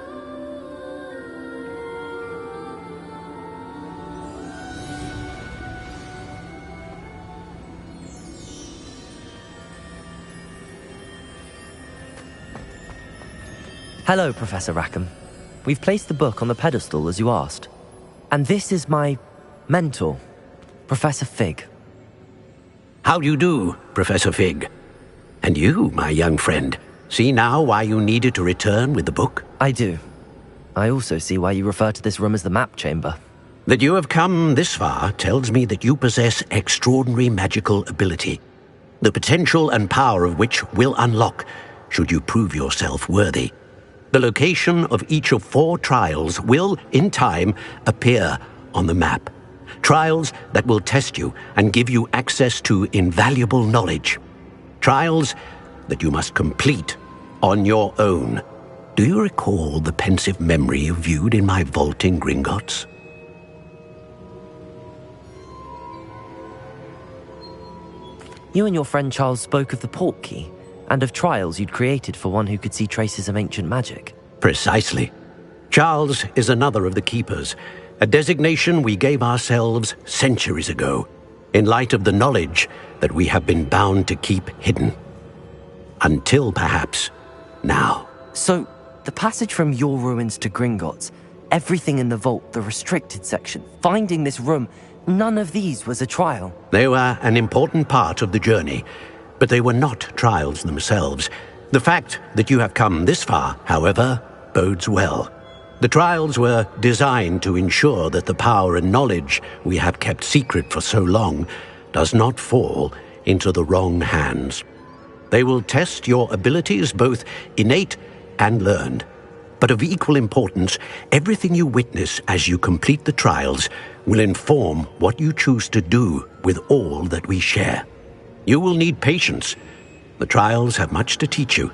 Hello, Professor Rackham. We've placed the book on the pedestal as you asked. And this is my mentor, Professor Fig. How do you do, Professor Fig? And you, my young friend, see now why you needed to return with the book? I do. I also see why you refer to this room as the Map Chamber. That you have come this far tells me that you possess extraordinary magical ability, the potential and power of which will unlock should you prove yourself worthy. The location of each of 4 trials will, in time, appear on the map. Trials that will test you and give you access to invaluable knowledge. Trials that you must complete on your own. Do you recall the pensive memory you viewed in my vault in Gringotts? You and your friend Charles spoke of the port key, and of trials you'd created for one who could see traces of ancient magic. Precisely. Charles is another of the keepers, a designation we gave ourselves centuries ago, in light of the knowledge that we have been bound to keep hidden. Until, perhaps, now. So, the passage from your ruins to Gringotts, everything in the vault, the restricted section, finding this room, none of these was a trial. They were an important part of the journey, but they were not trials themselves. The fact that you have come this far, however, bodes well. The trials were designed to ensure that the power and knowledge we have kept secret for so long does not fall into the wrong hands. They will test your abilities, both innate and learned. But of equal importance, everything you witness as you complete the trials will inform what you choose to do with all that we share. You will need patience. The trials have much to teach you.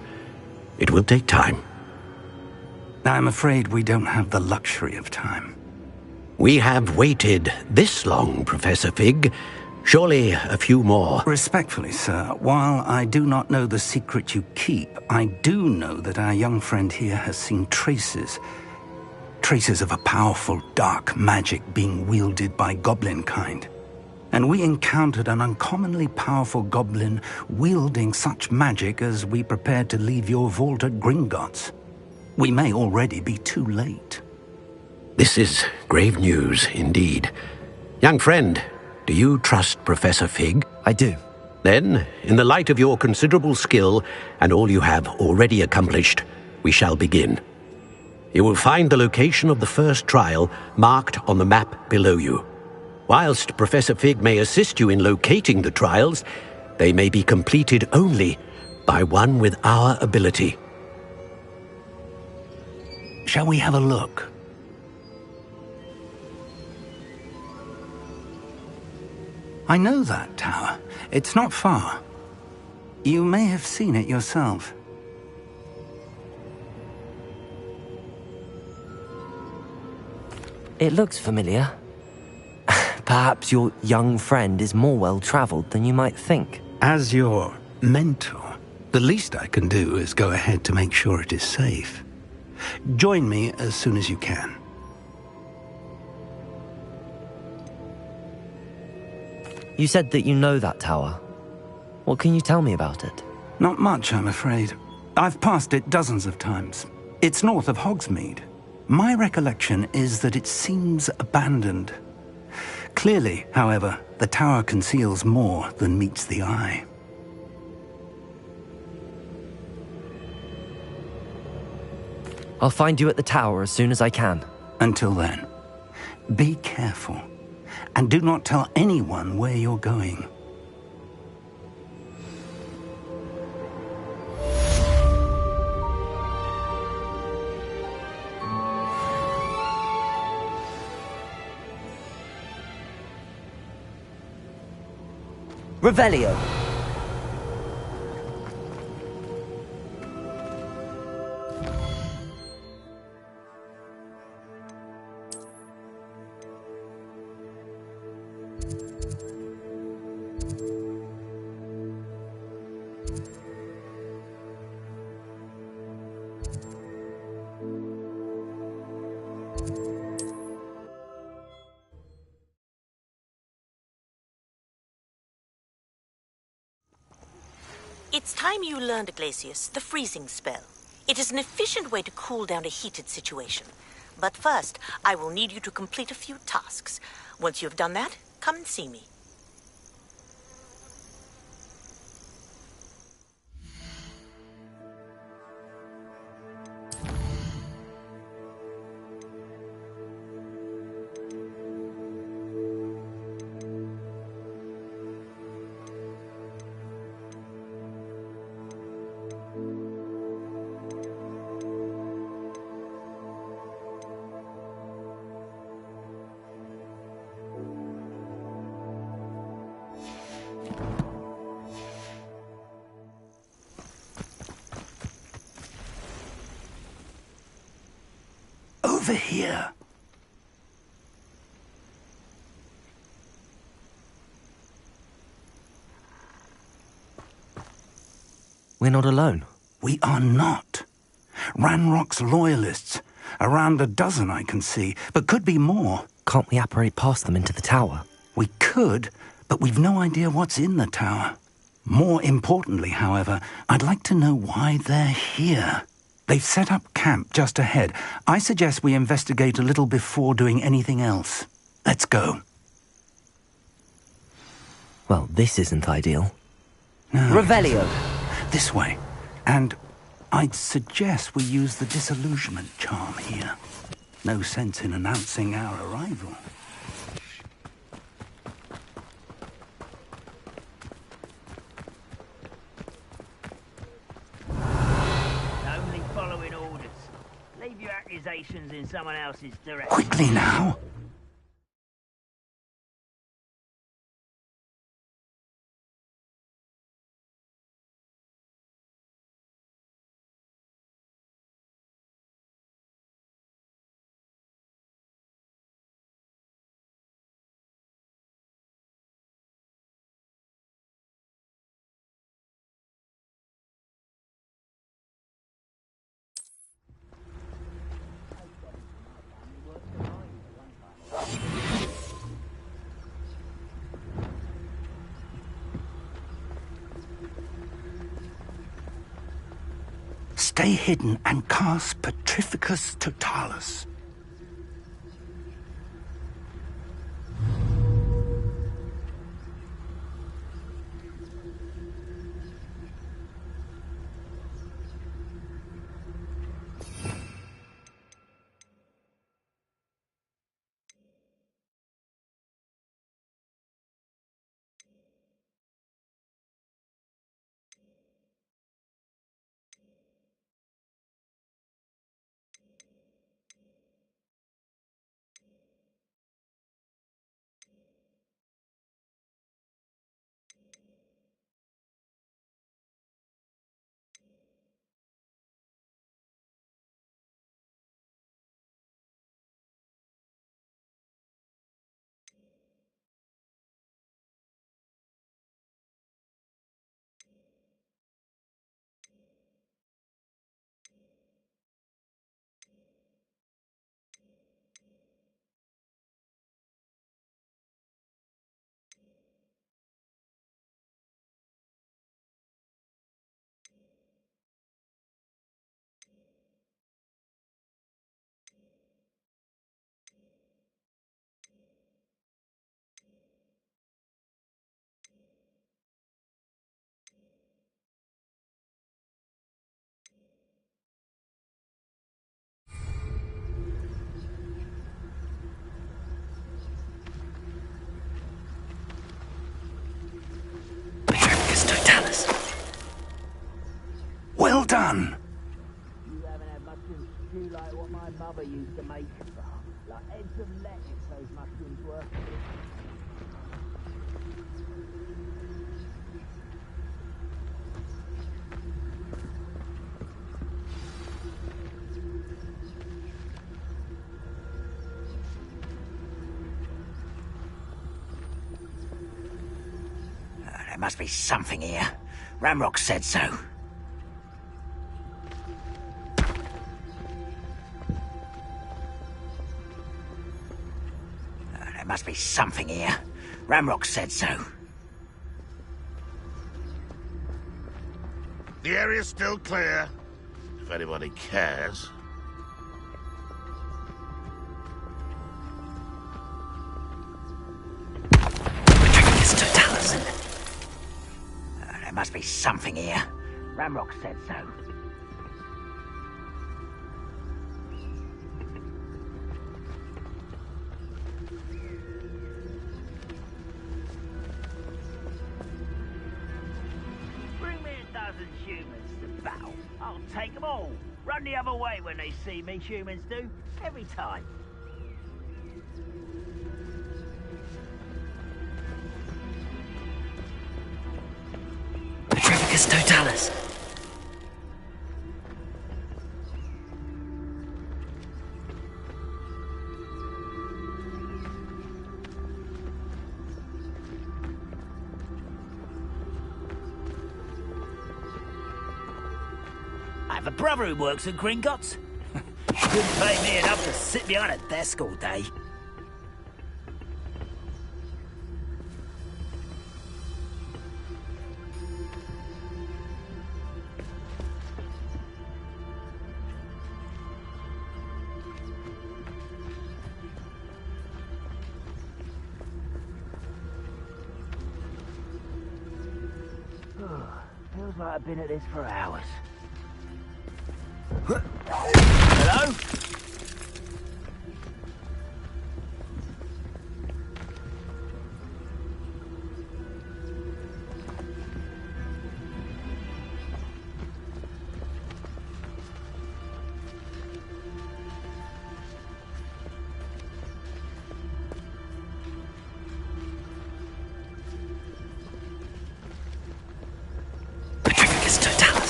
It will take time. I'm afraid we don't have the luxury of time. We have waited this long, Professor Fig. Surely a few more. Respectfully, sir, while I do not know the secret you keep, I do know that our young friend here has seen traces of a powerful dark magic being wielded by goblin kind. And we encountered an uncommonly powerful goblin wielding such magic as we prepared to leave your vault at Gringotts. We may already be too late. This is grave news indeed. Young friend, do you trust Professor Fig? I do. Then, in the light of your considerable skill and all you have already accomplished, we shall begin. You will find the location of the first trial marked on the map below you. Whilst Professor Fig may assist you in locating the trials, they may be completed only by one with our ability. Shall we have a look? I know that tower. It's not far. You may have seen it yourself. It looks familiar. Perhaps your young friend is more well-traveled than you might think. As your mentor, the least I can do is go ahead to make sure it is safe. Join me as soon as you can. You said that you know that tower. What can you tell me about it? Not much, I'm afraid. I've passed it dozens of times. It's north of Hogsmeade. My recollection is that it seems abandoned. Clearly, however, the tower conceals more than meets the eye. I'll find you at the tower as soon as I can. Until then, be careful, and do not tell anyone where you're going. Revelio. It's time you learned, Glacius, the freezing spell. It is an efficient way to cool down a heated situation. But first, I will need you to complete a few tasks. Once you have done that, come and see me. over here. We're not alone. We are not. Ranrock's loyalists. Around a dozen I can see, but could be more. Can't we apparate past them into the tower? We could, but we've no idea what's in the tower. More importantly, however, I'd like to know why they're here. They've set up camp just ahead. I suggest we investigate a little before doing anything else. Let's go. Well, this isn't ideal. No. Revelio. This way. And I'd suggest we use the disillusionment charm here. No sense in announcing our arrival. Only following orders. Leave your accusations in someone else's direction. Quickly now! Stay hidden and cast Petrificus Totalis. Well done! You haven't had mushroom stew like what my mother used to make. Like heads of lettuce, those mushrooms were. There must be something here. Ramrock said so. There must be something here. Ramrock said so. The area's still clear, if anybody cares. There must be something here. Ramrock said so. Bring me a dozen humans to battle. I'll take them all. Run the other way when they see me, humans do. Every time. Petrificus Totalis. have a brother who works at Gringotts. Couldn't pay me enough to sit behind a desk all day. Feels like I've been at this for hours. Hello?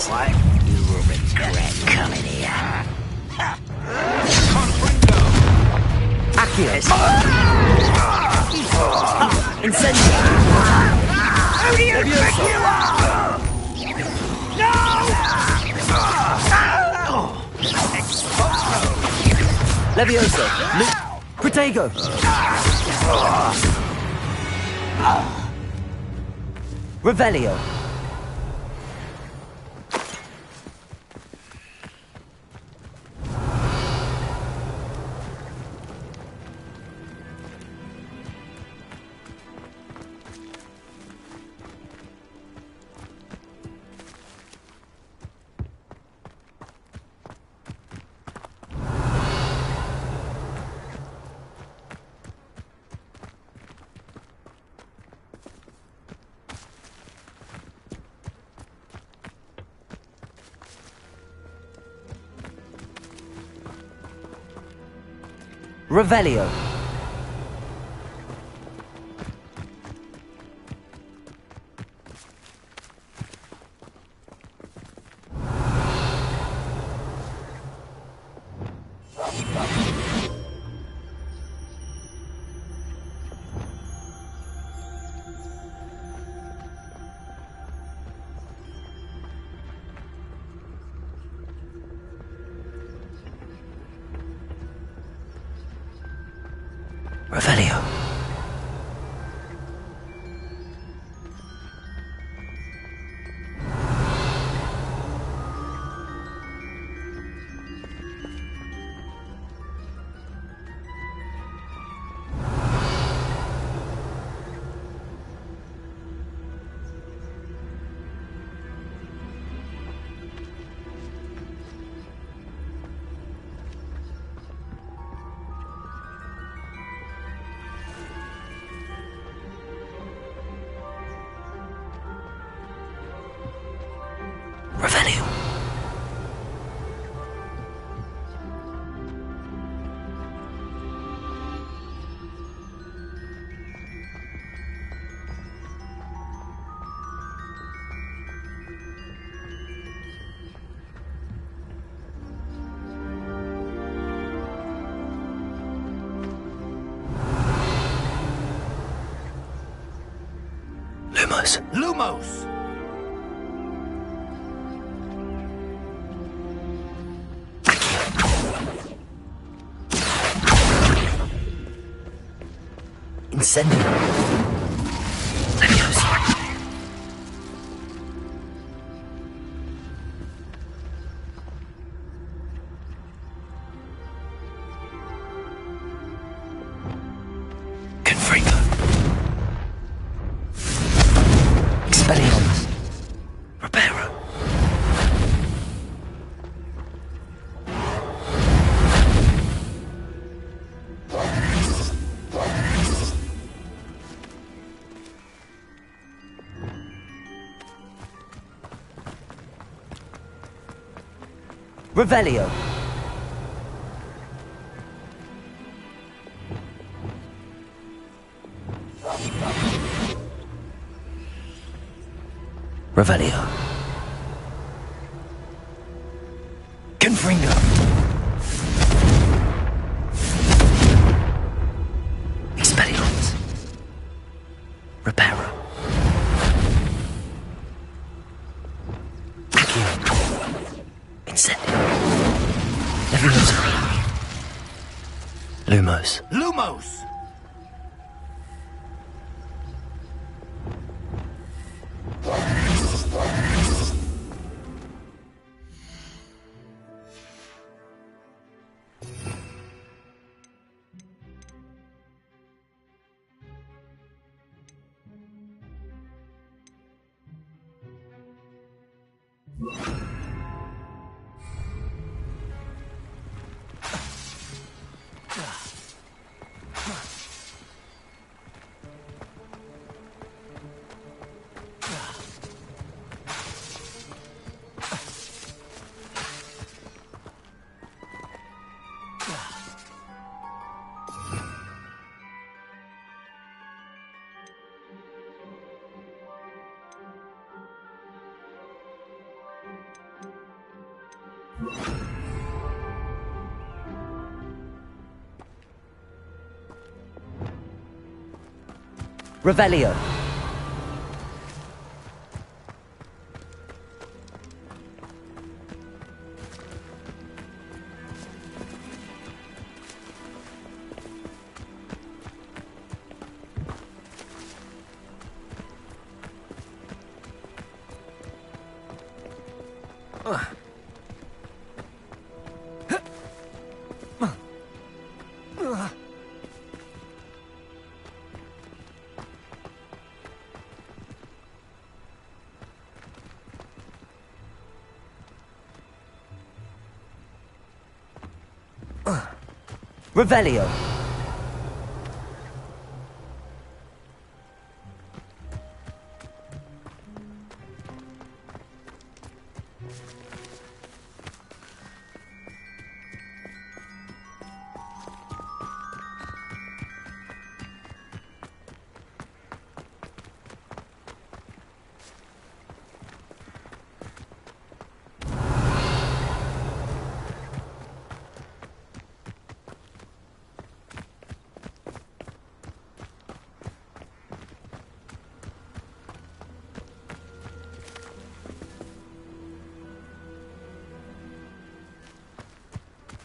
What? You will regret coming here. Accio! Incendio! Who do you think you are? No! Levioso! Protego! Revelio! Revelio. Revelio. Revelio. Lumos. Lumos! Incendio. Levioso. Confringo. Expelliarmus. Reparo. Revelio. Revelio. Confringo. Expelliarmus. Reparo. Accio. Incendio. Lumos. Lumos! Revelio. Revelio.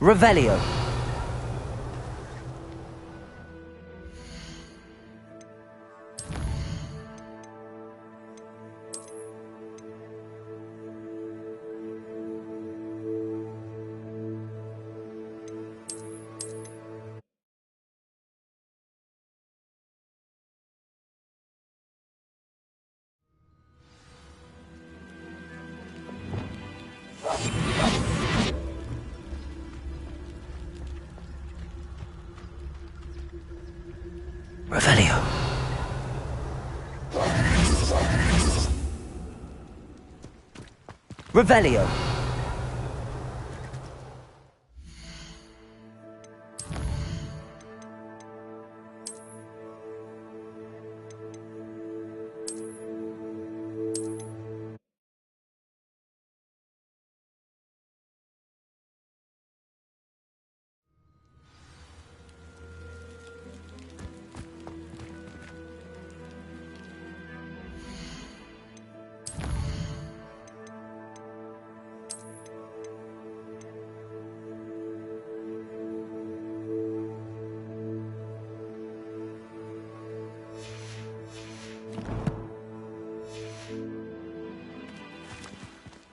Revelio. Revelio. Revelio.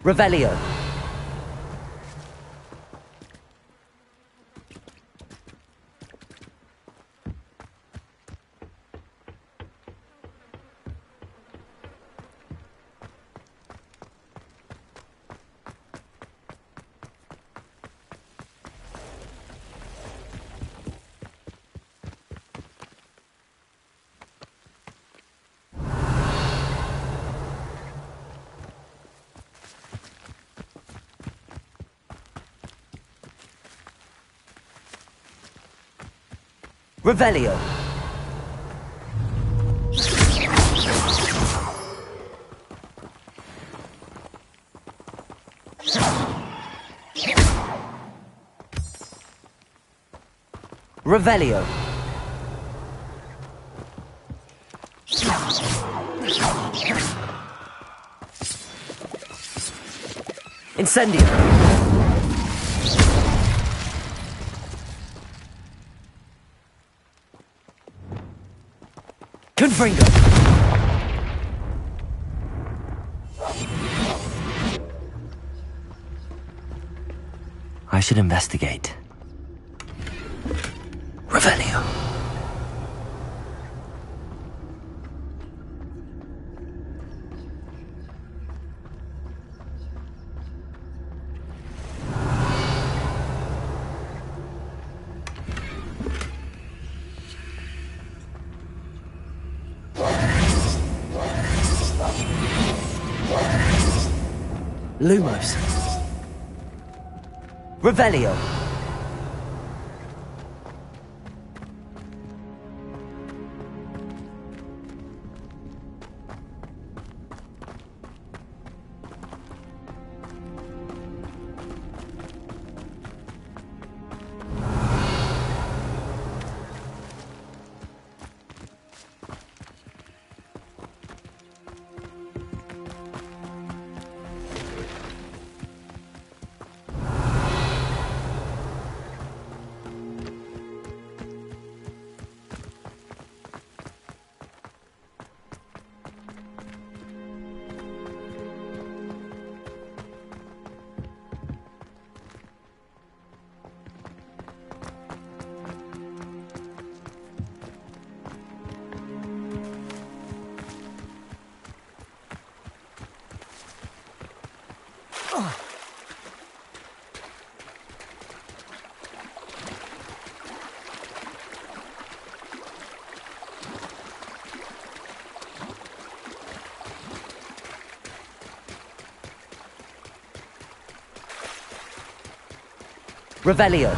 Revelio. Revelio. Revelio. Incendio. Confringo! I should investigate. Revelio. Lumos. Revelio. Revelio.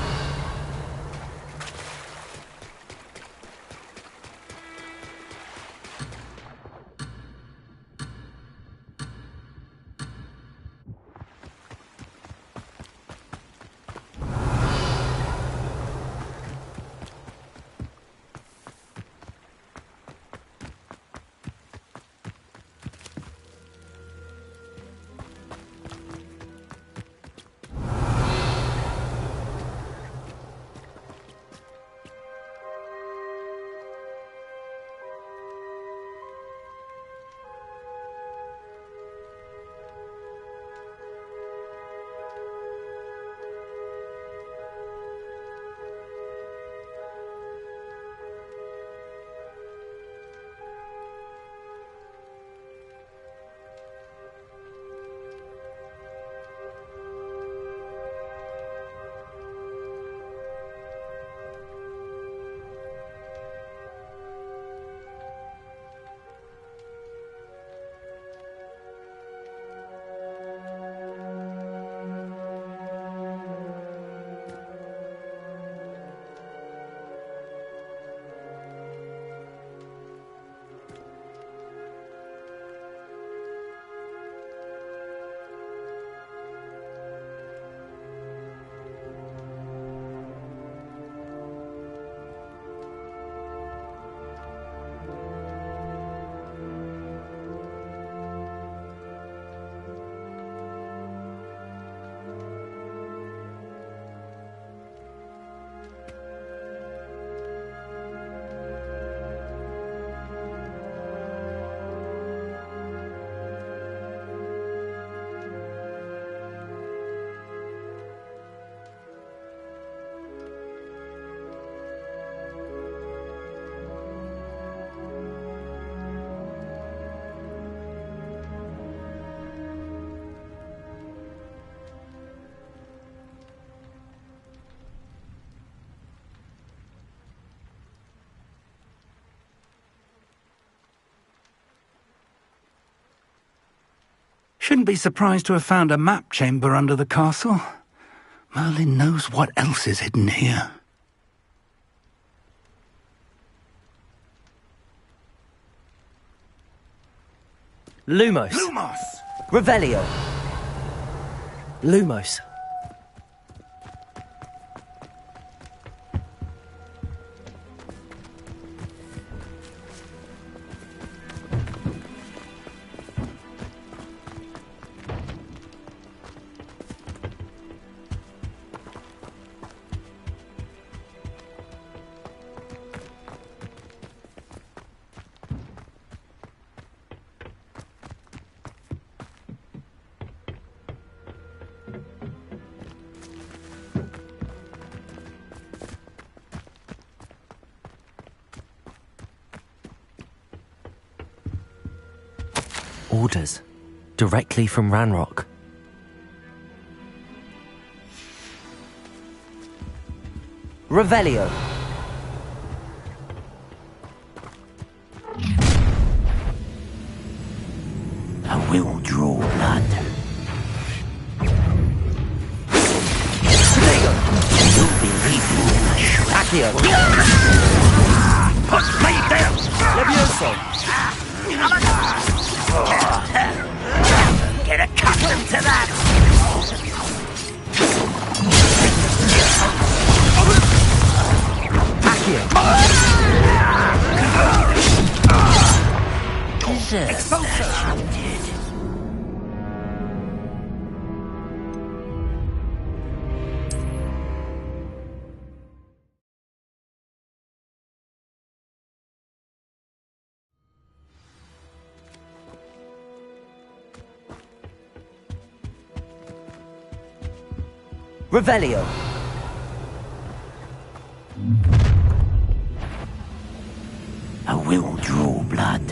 Shouldn't be surprised to have found a map chamber under the castle. Merlin knows what else is hidden here. Lumos. Lumos! Revelio. Lumos. Orders. Directly from Ranrock. Revelio. I will draw blood. You'll be eaten in a shred. Accio. Put me down! Levioso. Get accustomed to that! Accio. Revelio. I will draw blood.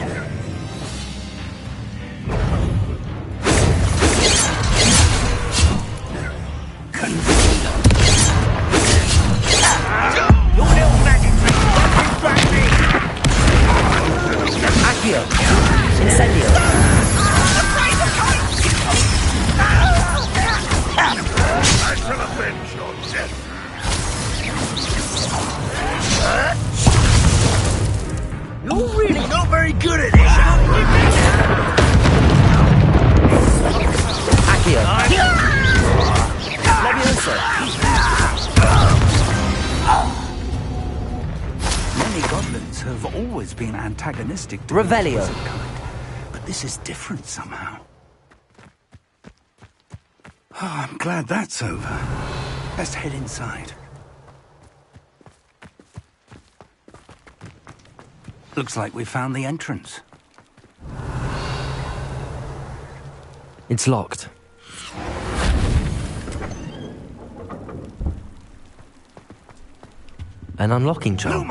Accio. Incendio. I shall avenge your death. You're really not very good at this. Accio. Levioso. Many goblins have always been antagonistic to Revelio. the kind, but this is different somehow. Oh, I'm glad that's over. Let's head inside. Looks like we found the entrance. It's locked. An unlocking charm.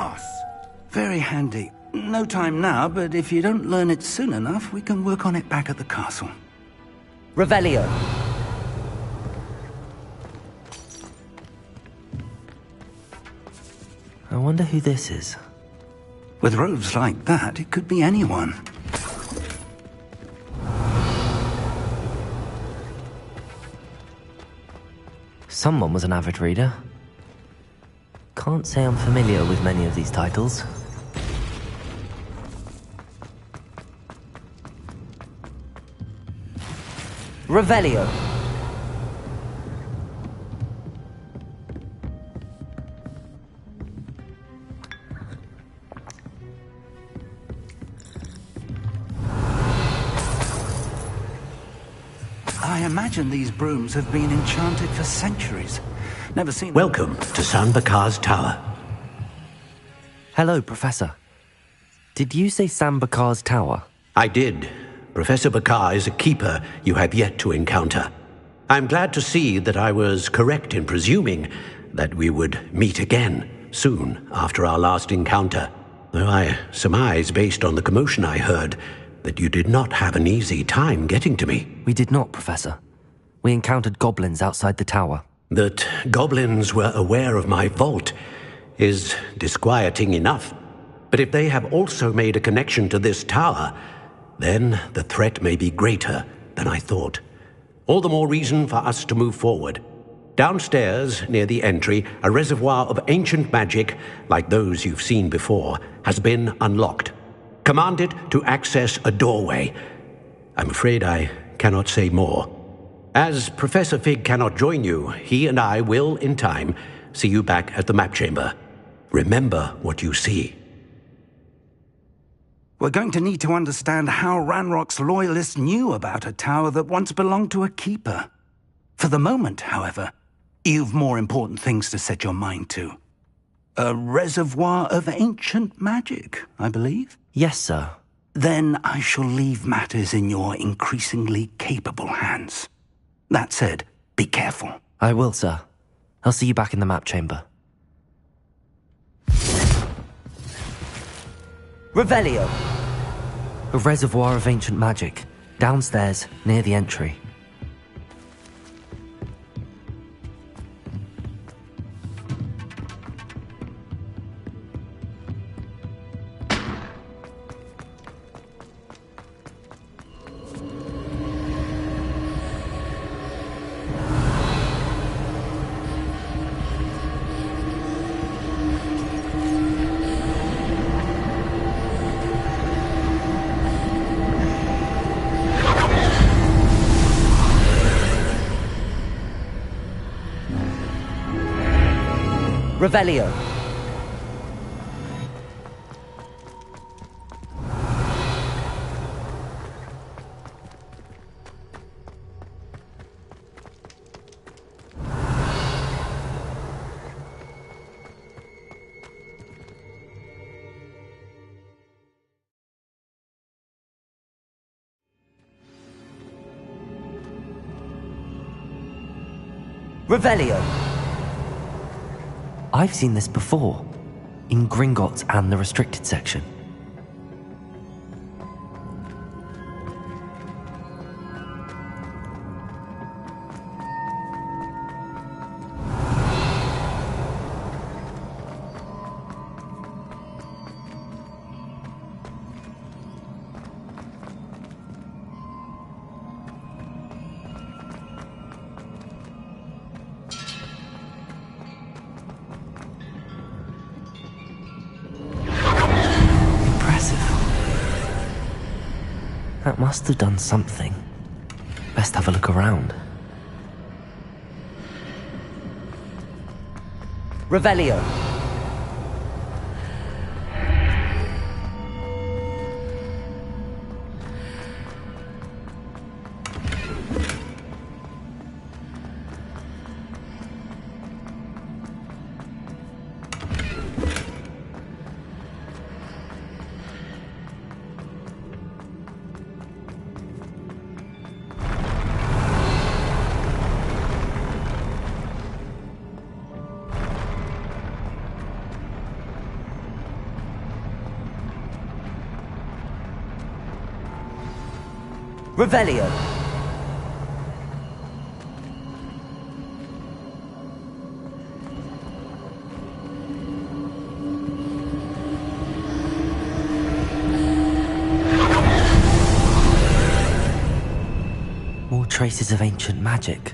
Very handy. No time now, but if you don't learn it soon enough, we can work on it back at the castle. Revelio. I wonder who this is. With robes like that, it could be anyone. Someone was an avid reader. Can't say I'm familiar with many of these titles. Revelio. I imagine these brooms have been enchanted for centuries. Never seen... Welcome to San Bakar's Tower. Hello, Professor. Did you say Sam Bakar's Tower? I did. Professor Bakar is a keeper you have yet to encounter. I'm glad to see that I was correct in presuming that we would meet again soon after our last encounter. Though I surmise, based on the commotion I heard, that you did not have an easy time getting to me. We did not, Professor. We encountered goblins outside the tower. That goblins were aware of my vault is disquieting enough. But if they have also made a connection to this tower, then the threat may be greater than I thought. All the more reason for us to move forward. Downstairs, near the entry, a reservoir of ancient magic, like those you've seen before, has been unlocked. Commanded to access a doorway. I'm afraid I cannot say more. As Professor Fig cannot join you, he and I will, in time, see you back at the map chamber. Remember what you see. We're going to need to understand how Ranrock's loyalists knew about a tower that once belonged to a keeper. For the moment, however, you've more important things to set your mind to. A reservoir of ancient magic, I believe? Yes, sir. Then I shall leave matters in your increasingly capable hands. That said, be careful. I will, sir. I'll see you back in the map chamber. Revelio! A reservoir of ancient magic. Downstairs, near the entry. Revelio. Revelio. I've seen this before, in Gringotts and the restricted section. That must have done something. Best have a look around. Revelio. Revelio. More traces of ancient magic.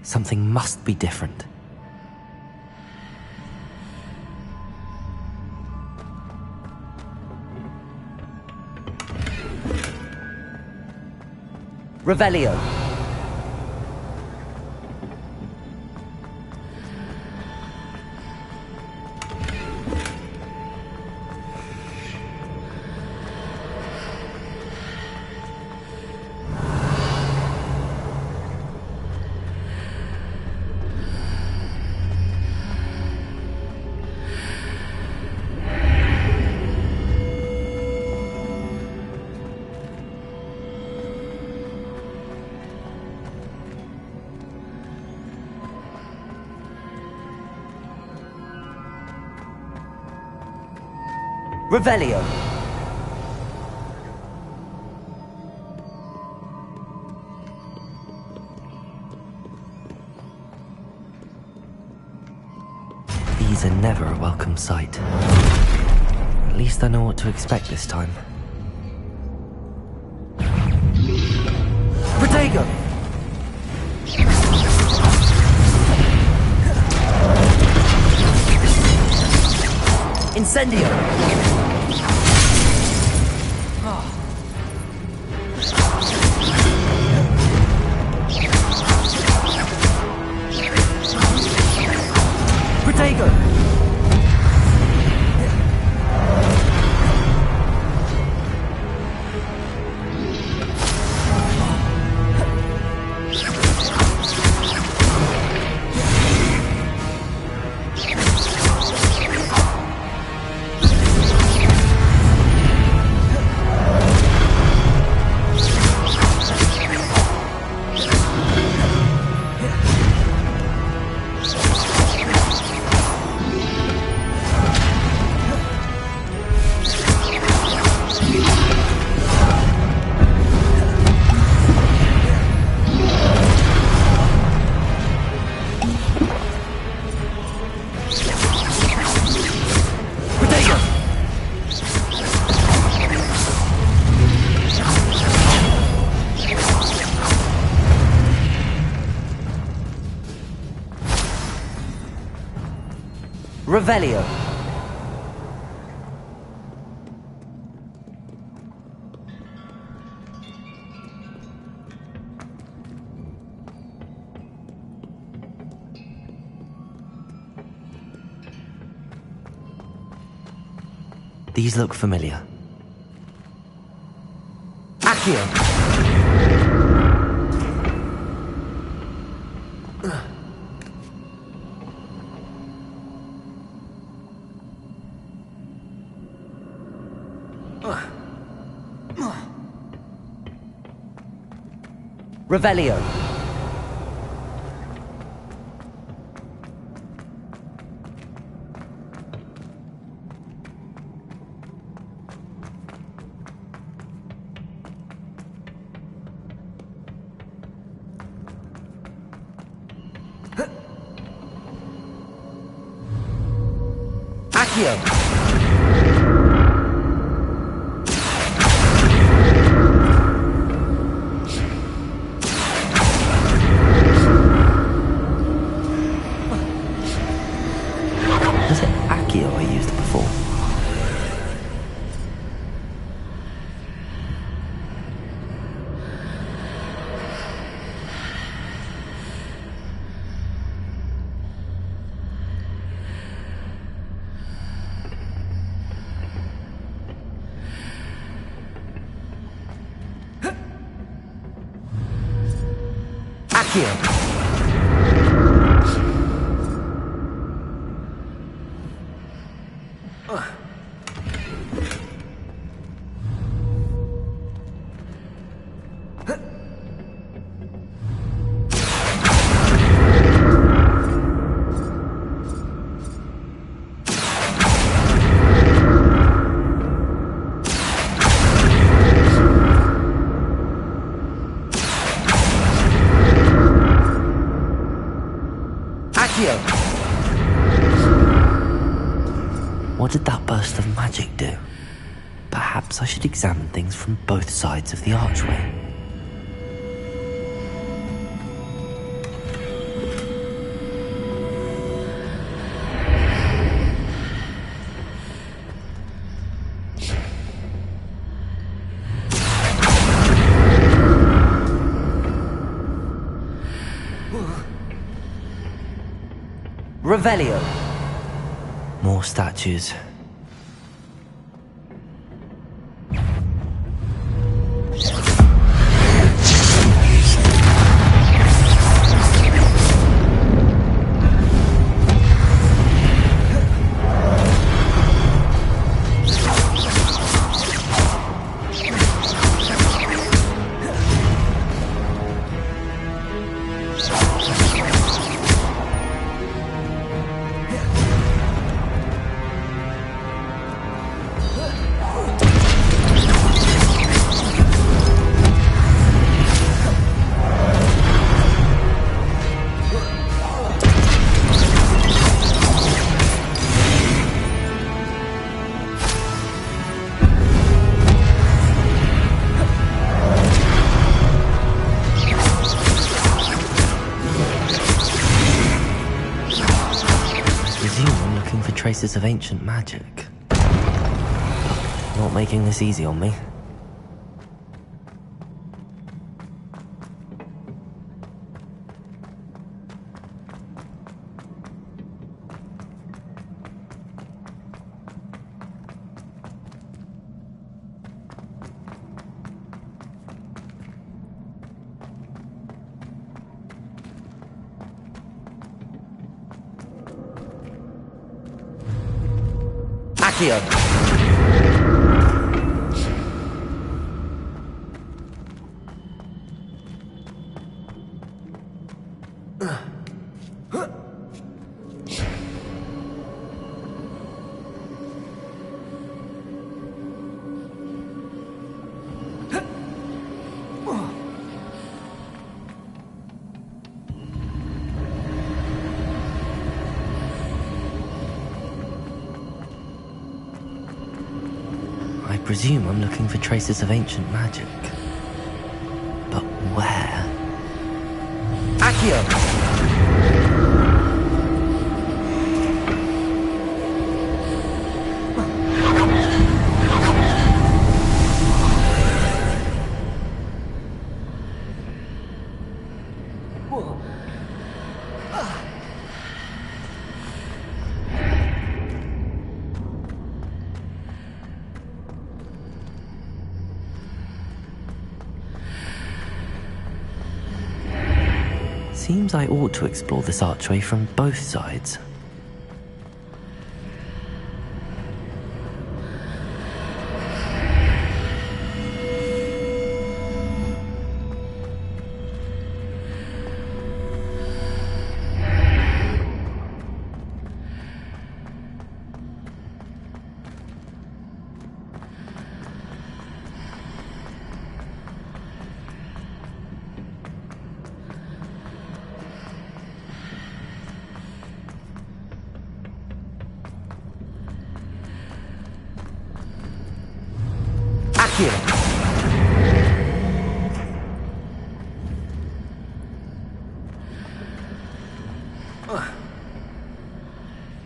Something must be different. Revelio. Revelio. These are never a welcome sight. At least I know what to expect this time. Protego! Incendio! Protego! Revelio. These look familiar. Accio! Revelio. Accio. I used before. Accio! What did that burst of magic do? Perhaps I should examine things from both sides of the archway. Revelio. More statues. Traces of ancient magic. Not making this easy on me. Accio! I presume I'm looking for traces of ancient magic. But where? Accio! Seems I ought to explore this archway from both sides.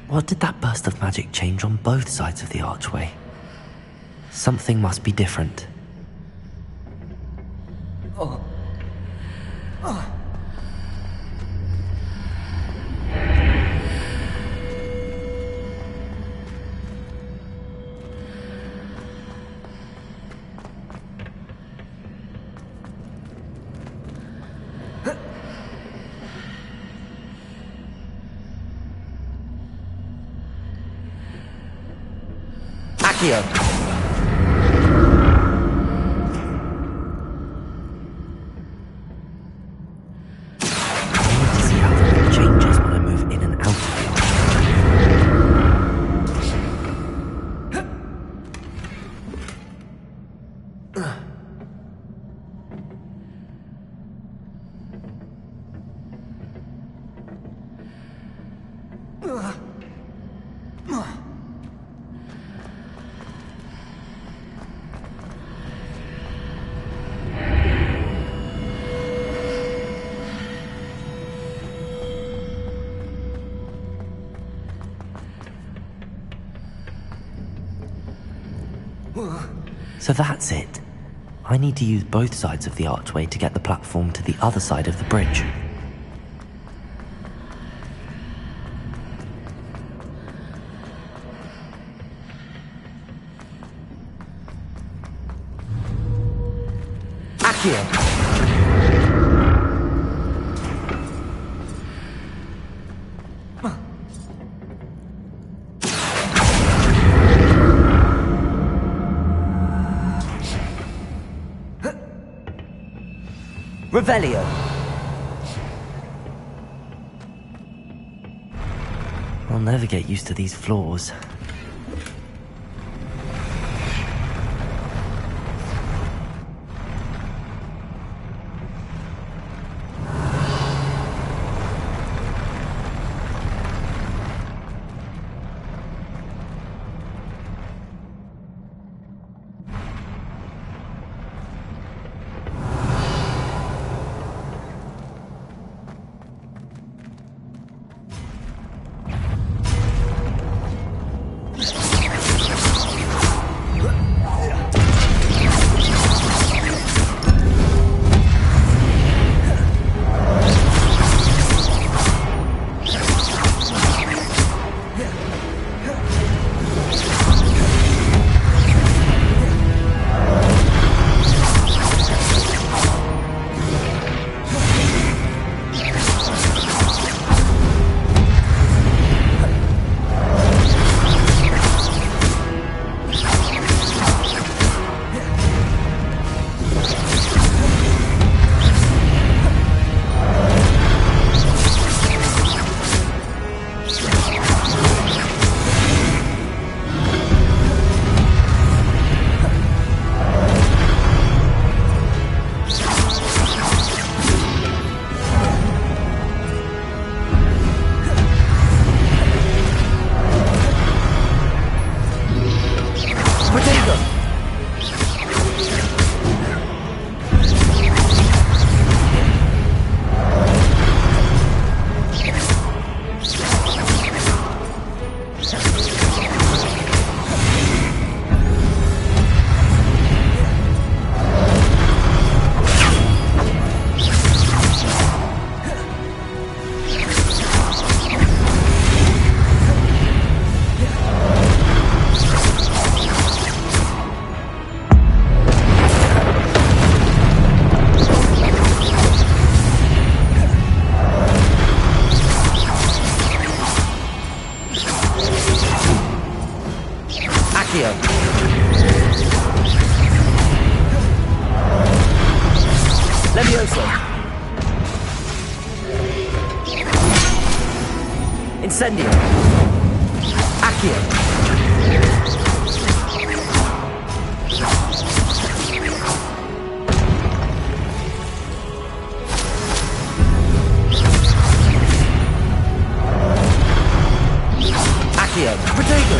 What did that burst of magic change on both sides of the archway? Something must be different. Accio! Changes when I move in and out of the So that's it. I need to use both sides of the archway to get the platform to the other side of the bridge. Accio! Revelio. I'll never get used to these floors. Levioso. Incendio. Accio. Accio. Protego.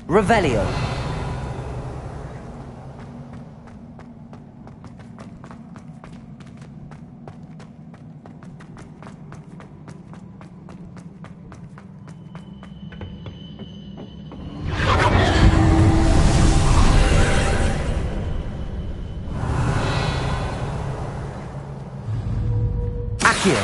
Revelio. Accio.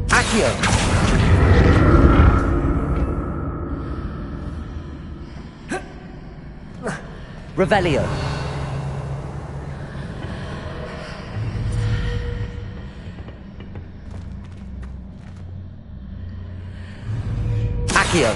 Accio. Revelio. Accio.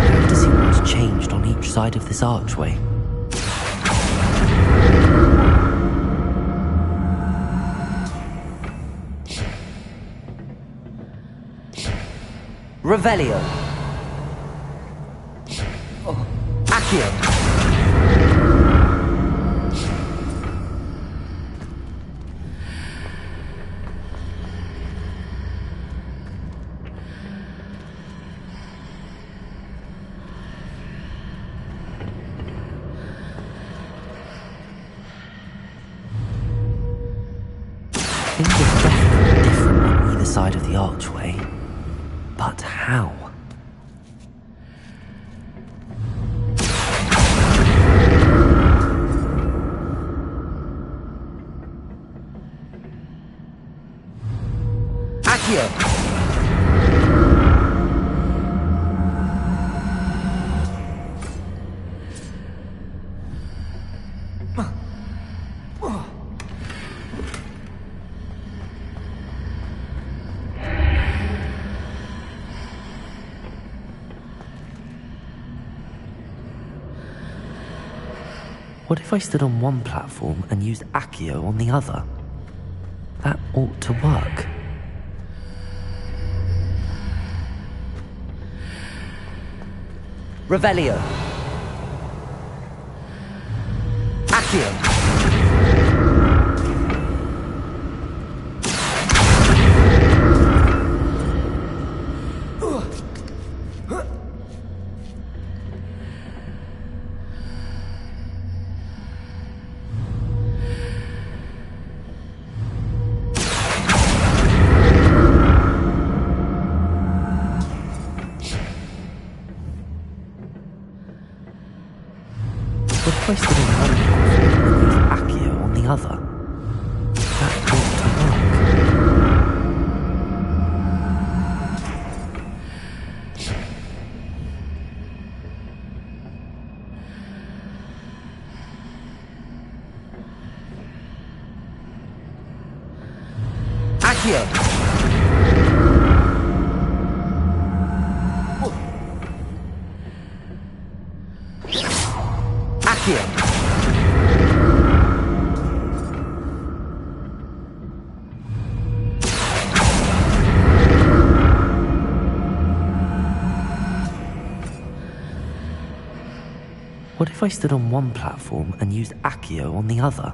How to see what's changed on each side of this archway. Revelio. Accio. Things are definitely different on either side of the archway. But how? Accio! What if I stood on one platform and used Accio on the other? That ought to work. Revelio. Accio. What if I stood on one platform and used Accio on the other? That ought to work. Accio! Accio! What if I stood on one platform and used Accio on the other?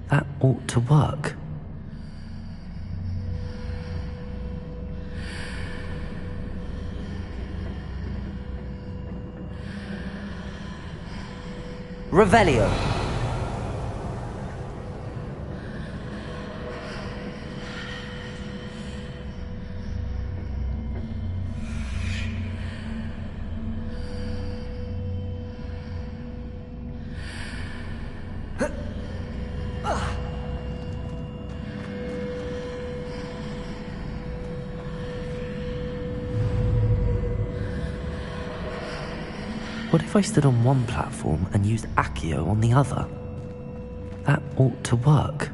That ought to work. Revelio. What if I stood on one platform and used Accio on the other? That ought to work.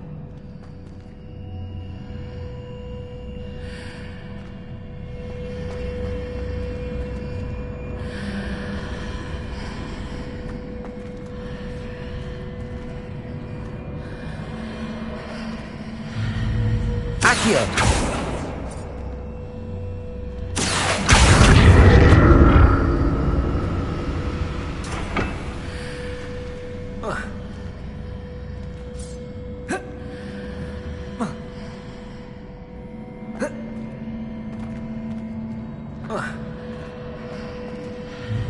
Accio!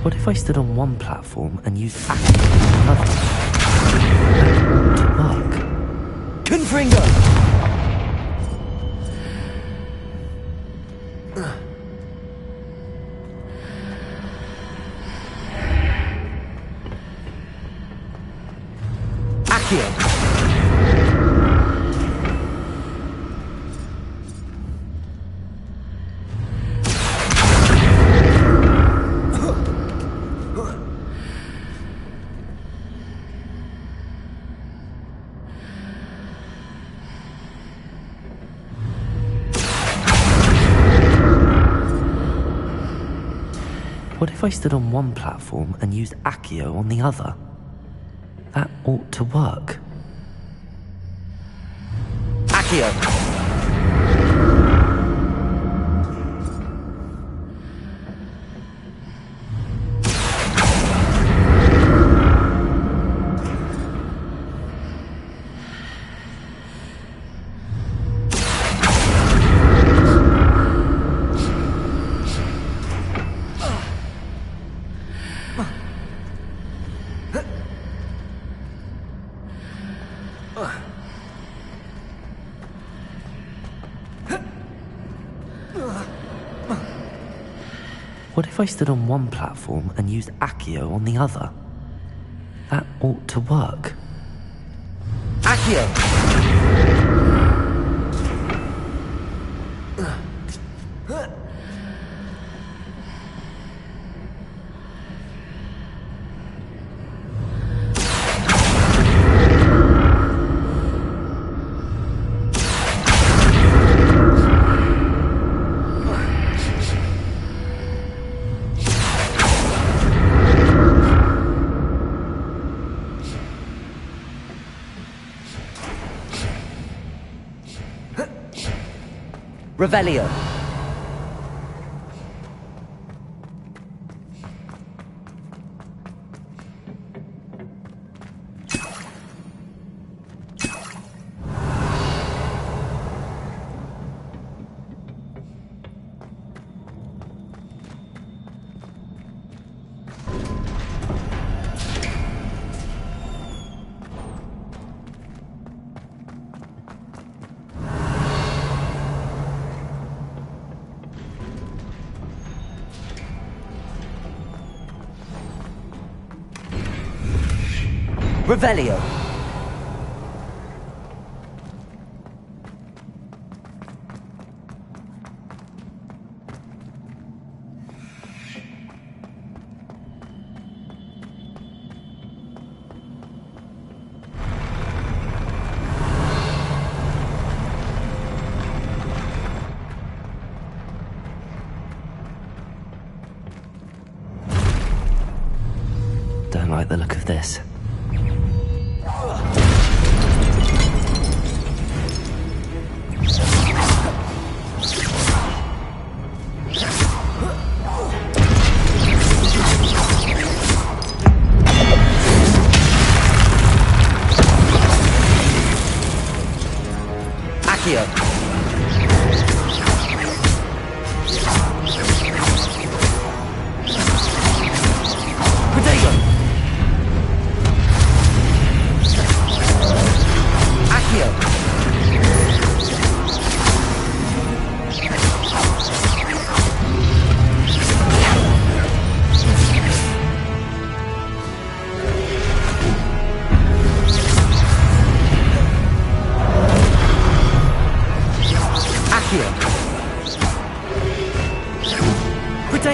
What if I stood on one platform and used Accio on the other? That ought to work. Confringo! Accio! What if I stood on one platform and used Accio on the other? That ought to work. Accio! What if I stood on one platform and used Accio on the other? That ought to work. Accio! Revelio. Revelio. Don't like the look of this. Accio. Protego.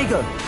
Protego!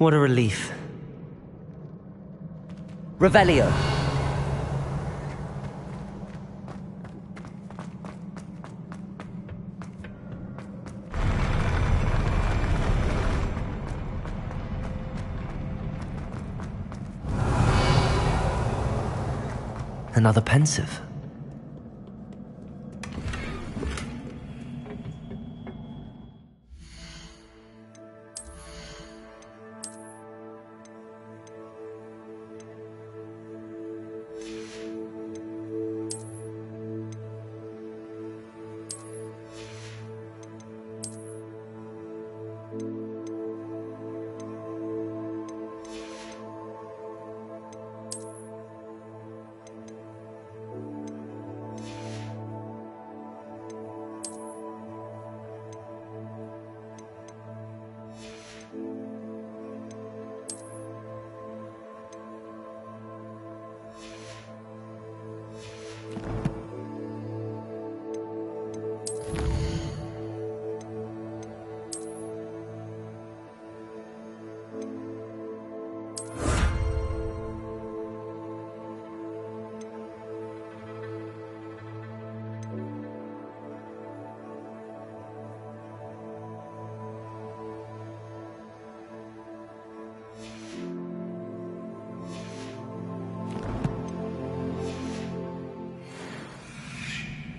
What a relief. Revelio. Another pensive.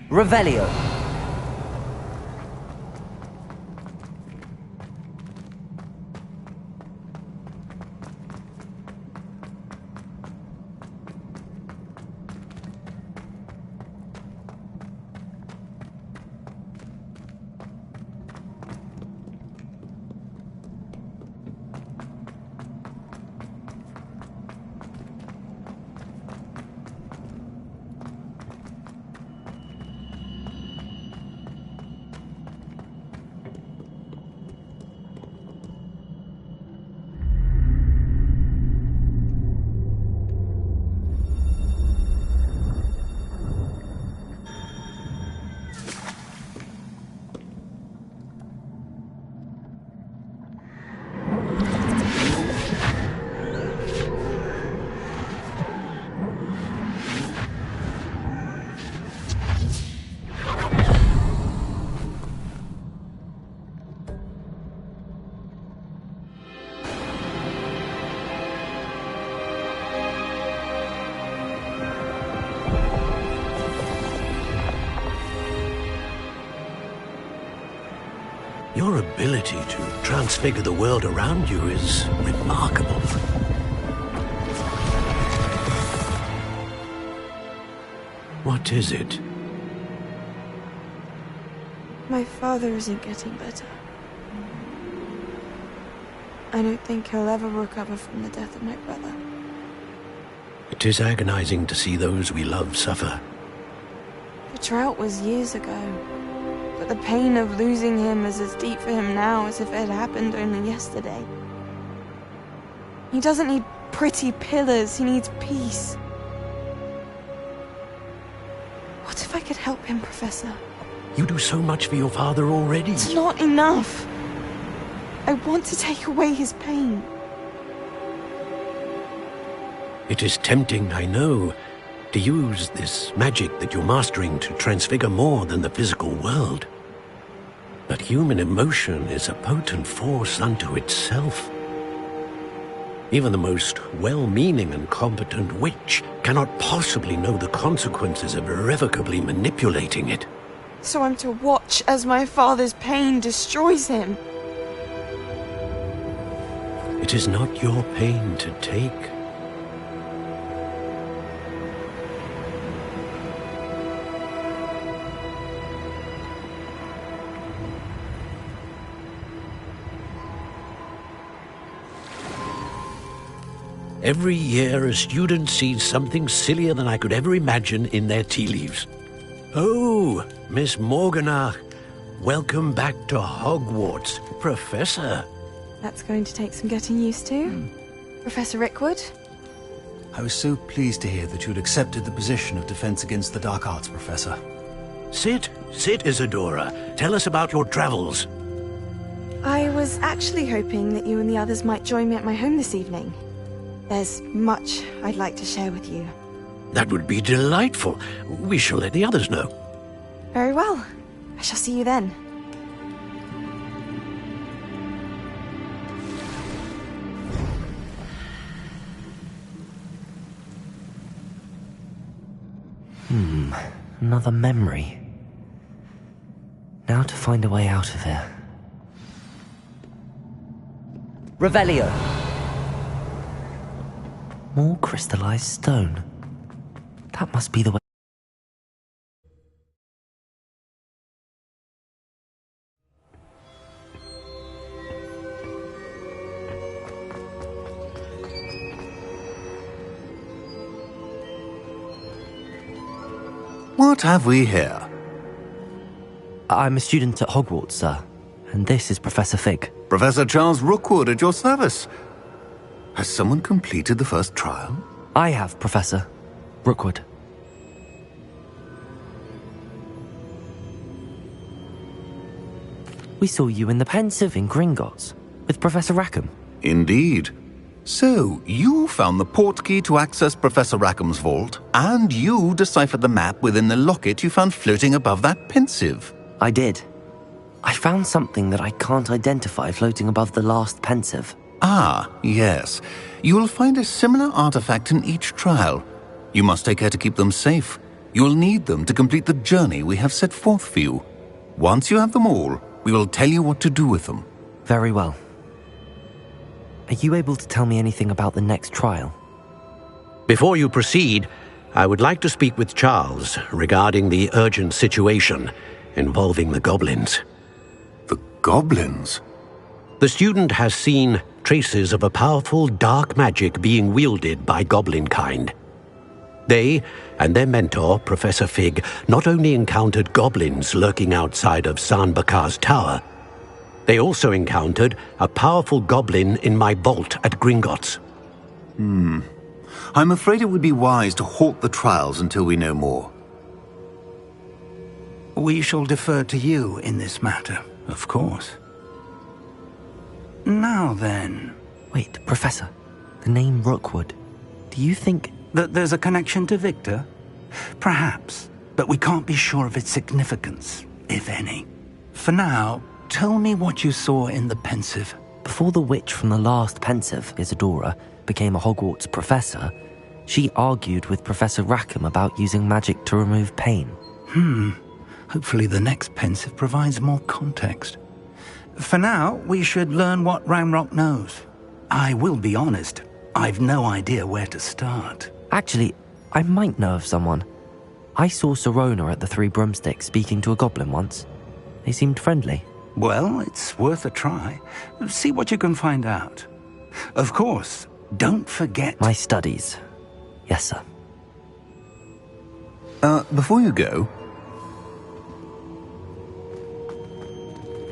Revelio. Your ability to transfigure the world around you is remarkable. What is it? My father isn't getting better. I don't think he'll ever recover from the death of my brother. It is agonizing to see those we love suffer. The drought was years ago, but the pain of losing him is as deep for him now as if it had happened only yesterday. He doesn't need pretty pillars, he needs peace. What if I could help him, Professor? You do so much for your father already. It's not enough. I want to take away his pain. It is tempting, I know, to use this magic that you're mastering to transfigure more than the physical world. But human emotion is a potent force unto itself. Even the most well-meaning and competent witch cannot possibly know the consequences of irrevocably manipulating it. So I'm to watch as my father's pain destroys him. It is not your pain to take. Every year, a student sees something sillier than I could ever imagine in their tea leaves. Oh, Miss Morganach, welcome back to Hogwarts, Professor. That's going to take some getting used to. Professor Rickwood? I was so pleased to hear that you'd accepted the position of Defense Against the Dark Arts, Professor. Sit, Isadora. Tell us about your travels. I was actually hoping that you and the others might join me at my home this evening. There's much I'd like to share with you. That would be delightful. We shall let the others know. Very well. I shall see you then. Another memory. Now to find a way out of here. Revelio! More crystallized stone. That must be the way. What have we here? I'm a student at Hogwarts, sir. And this is Professor Fig. Professor Charles Rookwood at your service. Has someone completed the first trial? I have, Professor Rookwood. We saw you in the Pensive in Gringotts with Professor Rackham. Indeed. So, you found the portkey to access Professor Rackham's vault, and you deciphered the map within the locket you found floating above that Pensive. I did. I found something that I can't identify floating above the last Pensive. Ah, yes. You will find a similar artifact in each trial. You must take care to keep them safe. You will need them to complete the journey we have set forth for you. Once you have them all, we will tell you what to do with them. Very well. Are you able to tell me anything about the next trial? Before you proceed, I would like to speak with Charles regarding the urgent situation involving the goblins. The goblins? The student has seen traces of a powerful dark magic being wielded by goblin kind. They and their mentor, Professor Fig, not only encountered goblins lurking outside of San Bakar's tower, they also encountered a powerful goblin in my vault at Gringotts. I'm afraid it would be wise to halt the trials until we know more. We shall defer to you in this matter, of course. Now then... Wait, Professor. The name Rookwood. Do you think... that there's a connection to Victor? Perhaps, but we can't be sure of its significance, if any. For now, tell me what you saw in the Pensive. Before the witch from the last Pensive, Isadora, became a Hogwarts professor, she argued with Professor Rackham about using magic to remove pain. Hopefully the next Pensive provides more context. For now, we should learn what Ranrock knows. I will be honest, I've no idea where to start. Actually, I might know of someone. I saw Sirona at the Three Broomsticks speaking to a goblin once. They seemed friendly. Well, it's worth a try. See what you can find out. Of course, don't forget... My studies. Yes, sir. Before you go...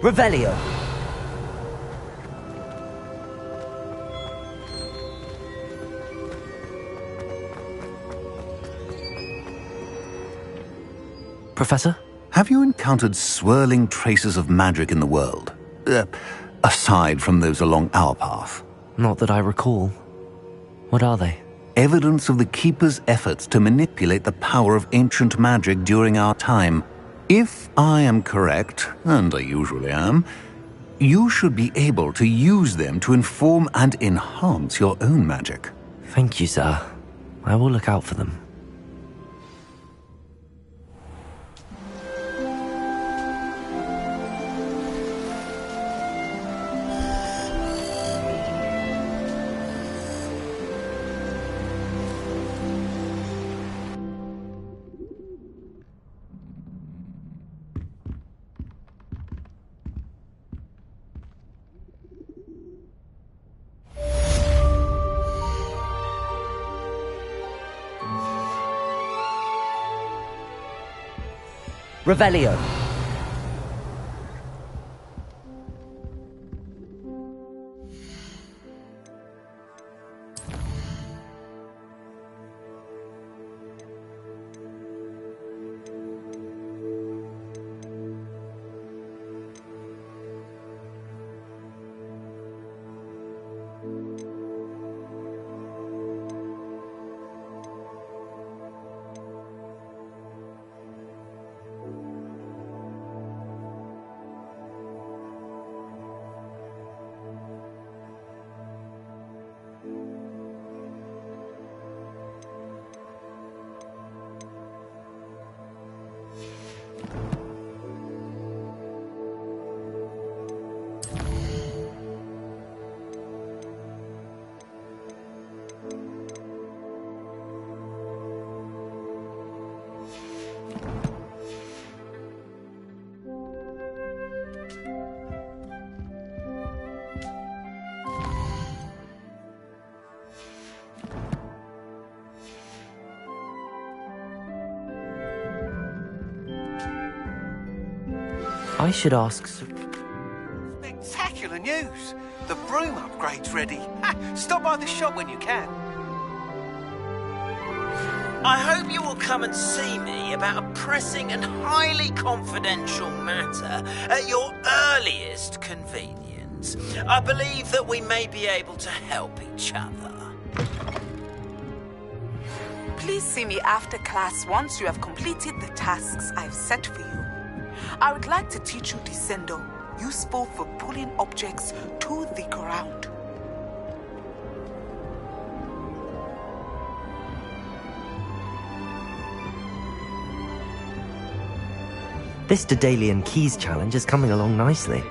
Revelio! Professor? Have you encountered swirling traces of magic in the world? Aside from those along our path? Not that I recall. What are they? Evidence of the Keeper's efforts to manipulate the power of ancient magic during our time. If I am correct, and I usually am, you should be able to use them to inform and enhance your own magic. Thank you, sir. I will look out for them. Revelio. I should ask... Spectacular news! The broom upgrade's ready. Stop by the shop when you can. I hope you will come and see me about a pressing and highly confidential matter at your earliest convenience. I believe that we may be able to help each other. Please see me after class once you have completed the tasks I've set for you. I would like to teach you Descendo, useful for pulling objects to the ground. This Daedalian Keys challenge is coming along nicely.